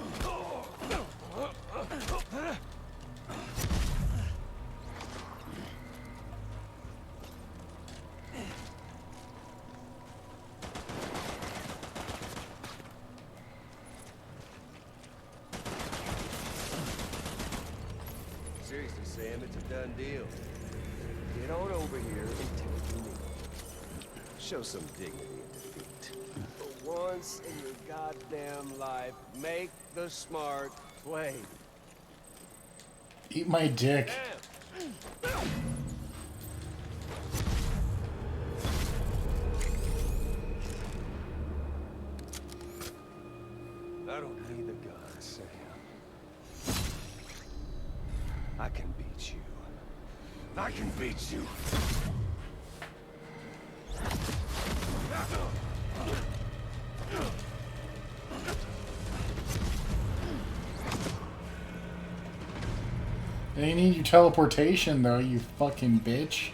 Seriously, Sam, it's a done deal. Get on over here and take your knee. Show some dignity in defeat. For once in your goddamn life, make the smart play. Eat my dick. I don't need the gun, Sam. I can beat you. I can beat you. They need your teleportation, though, you fucking bitch.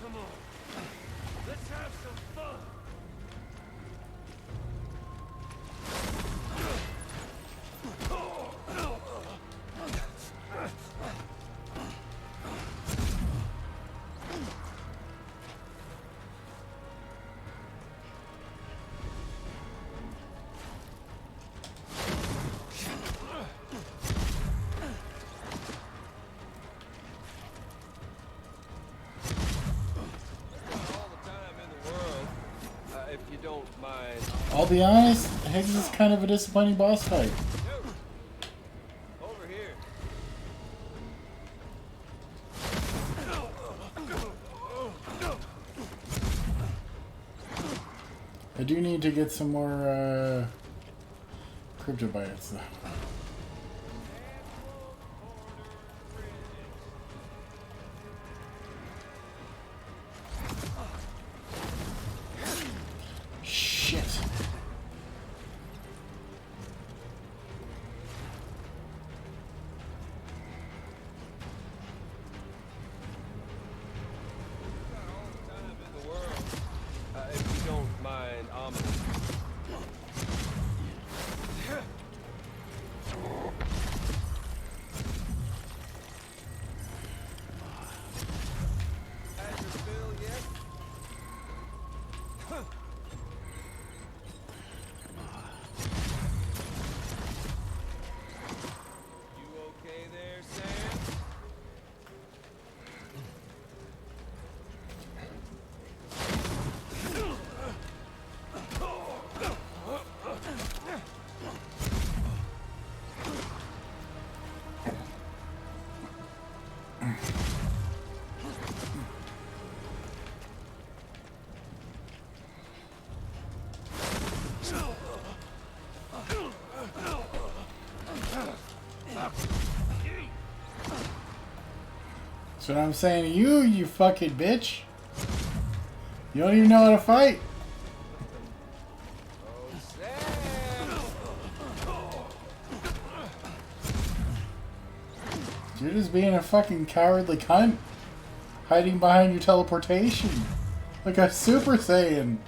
Come on. Let's have some fun. If you don't mind. I'll be honest, Higgs is kind of a disappointing boss fight. Over here. I do need to get some more cryptobites, though. Shit. If you don't mind, Had your fill yet? You okay there, Sam? That's what I'm saying to you, you fucking bitch. You don't even know how to fight. You're just being a fucking cowardly cunt. Hiding behind your teleportation. Like a Super Saiyan.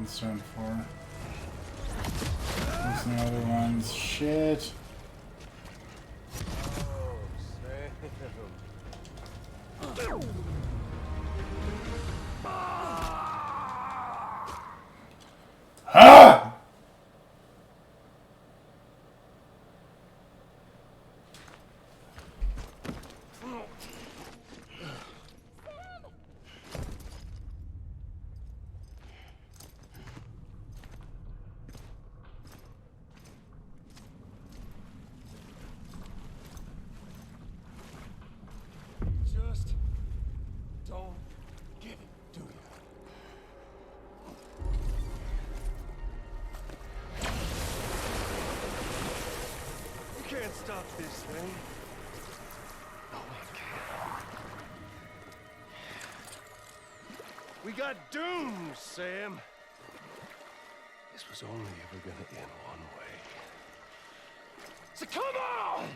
stone for. There's no other ones. Shit. Ah! Just don't get it, do you? You can't stop this thing. No one can. We got doomed, Sam. This was only ever gonna end one way. So come on!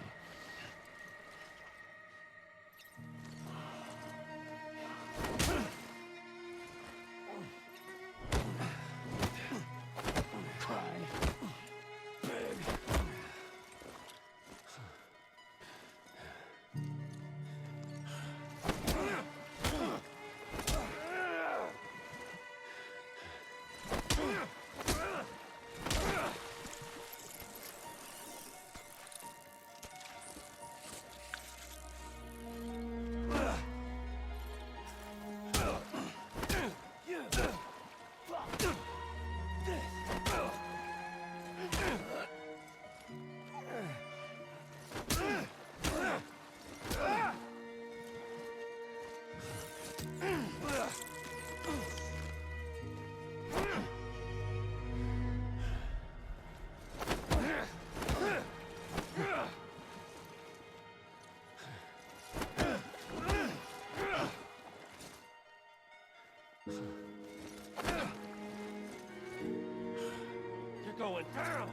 You're going down!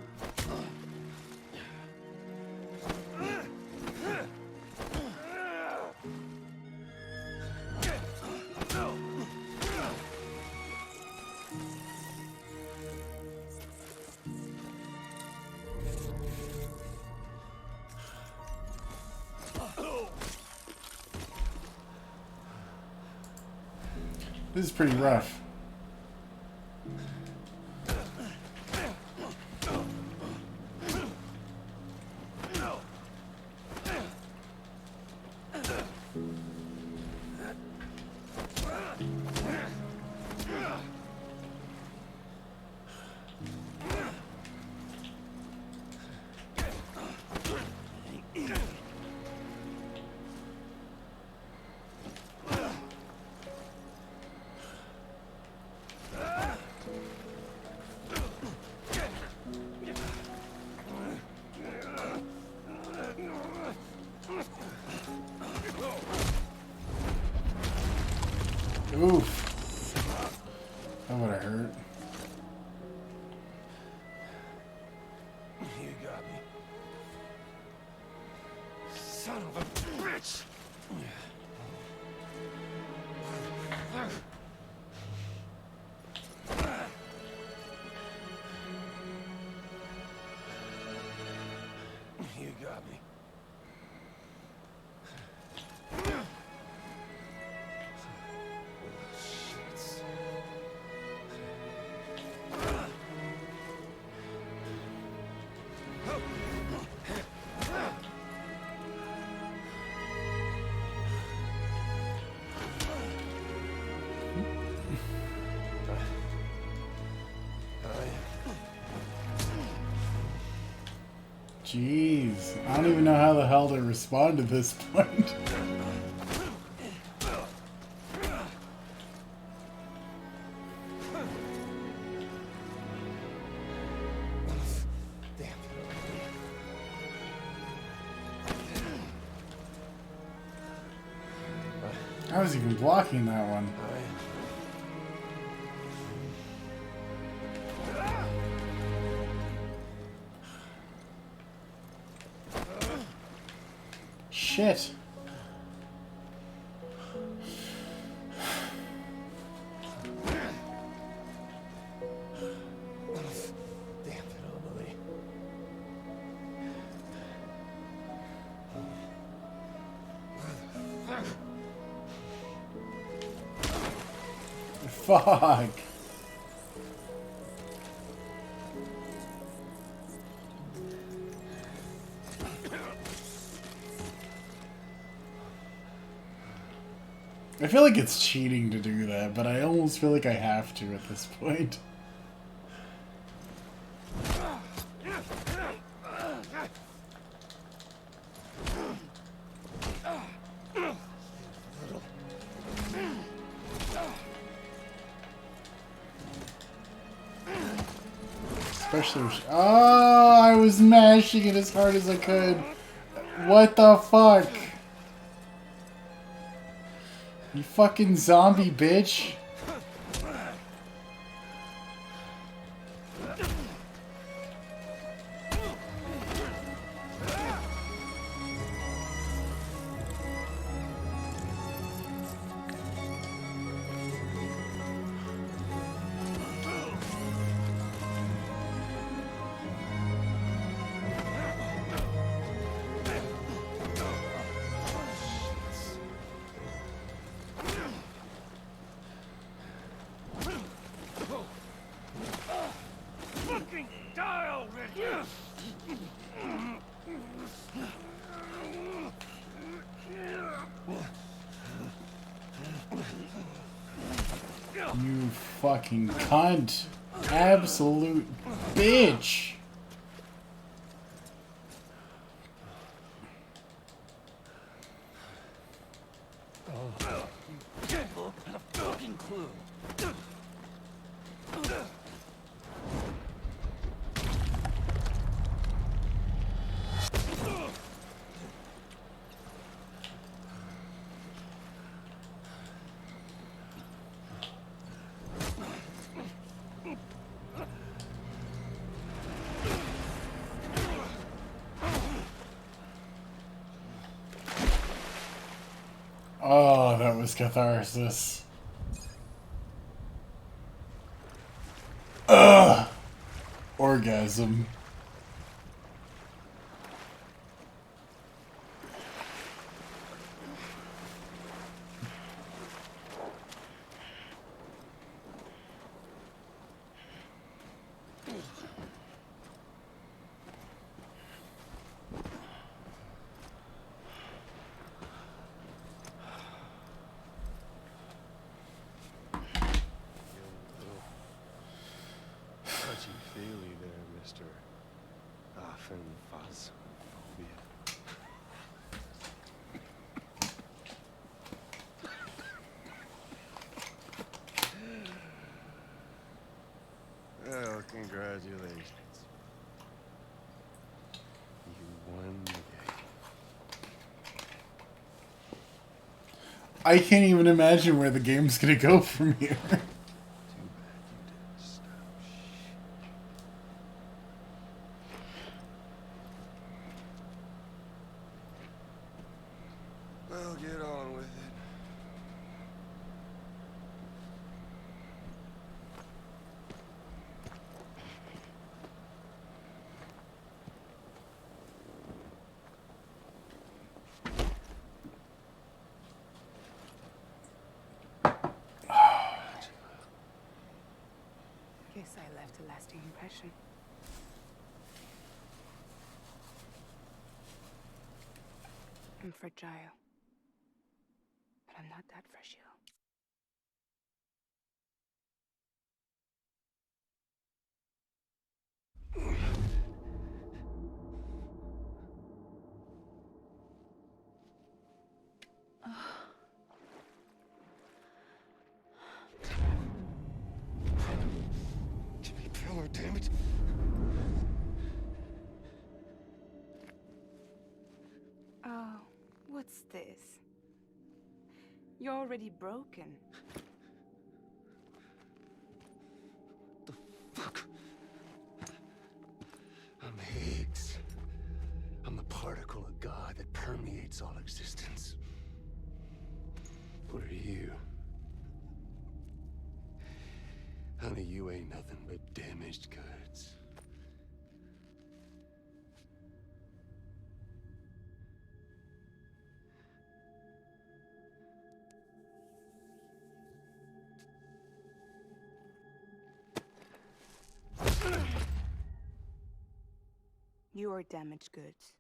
This is pretty rough. Oof. That would have hurt. You got me. Son of a bitch! You got me. Jeez, I don't even know how the hell to respond at this point. I was even blocking that one. Shit. Fuck. I feel like it's cheating to do that, but I almost feel like I have to at this point. Especially if oh, I was mashing it as hard as I could. What the fuck? You fucking zombie bitch. You fucking cunt. Absolute bitch. Oh, that was catharsis. Ugh. Orgasm. Touchy-feely there, Mr. Phasmophobia. Well, congratulations. You won the game. I can't even imagine where the game's gonna go from here. Well, get on with it. Guess I left a lasting impression. I'm fragile. But I'm not that fragile. Jimmy Pillar, damn it. Oh, what's this? You're already broken. The fuck? I'm Higgs. I'm the particle of God that permeates all existence. What are you? Honey, you ain't nothing but damaged goods. You are damaged goods.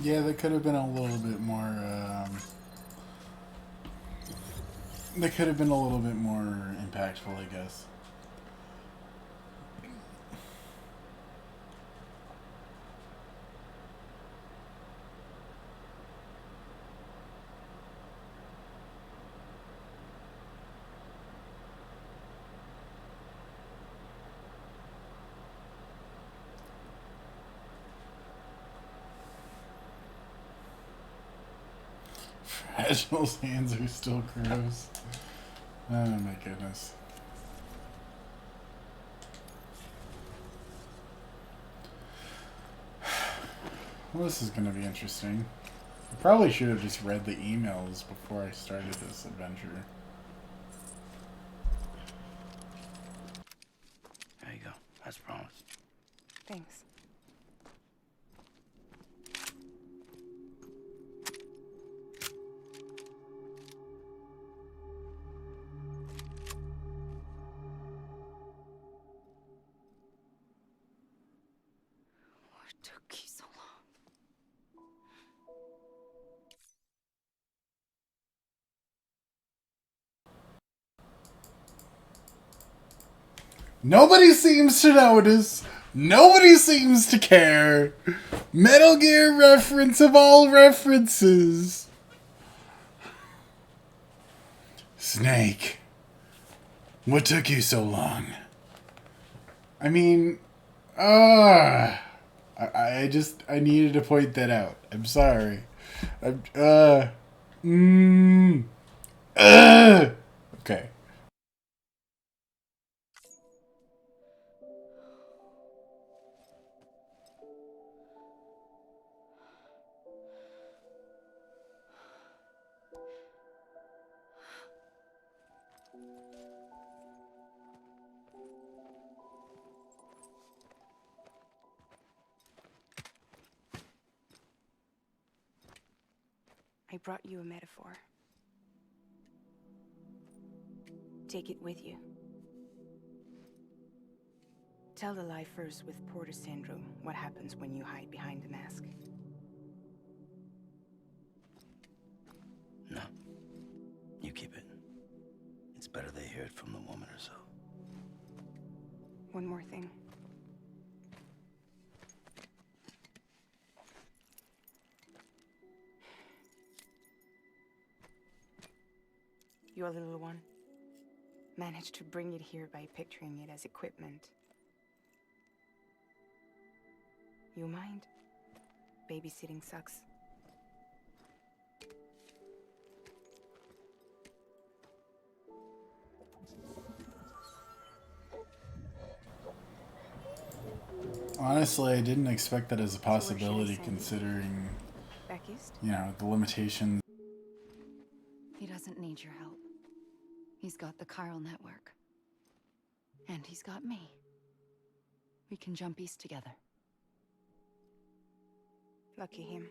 Yeah, that could have been a little bit more, that could have been a little bit more impactful, I guess. Fragile's hands are still gross. Oh my goodness. Well, this is going to be interesting. I probably should have just read the emails before I started this adventure. There you go. As promised. Thanks. What took you so long? Nobody seems to notice. Nobody seems to care. Metal Gear reference of all references. Snake. What took you so long? I mean, I needed to point that out. I'm sorry. Okay. I brought you a metaphor. Take it with you. Tell the lifers with Porter syndrome what happens when you hide behind the mask. No. You keep it. It's better they hear it from the woman herself. One more thing. Your little one managed to bring it here by picturing it as equipment. You mind? Babysitting sucks. Honestly, I didn't expect that as a possibility considering, Back east? you know, the limitations. He doesn't need your help. He's got the chiral network. And he's got me. We can jump east together. Lucky him.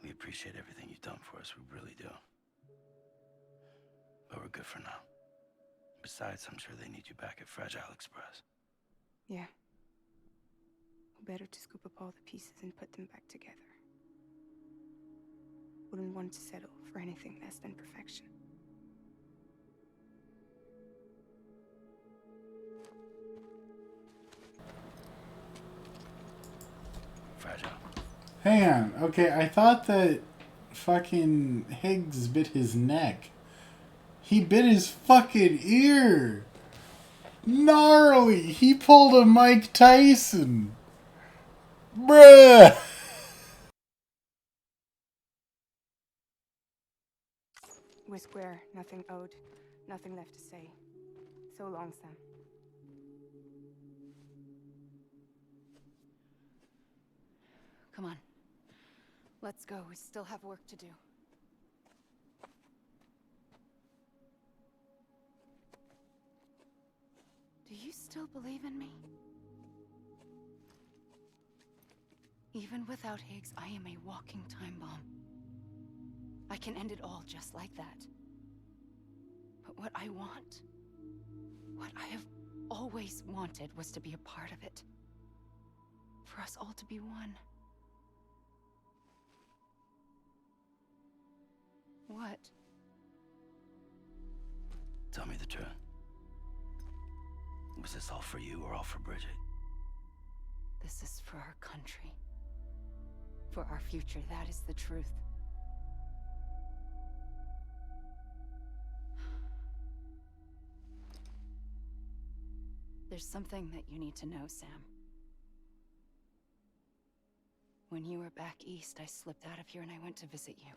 We appreciate everything you've done for us, we really do. But we're good for now. Besides, I'm sure they need you back at Fragile Express. Yeah. Better to scoop up all the pieces and put them back together. Wouldn't want to settle for anything less than perfection. Fragile. Hang on. Okay, I thought that fucking Higgs bit his neck. He bit his fucking ear. Gnarly. He pulled a Mike Tyson. Bruh. We're square. Nothing owed. Nothing left to say. So long, Sam. Come on. Let's go. We still have work to do. Do you still believe in me? Even without Higgs, I am a walking time bomb. I can end it all just like that. But what I want, what I have always wanted, was to be a part of it. For us all to be one. What? Tell me the truth. Was this all for you or all for Bridget? This is for our country. For our future, that is the truth. There's something that you need to know, Sam. When you were back east, I slipped out of here and I went to visit you.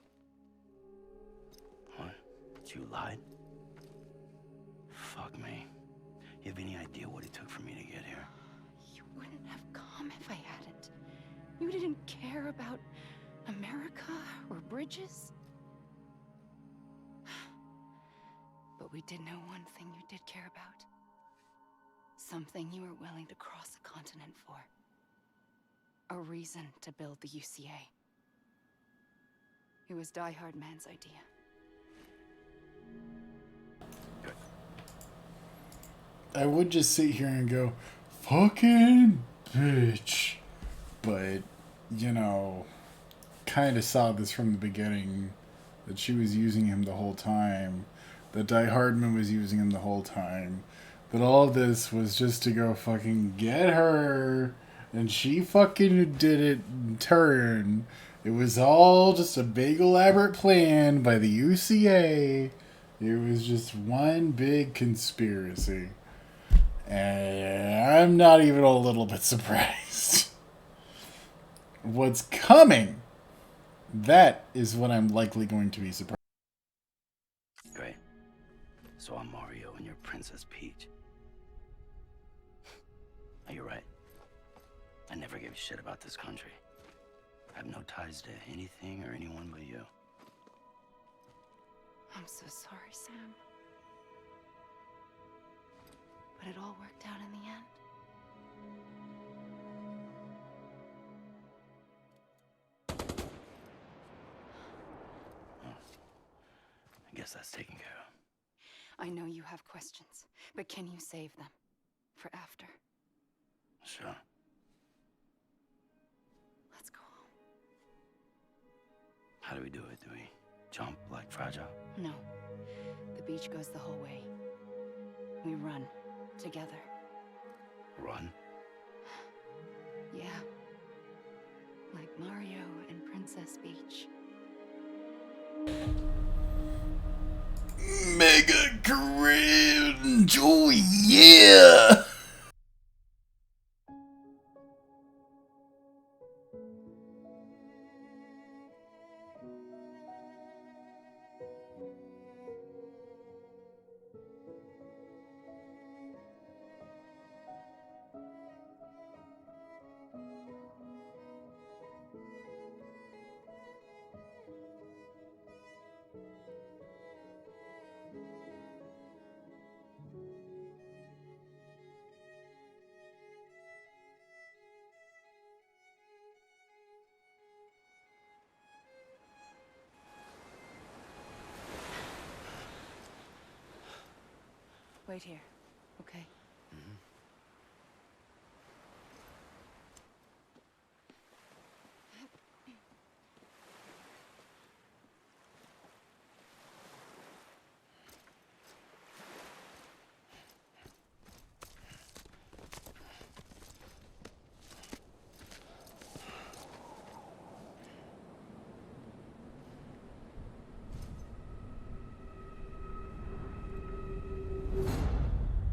What? You lied? Fuck me. You have any idea what it took for me to get here? You wouldn't have come if I hadn't. You didn't care about America or bridges. But we did know one thing you did care about. Something you were willing to cross a continent for. A reason to build the UCA. It was Die Hard Man's idea. Good. I would just sit here and go, fucking bitch. But, you know, kind of saw this from the beginning. That she was using him the whole time. That Die Hardman was using him the whole time. That all of this was just to go fucking get her. And she fucking did it in turn. It was all just a big elaborate plan by the UCA. It was just one big conspiracy. And I'm not even a little bit surprised. What's coming? That is what I'm likely going to be surprised. Great. So I'm Mario and you're Princess Peach. Oh, you're right. I never gave a shit about this country. I have no ties to anything or anyone but you. I'm so sorry, Sam. But it all worked out in the end. I guess that's taken care of. I know you have questions, but can you save them for after? Sure. Let's go home. How do we do it? Do we jump like Fragile? No. The beach goes the whole way. We run together. Run? Yeah. Like Mario and Princess Peach. Mega cringe! Oh yeah! Wait here, okay?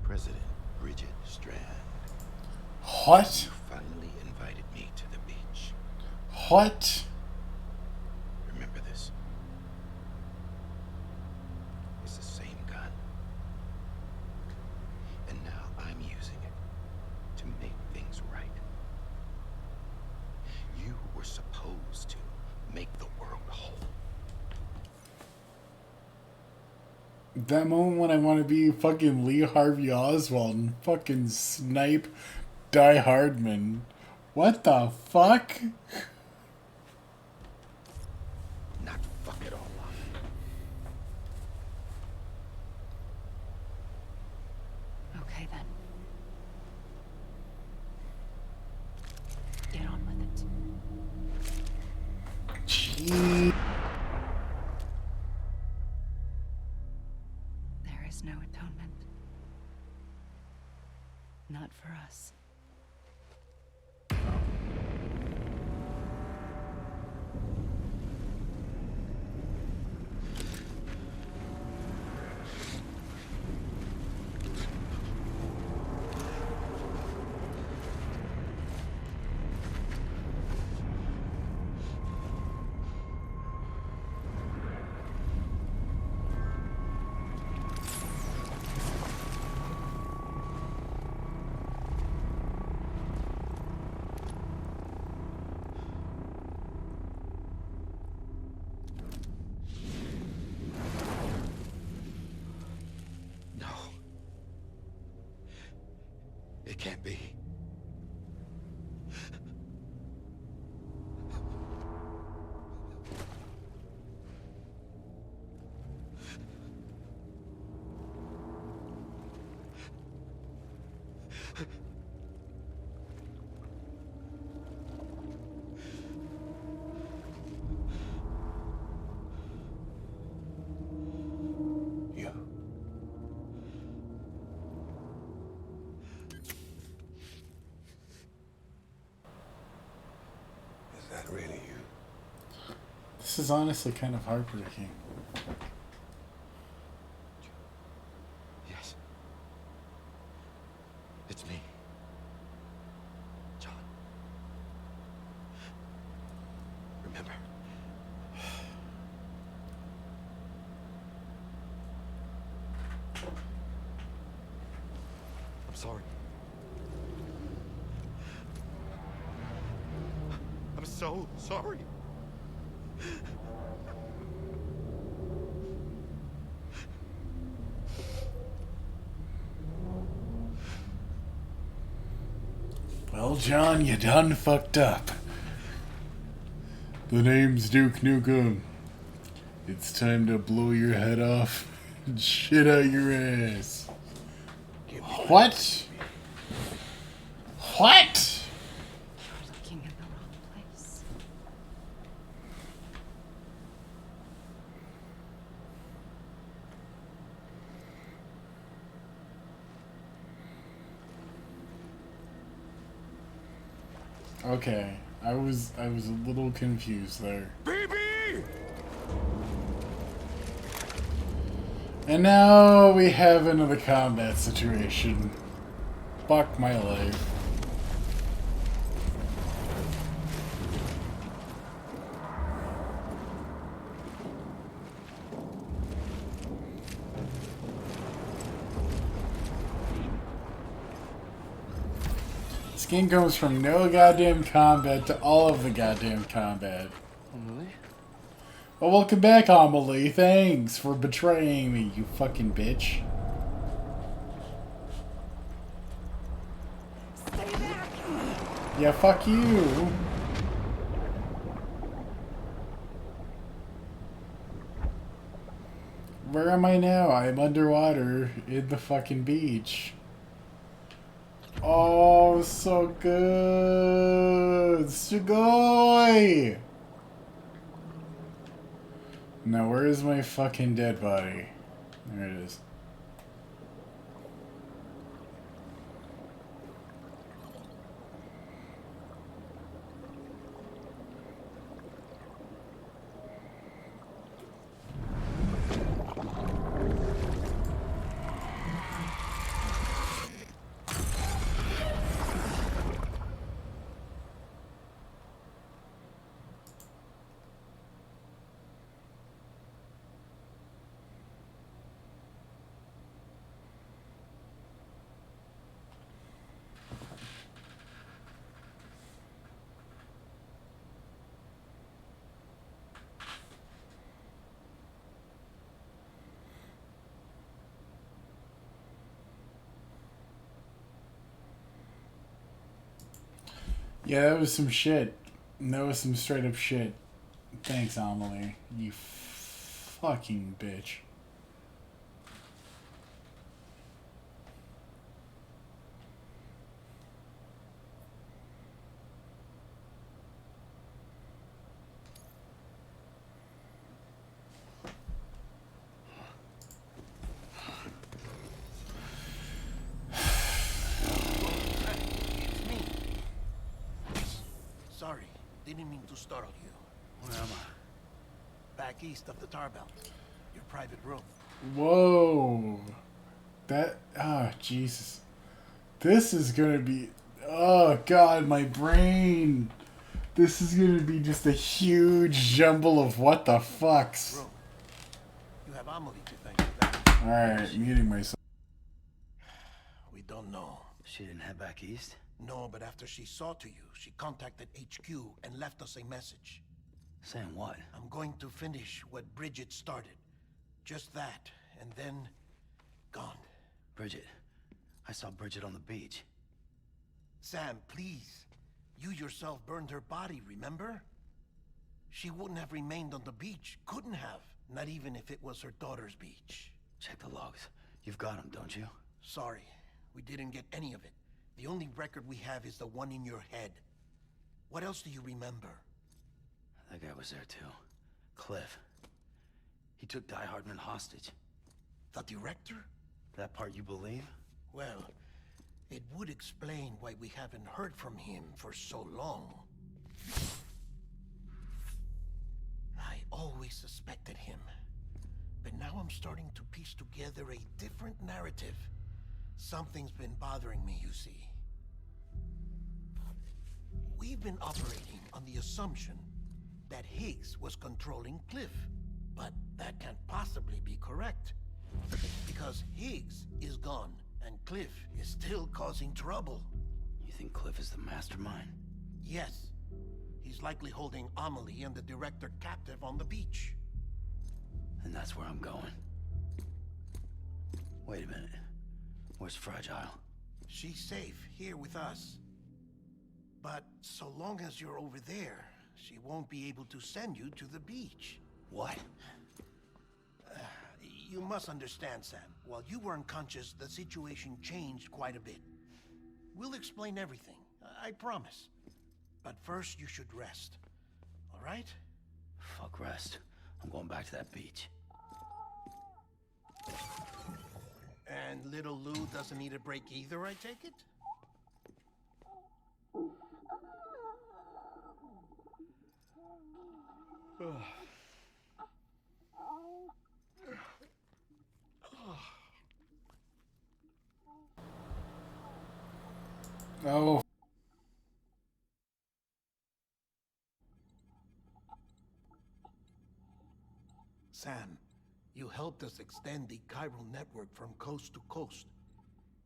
President Bridget Strand. What? You finally invited me to the beach. What? Remember this. It's the same gun. And now I'm using it to make things right. You were supposed to make the world whole. That moment when I want to be fucking Lee Harvey Oswald and fucking snipe Die Hardman. What the fuck? Not fuck it all up. Okay then. Get on with it. Gee. There is no atonement. Not for us. No. It can't be. You. Is that really you? This is honestly kind of heartbreaking. Yes. It's me. John. Remember. I'm sorry. I'm so sorry. Well, John, you done fucked up. The name's Duke Nukem. It's time to blow your head off and shit out your ass. What? What? You're looking in the wrong place. Okay, I was a little confused there. BB! And now we have another combat situation. Fuck my life. This game goes from no goddamn combat to all of the goddamn combat. Really? Well, welcome back, Amelie. Thanks for betraying me, you fucking bitch. Stay back! Yeah, fuck you. Where am I now? I'm underwater in the fucking beach. Oh, so good. Sugoi! Now, where is my fucking dead body? There it is. Yeah, that was some shit. That was some straight up shit. Thanks, Amelie. You fucking bitch. Sorry, didn't mean to startle you. Where am I? Back east of the tar belt. Your private room. Whoa. That... Oh, Jesus. This is gonna be... Oh, God, my brain. This is gonna be just a huge jumble of what the fucks. Room. You have Amelie to thank for that. Alright, muting myself. We don't know. She didn't head back east? No, but after she saw to you, she contacted HQ and left us a message. Saying what? I'm going to finish what Bridget started. Just that, and then... gone. Bridget. I saw Bridget on the beach. Sam, please. You yourself burned her body, remember? She wouldn't have remained on the beach. Couldn't have. Not even if it was her daughter's beach. Check the logs. You've got them, don't you? Sorry. We didn't get any of it. The only record we have is the one in your head. What else do you remember? That guy was there too. Cliff. He took Die Hardman hostage. The director? That part you believe? Well, it would explain why we haven't heard from him for so long. I always suspected him. But now I'm starting to piece together a different narrative. Something's been bothering me, you see. We've been operating on the assumption that Higgs was controlling Cliff. But that can't possibly be correct. Because Higgs is gone, and Cliff is still causing trouble. You think Cliff is the mastermind? Yes. He's likely holding Amelie and the director captive on the beach. And that's where I'm going. Wait a minute. Where's Fragile? She's safe here with us. But so long as you're over there, she won't be able to send you to the beach. What? You must understand, Sam. While you were unconscious, the situation changed quite a bit. We'll explain everything, I promise. But first, you should rest. All right? Fuck rest. I'm going back to that beach. And little Lou doesn't need a break either, I take it? Oh. Sam, you helped us extend the chiral network from coast to coast.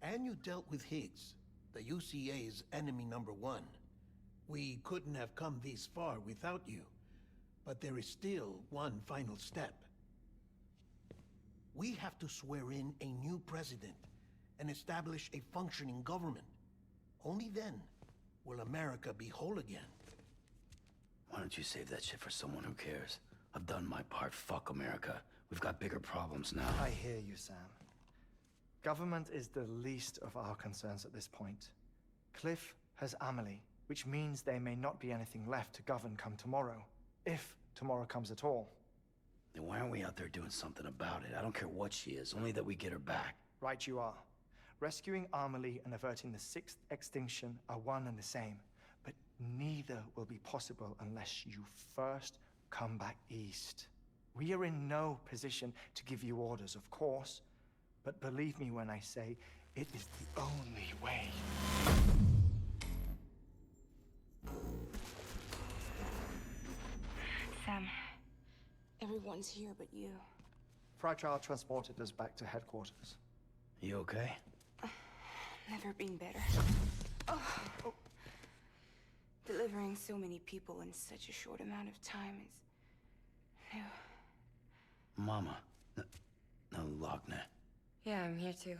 And you dealt with Higgs, the UCA's enemy #1. We couldn't have come this far without you. But there is still one final step. We have to swear in a new president and establish a functioning government. Only then will America be whole again. Why don't you save that shit for someone who cares? I've done my part. Fuck America. We've got bigger problems now. I hear you, Sam. Government is the least of our concerns at this point. Cliff has Amelie, which means there may not be anything left to govern come tomorrow. If tomorrow comes at all. Then why aren't we out there doing something about it? I don't care what she is, only that we get her back. Right you are. Rescuing Amelie and averting the 6th extinction are one and the same. But neither will be possible unless you first come back east. We are in no position to give you orders, of course. But believe me when I say, it is the only way. Sam, everyone's here but you. Fragile transported us back to headquarters. You okay? Never been better. Oh. Delivering so many people in such a short amount of time is new. Mama. No, Lochner. Yeah, I'm here too.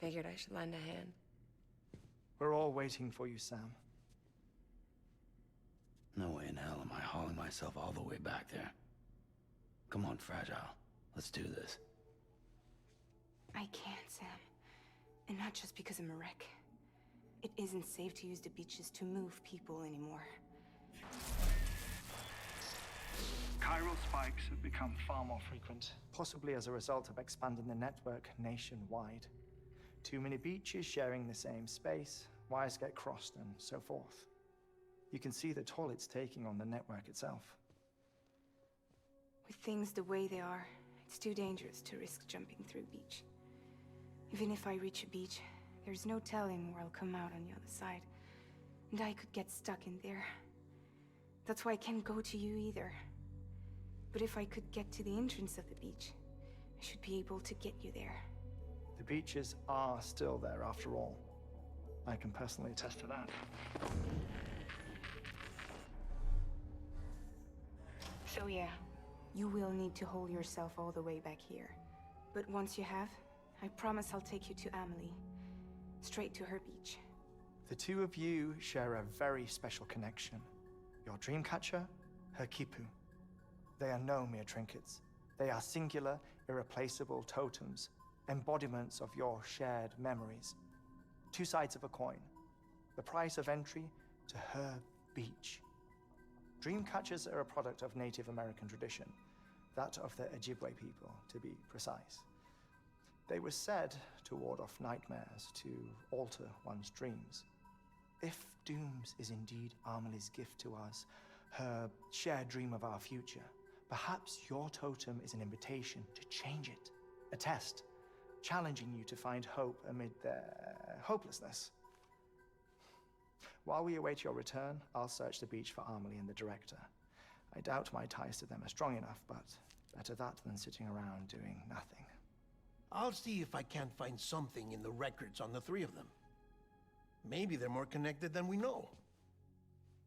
Figured I should lend a hand. We're all waiting for you, Sam. myself all the way back there. Come on, Fragile. Let's do this. I can't, Sam. And not just because I'm a wreck. It isn't safe to use the beaches to move people anymore. Chiral spikes have become far more frequent, possibly as a result of expanding the network nationwide. Too many beaches sharing the same space, wires get crossed, and so forth. You can see the toll it's taking on the network itself. With things the way they are, it's too dangerous to risk jumping through a beach. Even if I reach a beach, there's no telling where I'll come out on the other side. And I could get stuck in there. That's why I can't go to you either. But if I could get to the entrance of the beach, I should be able to get you there. The beaches are still there after all. I can personally attest to that. So yeah, you will need to hold yourself all the way back here. But once you have, I promise I'll take you to Amelie. Straight to her beach. The two of you share a very special connection. Your dreamcatcher, her Kipu. They are no mere trinkets. They are singular, irreplaceable totems, embodiments of your shared memories. Two sides of a coin. The price of entry to her beach. Dreamcatchers are a product of Native American tradition, that of the Ojibwe people, to be precise. They were said to ward off nightmares, to alter one's dreams. If Dooms is indeed Amelie's gift to us, her shared dream of our future, perhaps your totem is an invitation to change it. A test, challenging you to find hope amid their hopelessness. While we await your return, I'll search the beach for Amelie and the director. I doubt my ties to them are strong enough, but better that than sitting around doing nothing. I'll see if I can't find something in the records on the three of them. Maybe they're more connected than we know.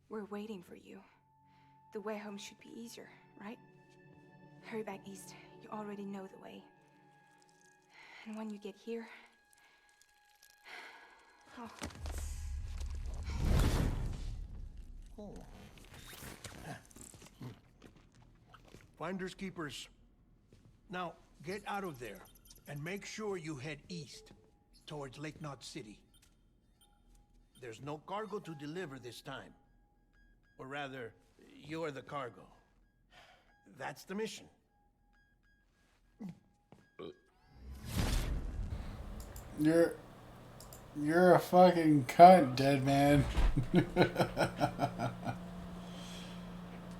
We're waiting for you. The way home should be easier, right? Hurry back east. You already know the way. And when you get here... Oh. Oh. Finders keepers. Now, get out of there, and make sure you head east, towards Lake Knot City. There's no cargo to deliver this time. Or rather, you're the cargo. That's the mission. You're a fucking cunt, dead man.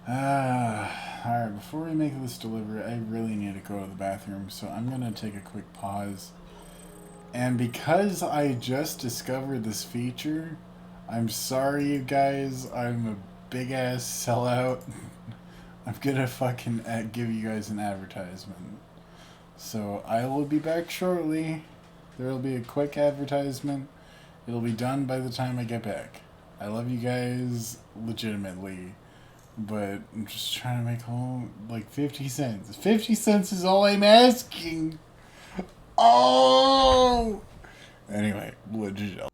Alright, before we make this delivery, I really need to go to the bathroom, so I'm gonna take a quick pause. And because I just discovered this feature, I'm sorry you guys, I'm a big ass sellout. I'm gonna fucking give you guys an advertisement. So I will be back shortly. There will be a quick advertisement. It'll be done by the time I get back. I love you guys legitimately, but I'm just trying to make home like 50 cents. 50 cents is all I'm asking. Oh! Anyway, legit.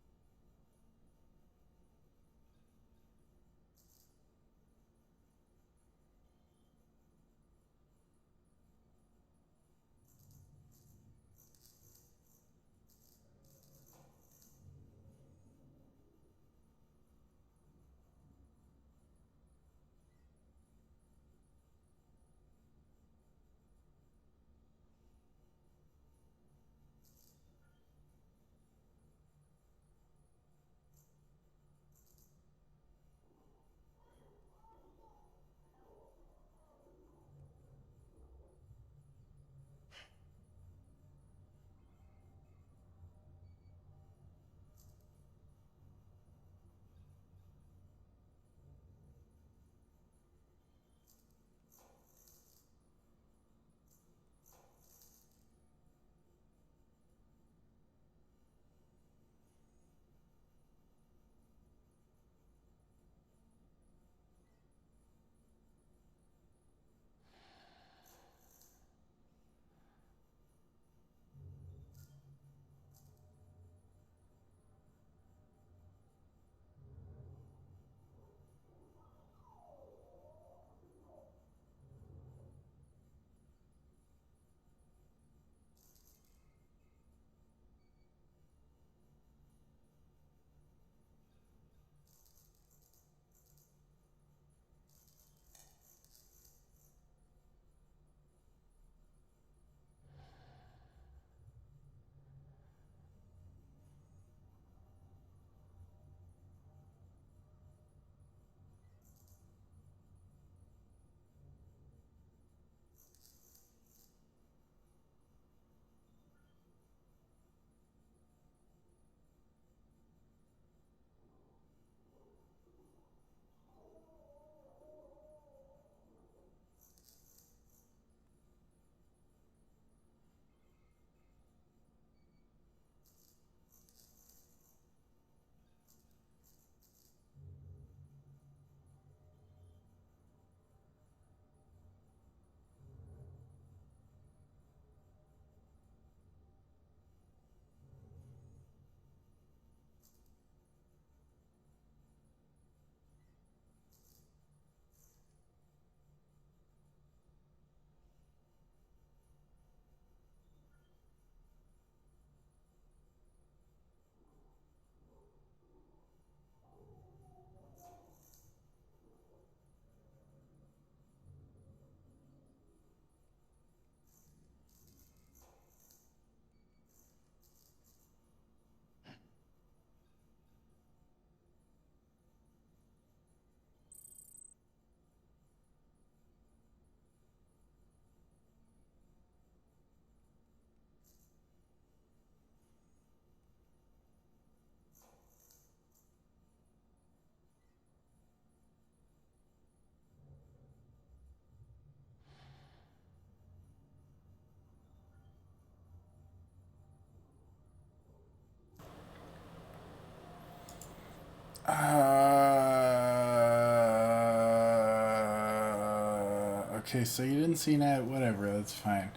Okay, so you didn't see that. Whatever, that's fine.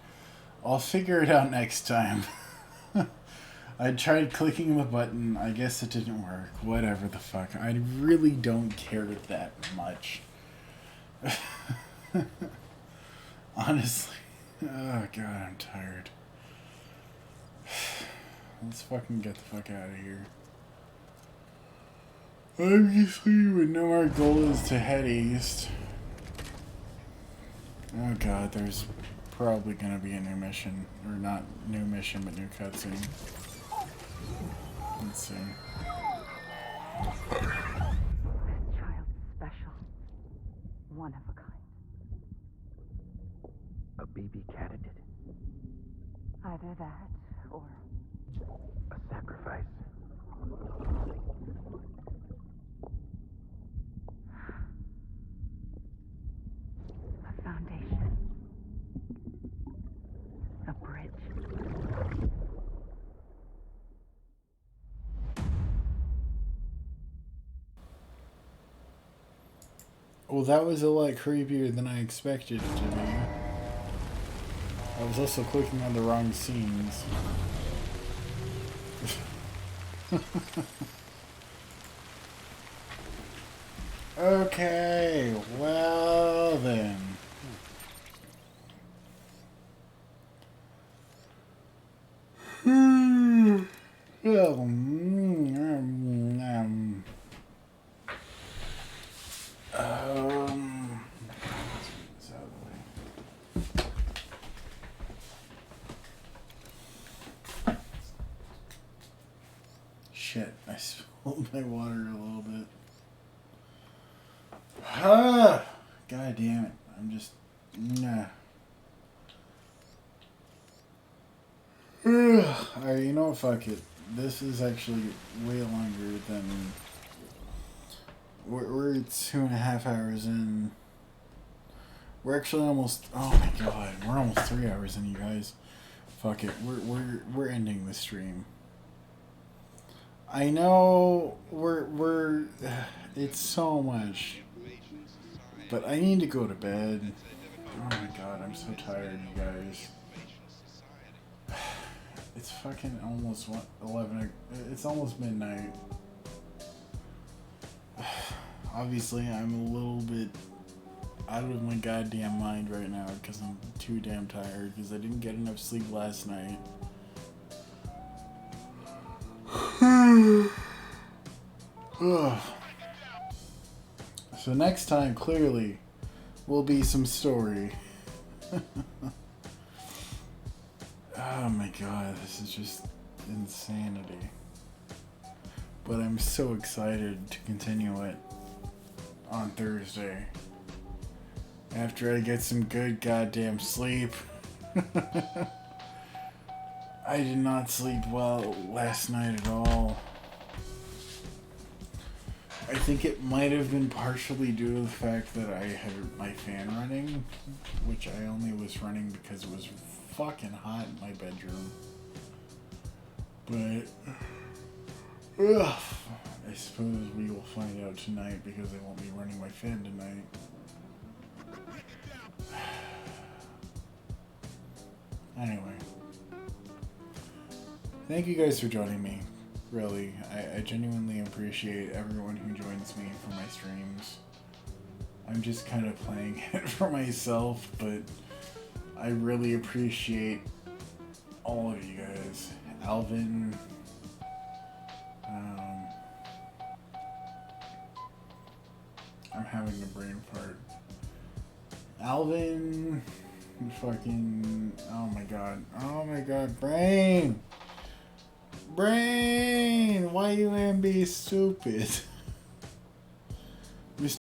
I'll figure it out next time. I tried clicking the button. I guess it didn't work. Whatever the fuck. I really don't care that much. Honestly. Oh god, I'm tired. Let's fucking get the fuck out of here. Obviously, we know our goal is to head east. Oh god, there's probably gonna be a new mission. Or not new mission, but new cutscene. Let's see. This child's special. One of a kind. A baby candidate. Either that, or... A sacrifice. A foundation. A bridge. Well, that was a lot creepier than I expected it to be. I was also clicking on the wrong scenes. Okay, well then. Shit, I spilled my water a little bit. Ah, god damn it. I'm just... Nah. Alright, you know what? Fuck it. This is actually way longer than... We're 2.5 hours in. We're actually almost... Oh my god. We're almost 3 hours in, you guys. Fuck it. We're ending the stream. I know we're it's so much, but I need to go to bed. Oh my god, I'm so tired, you guys. It's fucking almost 11. It's almost midnight. Obviously, I'm a little bit out of my goddamn mind right now because I'm too damn tired because I didn't get enough sleep last night. So next time, clearly, will be some story. Oh my god, this is just insanity. But I'm so excited to continue it on Thursday. After I get some good goddamn sleep. I did not sleep well last night at all. I think it might have been partially due to the fact that I had my fan running, which I only was running because it was fucking hot in my bedroom. But I suppose we will find out tonight because I won't be running my fan tonight. Anyway. Thank you guys for joining me. Really, I genuinely appreciate everyone who joins me for my streams. I'm just kind of playing it for myself, but I really appreciate all of you guys. Alvin, I'm having a brain fart. Alvin, fucking, oh my god, brain! Brain! Why you ain't be stupid?